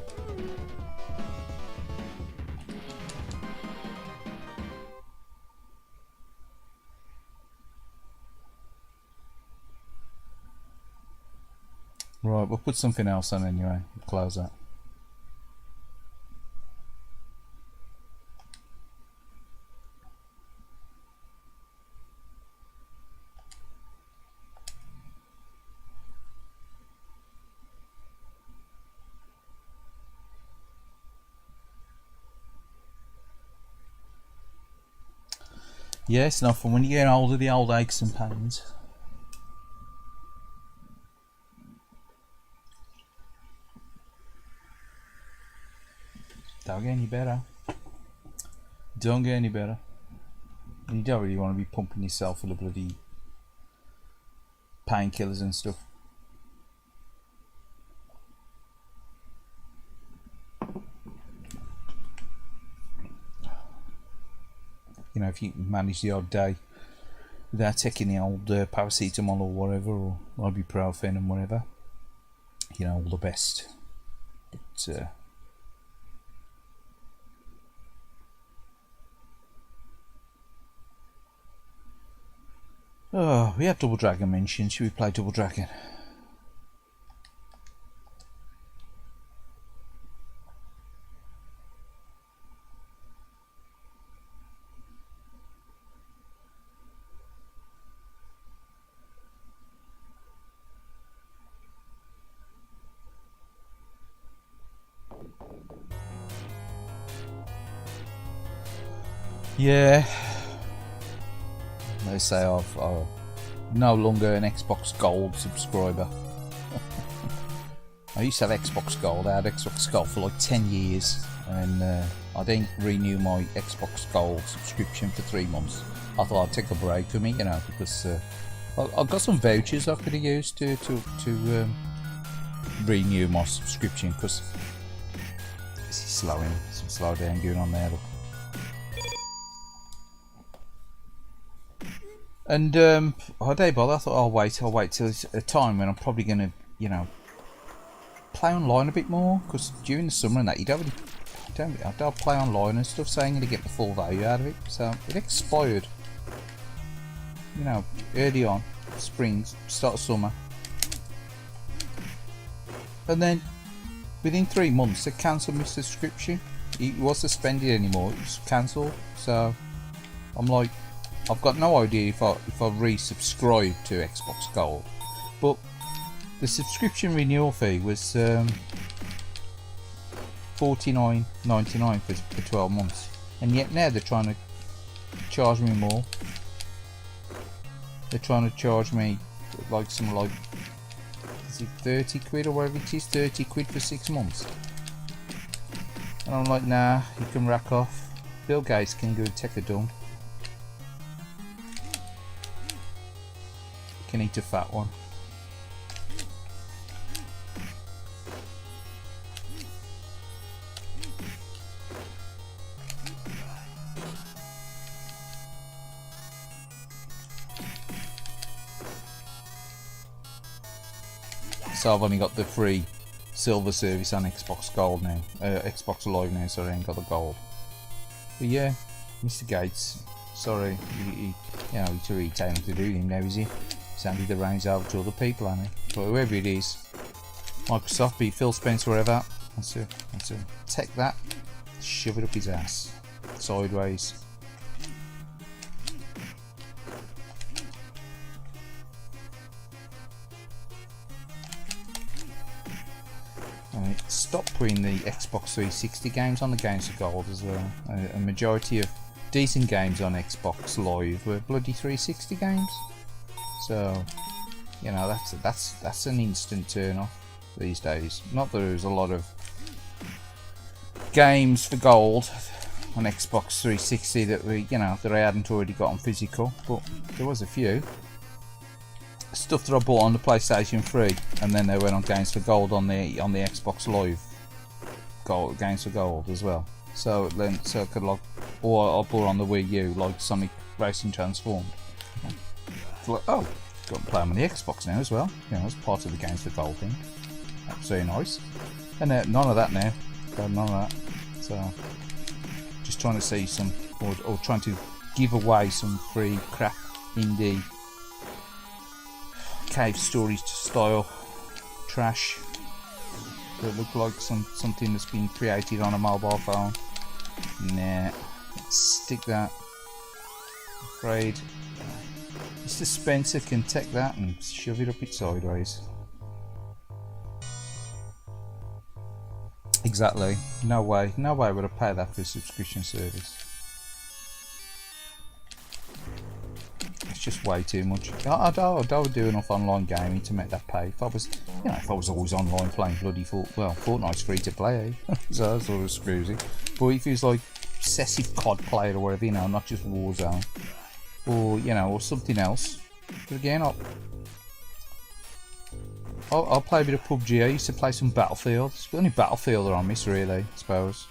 Right, we'll put something else on anyway. We'll close that. Yeah, it's not fun when you get older, the old aches and pains. Don't get any better. Don't get any better. And you don't really want to be pumping yourself full of bloody painkillers and stuff. You know, if you can manage the odd day without taking the old paracetamol or whatever, or ibuprofen and whatever, you know, all the best. But oh, we have Double Dragon mentioned. Should we play Double Dragon? Yeah, they say I'm no longer an Xbox Gold subscriber. I used to have Xbox Gold. I had Xbox Gold for like 10 years, and I didn't renew my Xbox Gold subscription for 3 months. I thought I'd take a break for me, you know, because I got some vouchers I could have used to renew my subscription, because this is slowing, some slow down going on there. Look. And I don't bother. I thought I'll wait till a time when I'm probably going to, you know, play online a bit more, because during the summer and that, I don't play online and stuff, so I'm going to get the full value out of it. So it expired, you know, early on, spring, start of summer, and then within 3 months they cancelled my subscription. It was suspended anymore, it was cancelled. So I'm like, I've got no idea if I resubscribe to Xbox Gold, but the subscription renewal fee was $49.99 for 12 months, and yet now they're trying to charge me more. They're trying to charge me like some, like, is it 30 quid or whatever it is, 30 quid for 6 months. And I'm like, nah, you can rack off. Bill Gates can go take a dump. Can eat a fat one. So I've only got the free silver service on Xbox Gold now, Xbox Live now, sorry, I ain't got the gold. But yeah, Mr. Gates, sorry, you know, he's too irritating to do him now, is he? He's handed the reins over to other people, hasn't he? But whoever it is, Microsoft, be Phil Spencer, wherever, that's it, take that, shove it up his ass, sideways. Stop putting the Xbox 360 games on the Games for Gold as well. A majority of decent games on Xbox Live were bloody 360 games. So, you know, that's an instant turn off these days. Not that there's a lot of games for Gold on Xbox 360 that we, you know, that I hadn't already got on physical, but there was a few. Stuff that I bought on the PlayStation 3, and then they went on Games for Gold on the Xbox Live Games for Gold as well. So then, so I could, like, or I bought on the Wii U, like Sonic Racing Transformed. Like, oh, got to play them on the Xbox now as well. You know, as part of the Games for Gold thing. That's very nice. And none of that now. Got none of that. So just trying to see some, or trying to give away some free crap indie cave story style trash that look like something that's been created on a mobile phone. Nah, let's stick that. I'm afraid Mr. Spencer can take that and shove it up its sideways. Exactly. No way would I pay that for a subscription service. just way too much. I don't do enough online gaming to make that pay. If I was, you know, if I was always online playing bloody Fortnite's free to play, eh? So that sort of screws it. But if it's like obsessive COD player or whatever, you know, not just Warzone, or you know, or something else. But again, I'll play a bit of PUBG. I used to play some Battlefield. It's the only Battlefield that I miss, really, I suppose.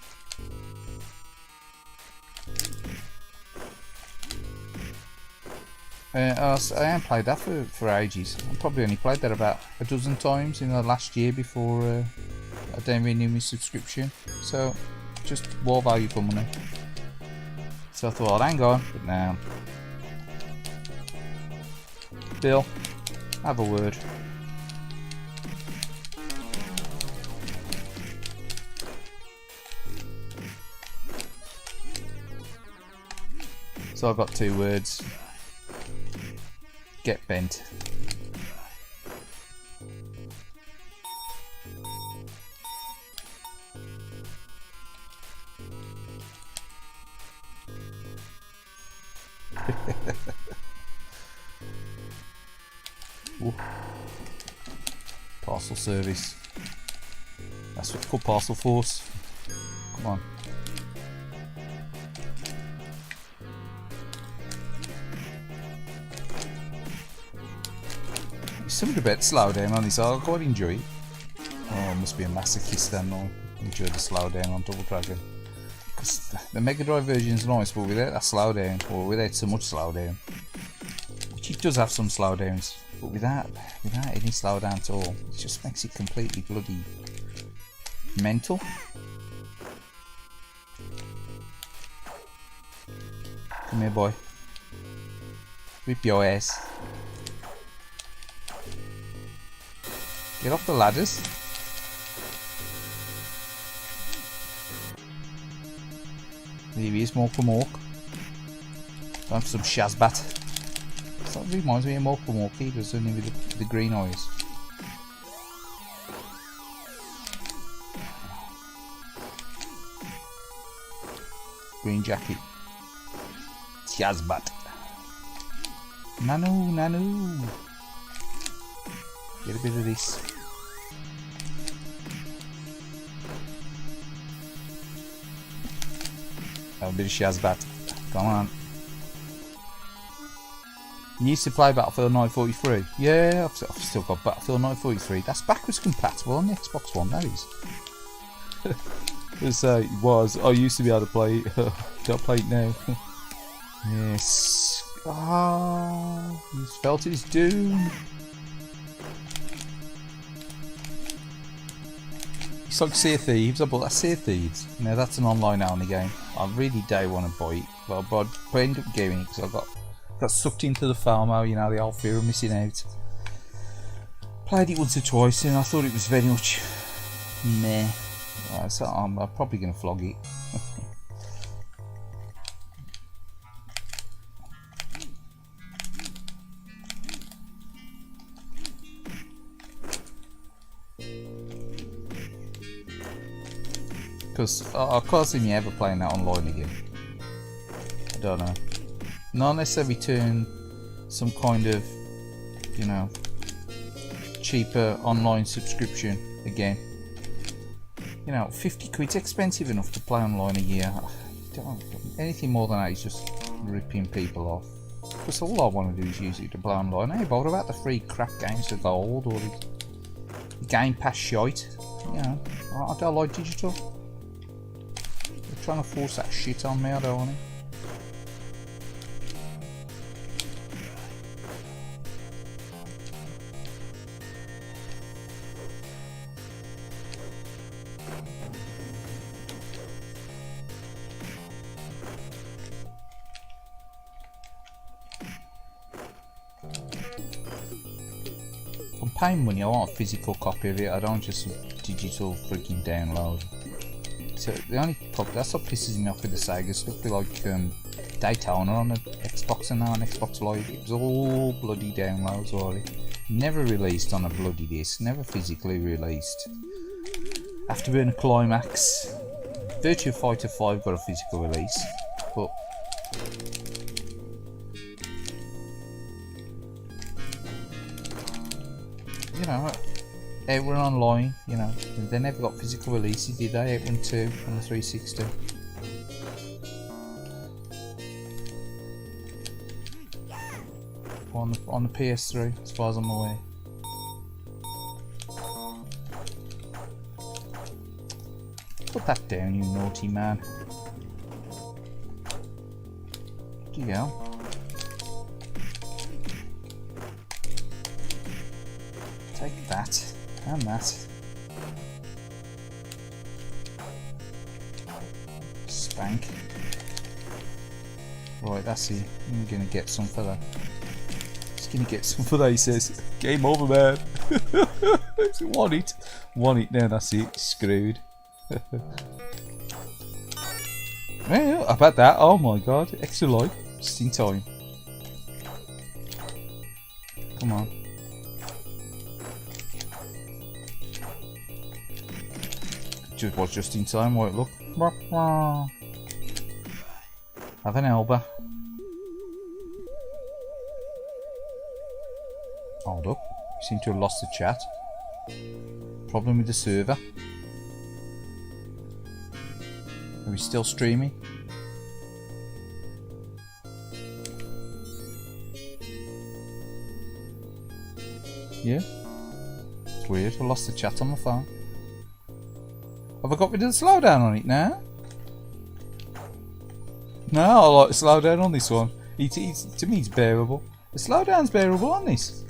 I haven't played that for ages. I probably only played that about a dozen times in the last year before I didn't renew my subscription. So, just war value for money. So I thought, hang on, but now. Bill, have a word. So I've got 2 words. Get bent. Parcel service. That's what's called parcel force. Come on. Something about slow down on this, I quite enjoy it. Oh, I must be a masochist then, I enjoy the slow down on Double Dragon. Because the Mega Drive version is nice, but without that slow down, or without so much slow down, which it does have some slow downs, but without any slow down at all, it just makes it completely bloody mental. Come here, boy. Whip your ass. Get off the ladders. There he is, Mork. Time for some Shazbat. That reminds me of Mork. He does, only with the green eyes. Green jacket. Shazbat. Nanu. Get a bit of this. A bit of Shazbat. Come on. You used to play Battlefield 1943. Yeah, I've still got Battlefield 1943. That's backwards compatible on the Xbox One, that is. It was. I used to be able to play it. Can't play it now. Yes. Ah, he's felt his doom. It's like Sea of Thieves. I bought that Sea of Thieves. Now that's an online only game. I really do want to buy it, but I ended up getting it because I got sucked into the FOMO, you know, the whole fear of missing out. Played it once or twice and I thought it was very much meh. So I'm probably going to flog it. Because I can't see me ever playing that online again. I don't know. Not unless they return some kind of, you know, cheaper online subscription again. You know, 50 quid's expensive enough to play online a year. Anything more than that is just ripping people off. Because all I want to do is use it to play online. I ain't bothered about the free crap games for gold or the Game Pass shite. You know, I don't like digital. They're trying to force that shit on me, I don't want it. I'm paying money, I want a physical copy of it, I don't just a digital freaking download. So the only problem, that's what pisses me off with the Sega stuff, like Daytona on the Xbox and now on Xbox Live, it was all bloody downloads already. Never released on a bloody disc, never physically released. Afterburner Climax, Virtua Fighter 5 got a physical release, but you know, Outrun Online, you know, they never got physical releases, did they? Outrun 2 on the 360. On the PS3, as far as I'm aware. Put that down, you naughty man. There you go. Take that and that. Spank. Right, that's it. I'm gonna get some for that. Just gonna get some for that, he says. Game over, man. Want it. Want it now, that's it. Screwed. Well, I've had that. Oh my god. Extra life. Just in time. Come on. Just was just in time, won't it look? Have an elbow. Hold up. You seem to have lost the chat. Problem with the server. Are we still streaming? Yeah. It's weird. I lost the chat on my phone. Have I got rid of the slowdown on it now? No, I like the slowdown on this one. To me, it's bearable. The slowdown's bearable on this.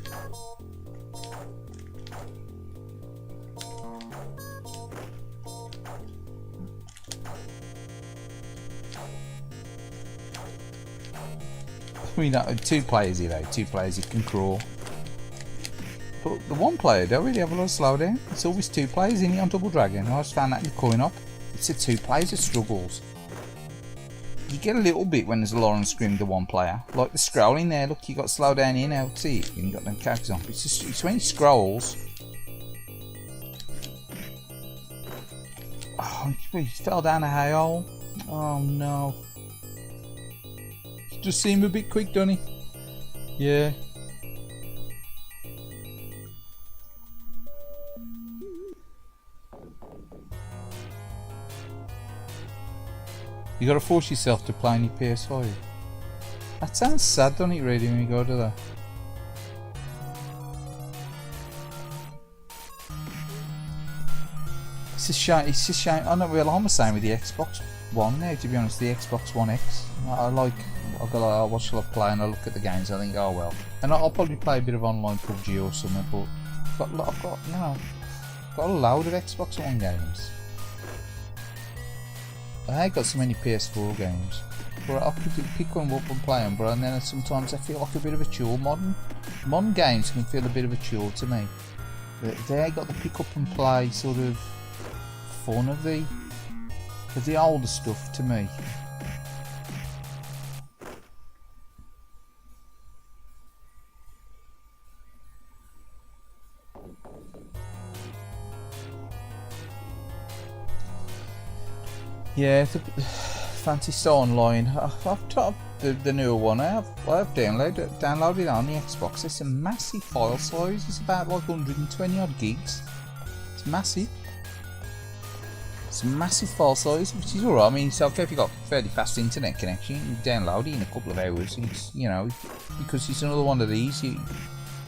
I mean, 2 players here though. 2 players you can crawl. But the 1 player don't really have a lot of slowdown. It's always 2 players in it on Double Dragon. I just found that in the coin op. It's the 2 players that struggles. You get a little bit when there's a lot on screen with the 1 player. Like the scrolling there, look, you got slowdown here now. See it? You got them characters on. It's when he scrolls. Oh, he fell down a hay hole. Oh no. Just seemed a bit quick, doesn't he? Yeah. You gotta force yourself to play on your PS5. That sounds sad, doesn't it, really, when you go to that? It's a shame. It's a shame. I know. Well, I'm the same with the Xbox One now. To be honest, the Xbox One X. I go like, what shall I play? And I look at the games. I think, oh well. And I'll probably play a bit of online PUBG or something. But I've got, you know, got a load of Xbox One games. I ain't got so many PS4 games. But I could pick one up and play them. But then sometimes I feel like a bit of a chore. Modern games can feel a bit of a chore to me. They ain't got the pick up and play sort of fun of the older stuff to me. Yeah, Fantasy Star Online. I've tried the newer one. I've downloaded it on the Xbox. It's a massive file size. It's about like 120 odd gigs. It's massive. It's a massive file size, which is alright. I mean, it's okay if you've got fairly fast internet connection. You can download it in a couple of hours. It's, you know, because it's another one of these.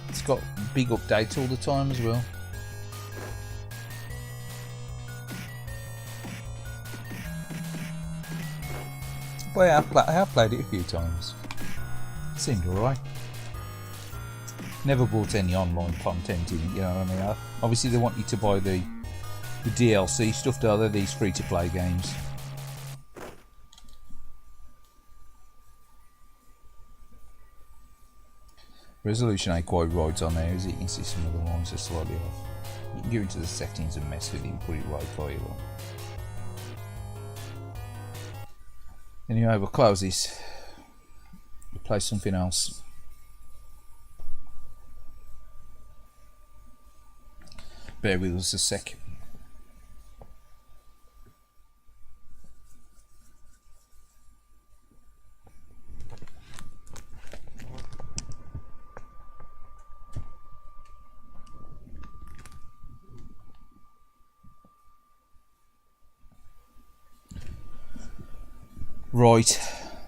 It's got big updates all the time as well. But yeah, I have played it a few times. It seemed alright. Never bought any online content in it, you know what I mean? Obviously they want you to buy the DLC stuff, though. They're these free-to-play games. Resolution ain't quite right on there, is it? You can see some of the lines are slightly off. You can go into the settings and mess with it and put it right for you. Anyway, we'll close this. We'll play something else. Bear with us a sec. Right,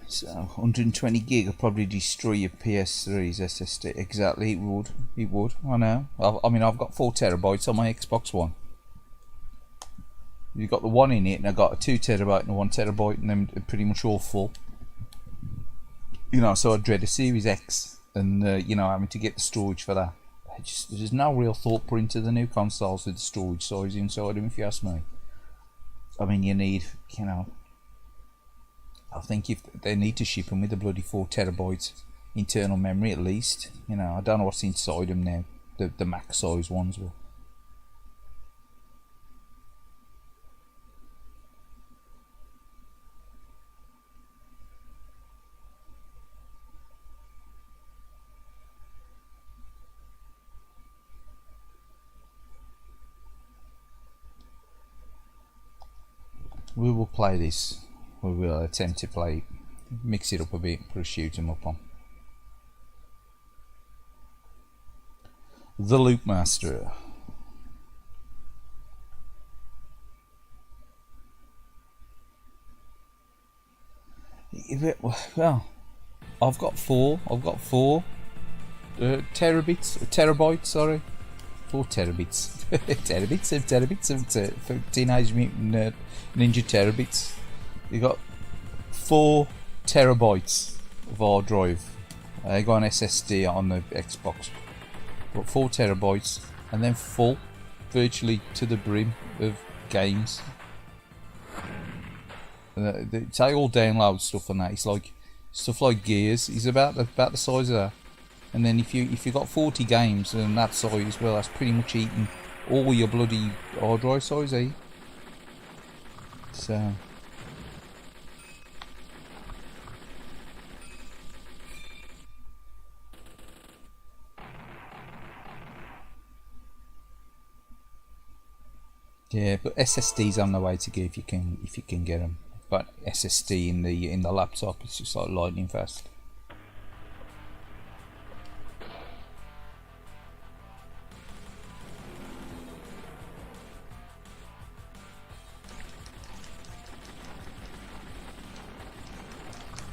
so 120 gig will probably destroy your PS3's SSD. Exactly, it would. It would. I know. I mean, I've got 4 terabytes on my Xbox One. You've got the one in it, and I've got a 2 terabyte and a 1 terabyte, and they're pretty much all full. You know, so I dread a Series X, and you know, having to get the storage for that. There's no real thought put into the new consoles with the storage size inside them, if you ask me. I mean, you need, you know, I think if they need to ship them with a bloody 4 terabytes internal memory at least. You know, I don't know what's inside them now. The max size ones will. We will play this. We will attempt to play it, mix it up a bit, put a shoot 'em up on. The Loop Master. Well, I've got four terabytes, sorry. 4 terabits. terabits of Teenage Mutant Ninja Terabits. You got 4 terabytes of hard drive. I got an SSD on the Xbox. Got 4 terabytes, and then full, virtually to the brim of games. It's all download stuff and that. It's like stuff like Gears. It's about the size of that. And then if you got 40 games and that size, well, that's pretty much eating all your bloody hard drive size, eh? So yeah, but SSD's on the way to get if you can get them. But SSD in the laptop, it's just like lightning fast.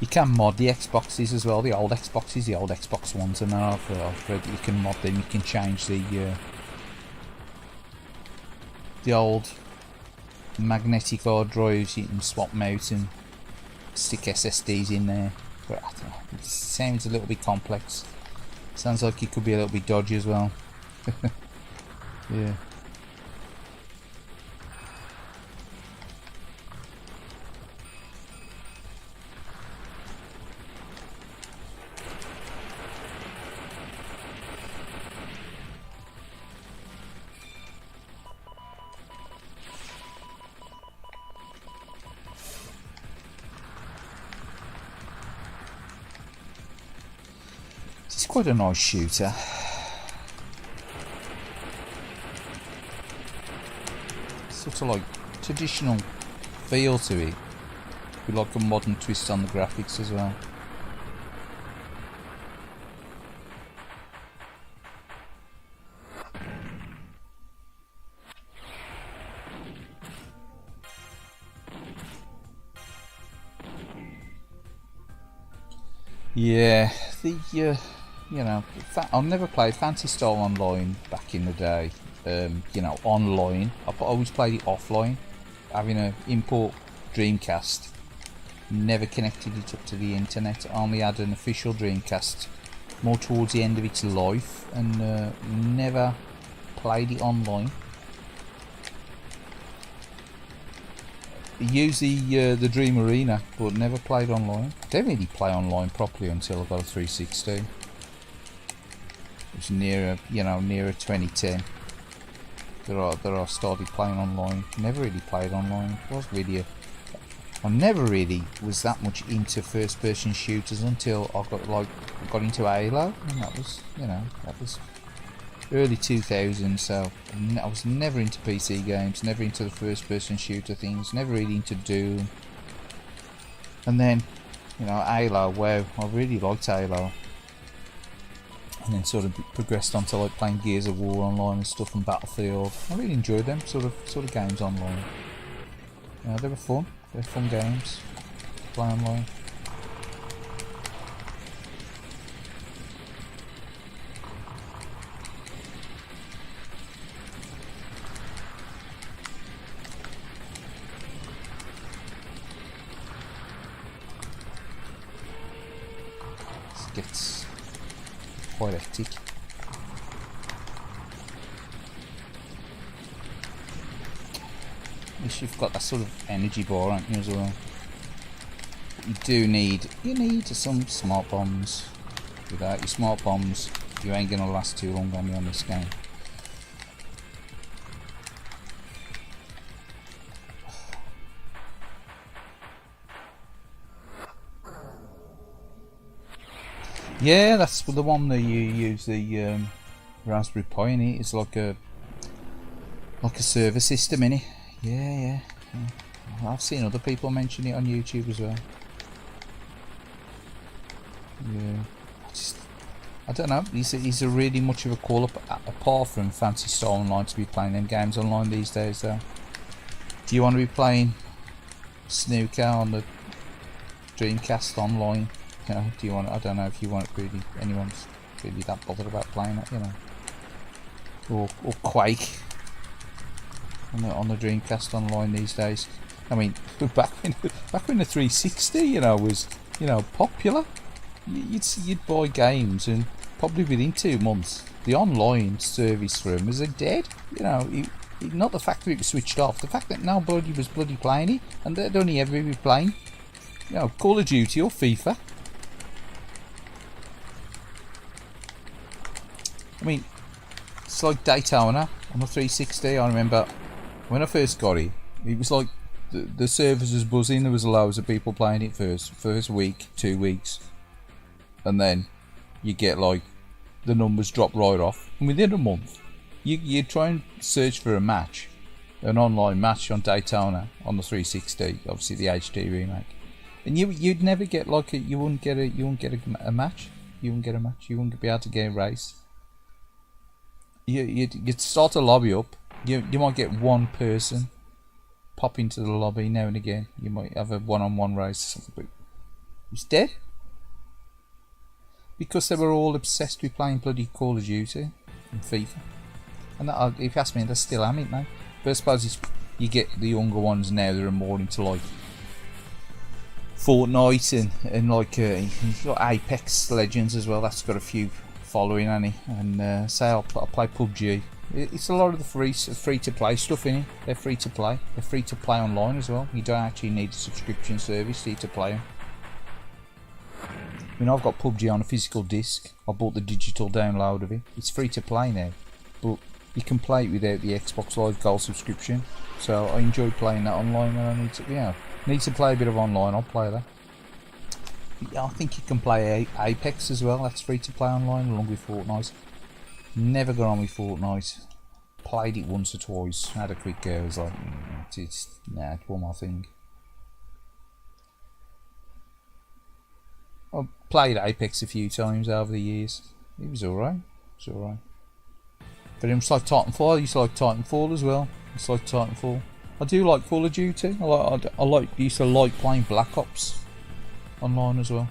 You can mod the Xboxes as well, the old Xboxes, the old Xbox Ones, and I've read that you can mod them. You can change the old magnetic hard drives. You can swap them out and stick SSDs in there. But I don't know, it sounds a little bit complex. Sounds like it could be a little bit dodgy as well. Yeah. It's quite a nice shooter. Sort of like traditional feel to it, with like a modern twist on the graphics as well. Yeah, you know, I've never played Fantasy Star Online back in the day. You know, online. I've always played it offline. Having an import Dreamcast, never connected it up to the internet. I only had an official Dreamcast more towards the end of its life, and never played it online. Use the Dream Arena, but never played online. Didn't really play online properly until I got a 360. It was nearer 2010 that I started playing online. Never really played online. I never really was that much into first-person shooters until I got into Halo, and that was early 2000s. So I was never into PC games, never into the first-person shooter things, never really into Doom. And then, you know, Halo. Wow, I really liked Halo. And then sort of progressed onto like playing Gears of War online and stuff, and Battlefield. I really enjoyed them sort of games online. They were fun. They're fun games. play online. It gets quite hectic. At least you've got that sort of energy bar, aren't you, as well? But you need some smart bombs. Without your smart bombs, you ain't gonna last too long on this game. Yeah, that's the one that you use the Raspberry Pi in it. It's like a server system in it. Yeah. I've seen other people mention it on YouTube as well. Yeah, I don't know. Is there really much of a call up apart from Fantasy Star Online to be playing them games online these days? Though, do you want to be playing snooker on the Dreamcast online? You know, do you want? I don't know if you want really anyone's really that bothered about playing it, you know, or Quake on the Dreamcast online these days. I mean, back when the 360, you know, was, you know, popular, you'd buy games and probably within 2 months the online service for them was dead. You know, not the fact that it was switched off, the fact that nobody was bloody playing it, and they'd only ever be playing, you know, Call of Duty or FIFA. I mean, it's like Daytona on the 360. I remember when I first got it, it was like the servers was buzzing. There was loads of people playing it first week, 2 weeks, and then you get like the numbers drop right off. And within a month, you try and search for a match, an online match on Daytona on the 360, obviously the HD remake, and you'd never get like you wouldn't get a match. You wouldn't be able to get a race. You'd start a lobby up. You might get one person pop into the lobby now and again. You might have a one-on-one race or something, but it's dead because they were all obsessed with playing bloody Call of Duty and FIFA. And that, if you ask me, they still am it now. But I suppose you get the younger ones now that are more into like Fortnite and like you've got Apex Legends as well. That's got a few following, Annie, and say I'll play PUBG. It's a lot of the free to play stuff in it. They're free to play. They're free to play online as well. You don't actually need a subscription service to play them. I mean, I've got PUBG on a physical disc. I bought the digital download of it. It's free to play now, but you can play it without the Xbox Live Gold subscription. So I enjoy playing that online. And I need to play a bit of online. I'll play that. I think you can play Apex as well. That's free to play online along with Fortnite. Never got on with Fortnite. Played it once or twice. Had a quick go. I was like, it's one more thing. I played Apex a few times over the years. It was alright. But it was like Titanfall. I used to like Titanfall as well. It's like Titanfall. I do like Call of Duty. I used to like playing Black Ops online as well.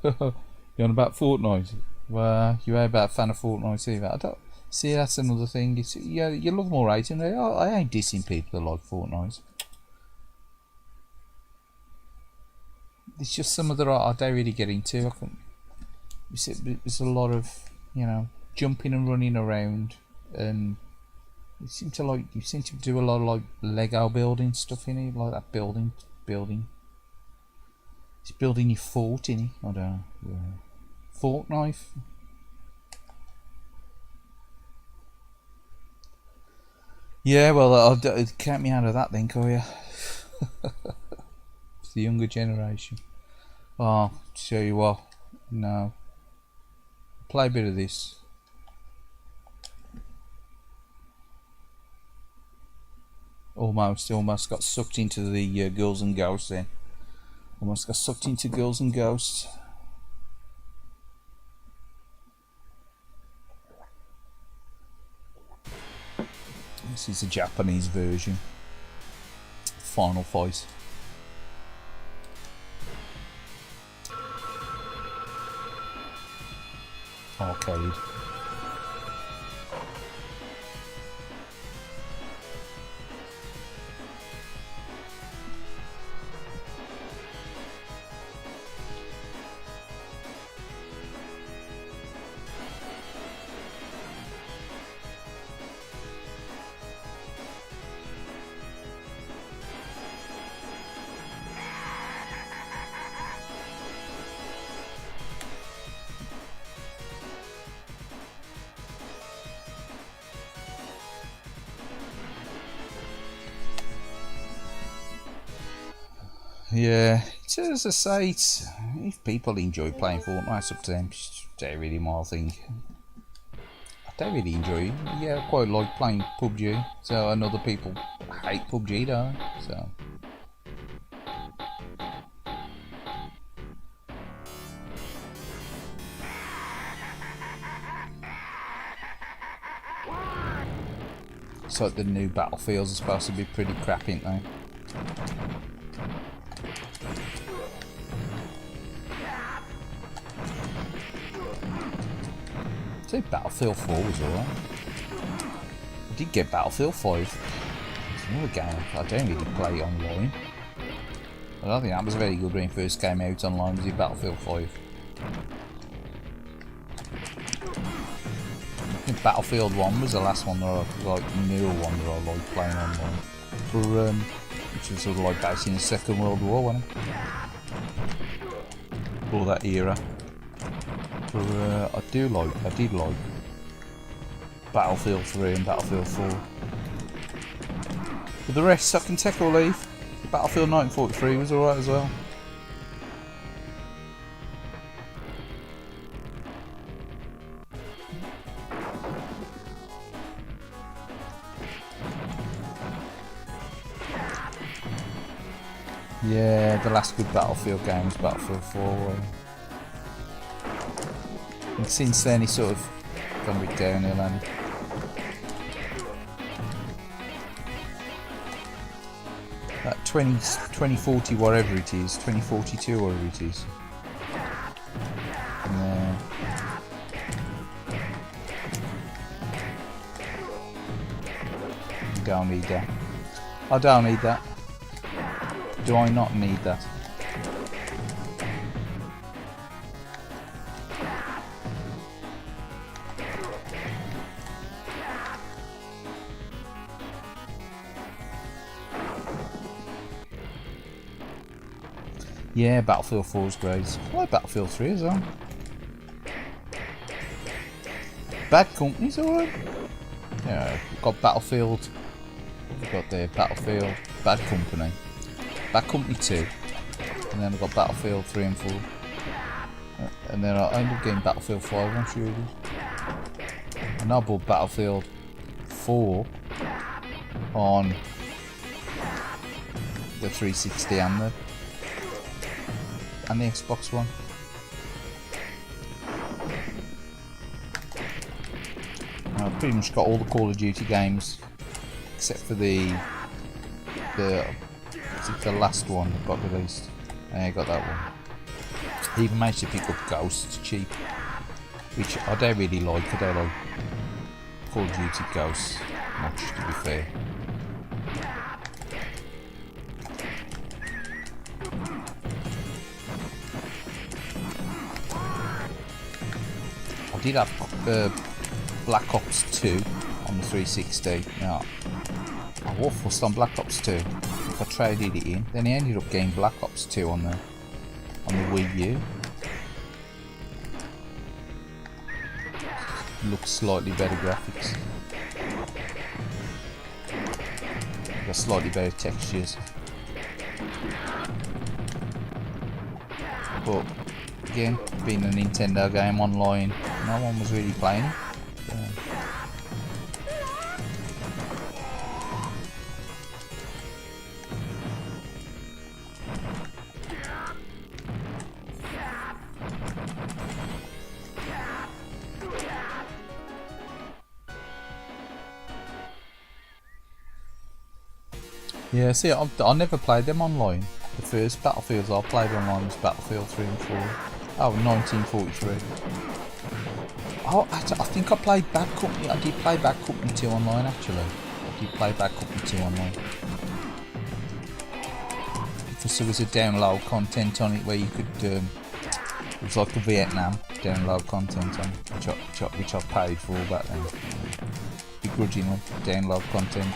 You're on about Fortnite? Well, you ain't about a fan of Fortnite either. I don't see. That's another thing. It's you love more rating. I ain't dissing people that like Fortnite. It's just some of the I don't really get into. I can. There's a lot of, you know, jumping and running around, and you seem to do a lot of like Lego building stuff in it, like that building. It's building your fort in it. I don't know. Yeah. Fort knife. Yeah, well, count me out of that then, can you? It's the younger generation. Oh, tell you what, no. Play a bit of this. Almost got sucked into the Girls and Ghosts then. Almost got sucked into Girls and Ghosts. This is the Japanese version. Final fight. Arcade. Yeah, it's, as I say, if people enjoy playing Fortnite, it's up to them. It's not really my thing. I don't really enjoy it. Yeah, I quite like playing PUBG. So, and other people hate PUBG, don't they? So. It's like the new Battlefields are supposed to be pretty crap, ain't they? I think Battlefield 4 was alright. I did get Battlefield 5. It's another game I don't really play online. I don't think that was very good when it first came out online, was it Battlefield 5? I think Battlefield 1 was the last one that I like, newer one that I liked playing online. For, which was sort of like based in the Second World War, wasn't it? All that era. But I did like Battlefield 3 and Battlefield 4. But the rest I can take or leave. Battlefield 1943 was alright as well. Yeah, the last good Battlefield game was Battlefield 4. And since then he's sort of gone a bit downhill, and that 2040 whatever it is, 2042 whatever it is. And, you don't need that. I don't need that. Do I not need that? Yeah, Battlefield 4 is great. I like Battlefield 3 as well. Bad Company's alright. Yeah, we've got Battlefield. We've got the Battlefield Bad Company. Bad Company 2. And then we've got Battlefield 3 and 4. And then I ended up getting Battlefield 5, I'm sure it is. And I bought Battlefield 4 on the 360 and the Xbox One. I've pretty much got all the Call of Duty games except for the last one that got released. I got that one. I even managed to pick up Ghosts cheap, which I don't really like. I don't like Call of Duty Ghosts much, to be fair. I did have Black Ops 2 on the 360. Now, I was fussed on Black Ops 2. If I traded it in, then I ended up getting Black Ops 2 on the Wii U. Looks slightly better graphics. Got slightly better textures. But again, being a Nintendo game online, no one was really playing it. Yeah, see, I never played them online. The first Battlefields I played online was Battlefield 3 and 4. Oh, 1943. Oh, I think I played Bad Company. I did play Bad Company 2 online, actually. I did play Bad Company 2 online. Because there was a download content on it where you could... it was like the Vietnam download content on it, which I paid for back then. Begrudgingly, download content.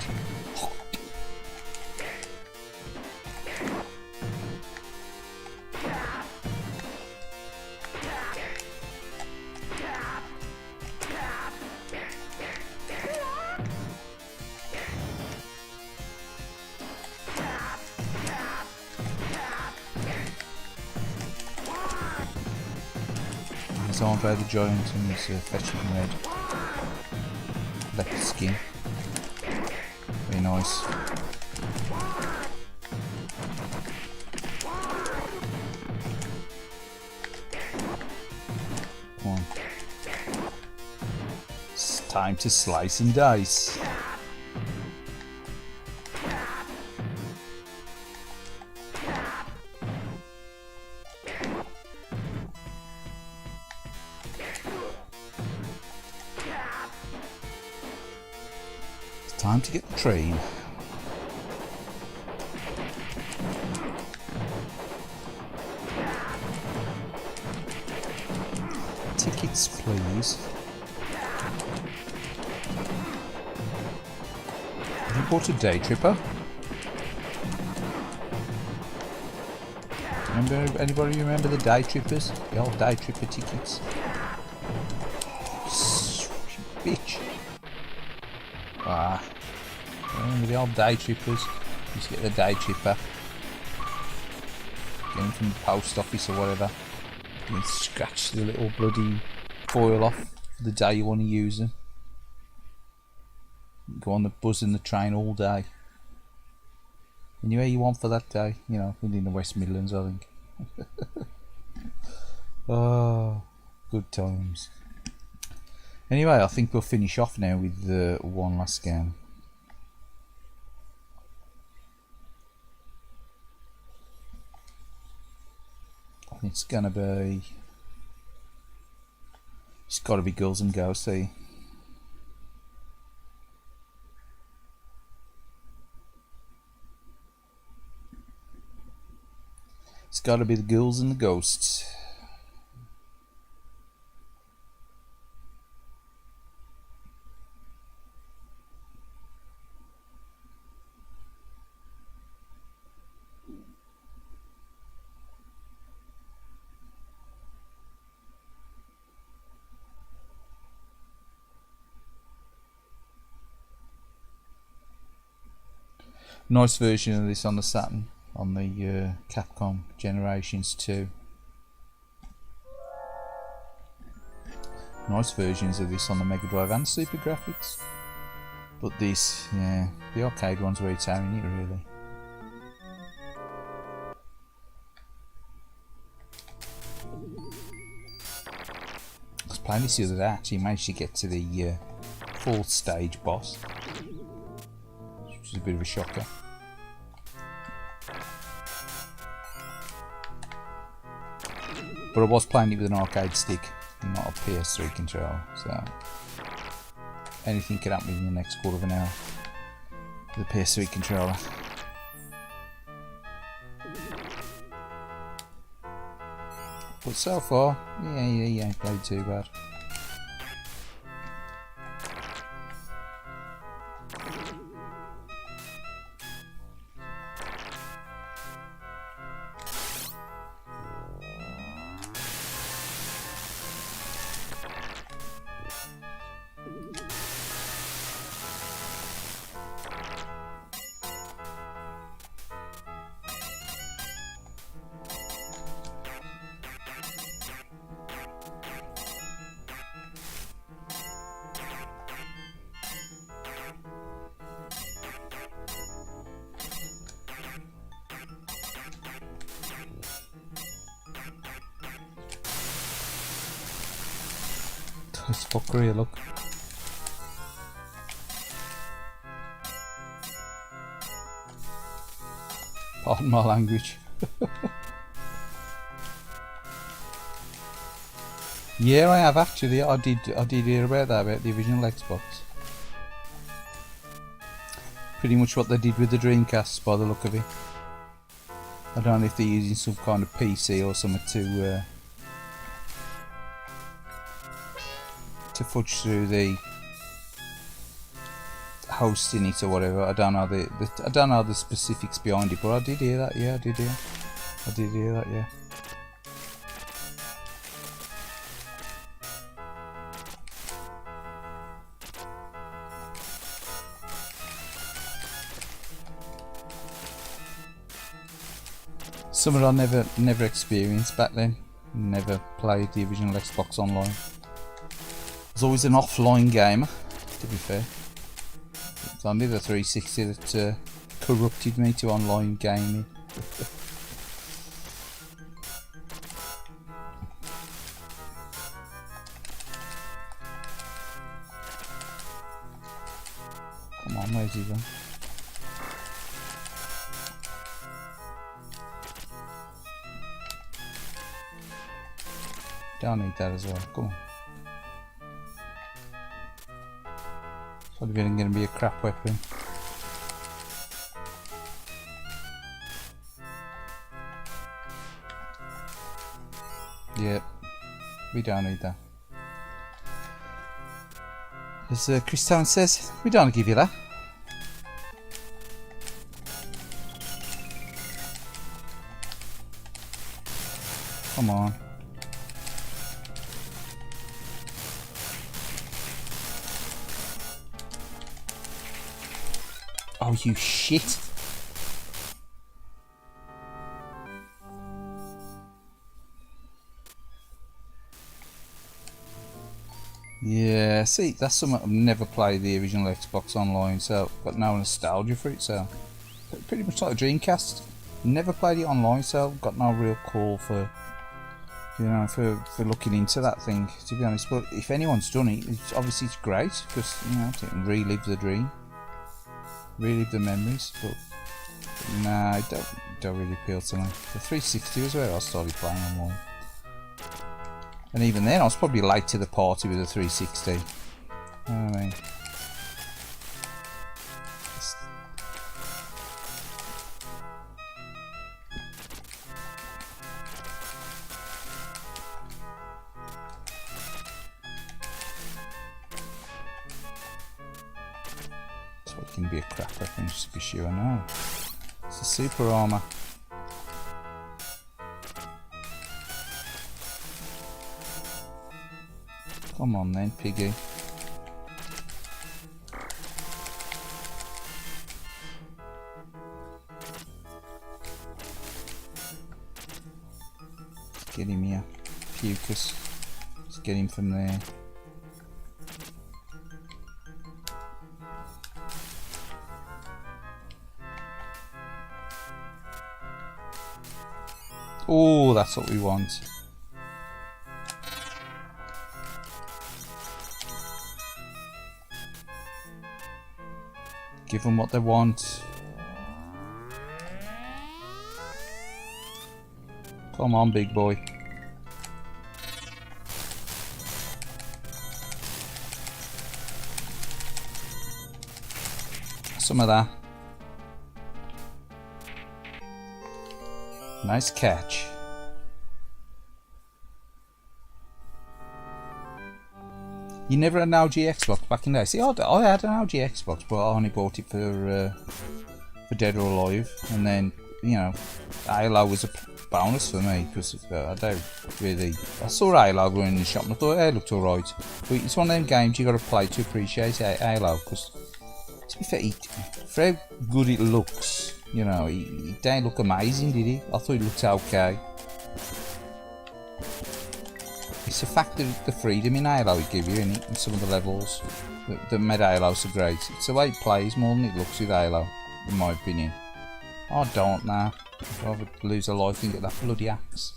Andre the Giant and his fetching red leopard skin. Very nice. Come on. It's time to slice and dice. Time to get the train. Tickets, please. Have you bought a day tripper? Anybody remember the day trippers? The old day tripper tickets? Bitch. Ah. Remember the old day trippers? You used to get the day tripper. Get them from the post office or whatever. You scratch the little bloody foil off for the day you want to use them. You go on the bus and the train all day. Anywhere you want for that day, you know, within the West Midlands, I think. Oh, good times. Anyway, I think we'll finish off now with one last game. It's gonna be... It's gotta be Girls and Ghosts, eh? It's gotta be the Ghouls and the Ghosts. Nice version of this on the Saturn, on the Capcom Generations 2. Nice versions of this on the Mega Drive and Super Graphics. But this, yeah, the arcade one's where it's having it really. I was playing this the other day, actually managed to get to the 4th stage boss. Which is a bit of a shocker. But I was playing it with an arcade stick, not a PS3 controller, so anything could happen in the next quarter of an hour with a PS3 controller. But so far, yeah, ain't played too bad. It's fuckery, look. Pardon my language. Yeah, I have actually. I did hear about that, about the original Xbox. Pretty much what they did with the Dreamcast, by the look of it. I don't know if they're using some kind of PC or something to fudge through the hosting it or whatever. I don't know I don't know the specifics behind it, but I did hear that. Yeah, I did hear that. Yeah. Something I never experienced back then. Never played the original Xbox Online. I was always an offline gamer, to be fair. It's only the 360 that corrupted me to online gaming. Come on, where's he gone? Don't need that as well, come on. It's probably going to be a crap weapon. Yep, we don't need that. As Chris Town says, we don't give you that. Come on. Oh, you shit. Yeah, see, that's something I've never played the original Xbox Online, so I've got no nostalgia for it, so pretty much like a Dreamcast. Never played it online, so I've got no real call for, you know, for looking into that thing, to be honest. But if anyone's done it, obviously it's great, because, you know, it can relive the dream. Relive the memories, but nah, it don't really appeal to me. The 360 was where I started playing online, and even then I was probably late to the party with the 360. You know what I mean? It can be a crap weapon, just to be sure. No, it's a super armor. Come on then, piggy. Let's get him here, Pucus. Let's get him from there. Oh, that's what we want. Give them what they want. Come on, big boy. Some of that. Nice catch. You never had an LG Xbox back in the day? See, I had an LG Xbox, but I only bought it for Dead or Alive, and then, you know, Halo was a bonus for me, because I don't really... I saw Halo going in the shop and I thought, hey, it looked alright. But it's one of them games you got to play to appreciate Halo, because, to be fair, for how good it looks, you know, it didn't look amazing, did he? I thought it looked okay. It's the fact that the freedom in Halo it gives you, innit, in some of the levels that made Halo so great. It's the way it plays more than it looks with Halo, in my opinion. I don't know. I'd rather lose a life than get that bloody axe.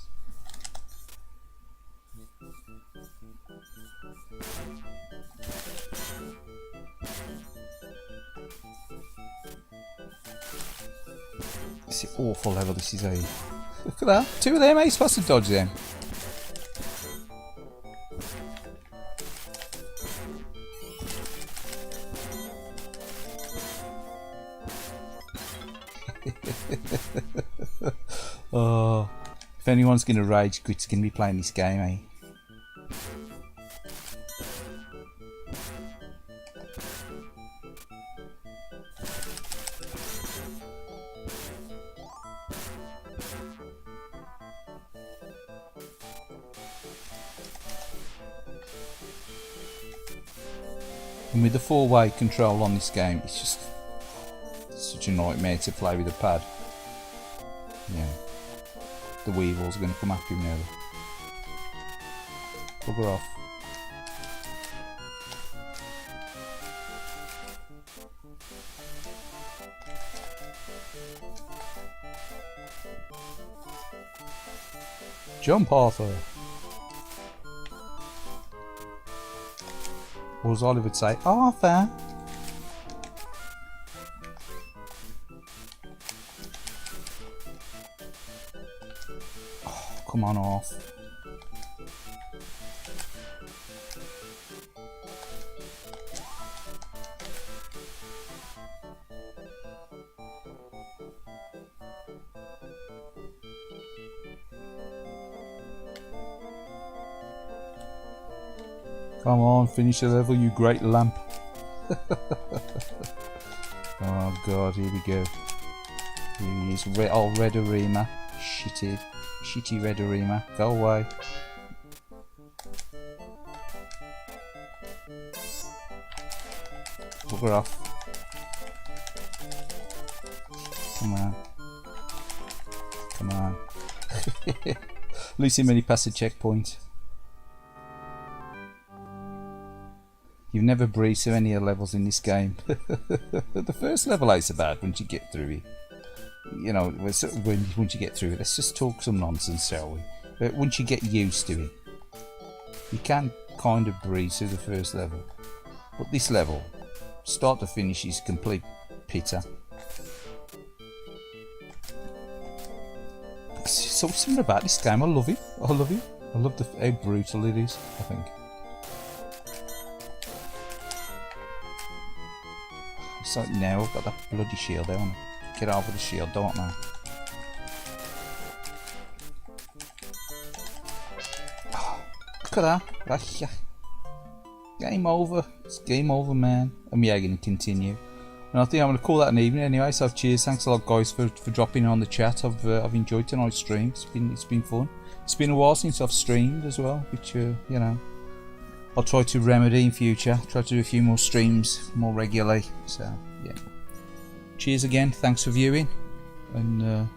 It's an awful level this is, eh? Look at that. 2 of them, eh? Supposed to dodge them. Oh, if anyone's gonna rage quit, it's gonna be playing this game, eh? And with the 4-way control on this game, it's just such a nightmare to play with a pad. Yeah. The weevils are going to come after him now. Bugger off. Jump, Arthur. Or as Oliver would say, Arthur. Oh, come on off. Come on, finish the level, you great lamp. Oh god, here we go. Here he is, old RetroArch. Shitty RetroArch. Go away. Bugger off. Come on. Come on. Lose him when he passed the checkpoint. You've never breezed through any of the levels in this game. The first level ain't so bad once you get through it. You know, once you get through it, let's just talk some nonsense, shall we? But once you get used to it, you can kind of breeze through the first level. But this level, start to finish, is complete pitter. So something about this game, I love it. I love it. I love how brutal it is, I think. So now I've got that bloody shield there. I want to get over the shield, don't I? Oh, look at that. Game over. It's game over, man. And we are going to continue. And I think I'm going to call that an evening anyway. So cheers. Thanks a lot, guys, for dropping on the chat. I've enjoyed tonight's stream. It's been fun. It's been a while since I've streamed as well, which you know, I'll try to remedy in future. Try to do a few more streams more regularly. So yeah. Cheers again. Thanks for viewing. And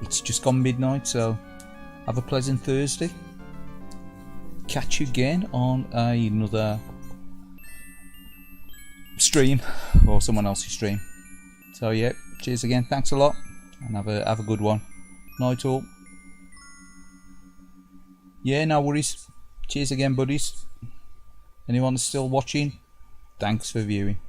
it's just gone midnight, so have a pleasant Thursday. Catch you again on another stream or someone else's stream. So yeah, cheers again. Thanks a lot, and have a good one. Night all. Yeah, no worries. Cheers again, buddies. Anyone that's still watching, thanks for viewing.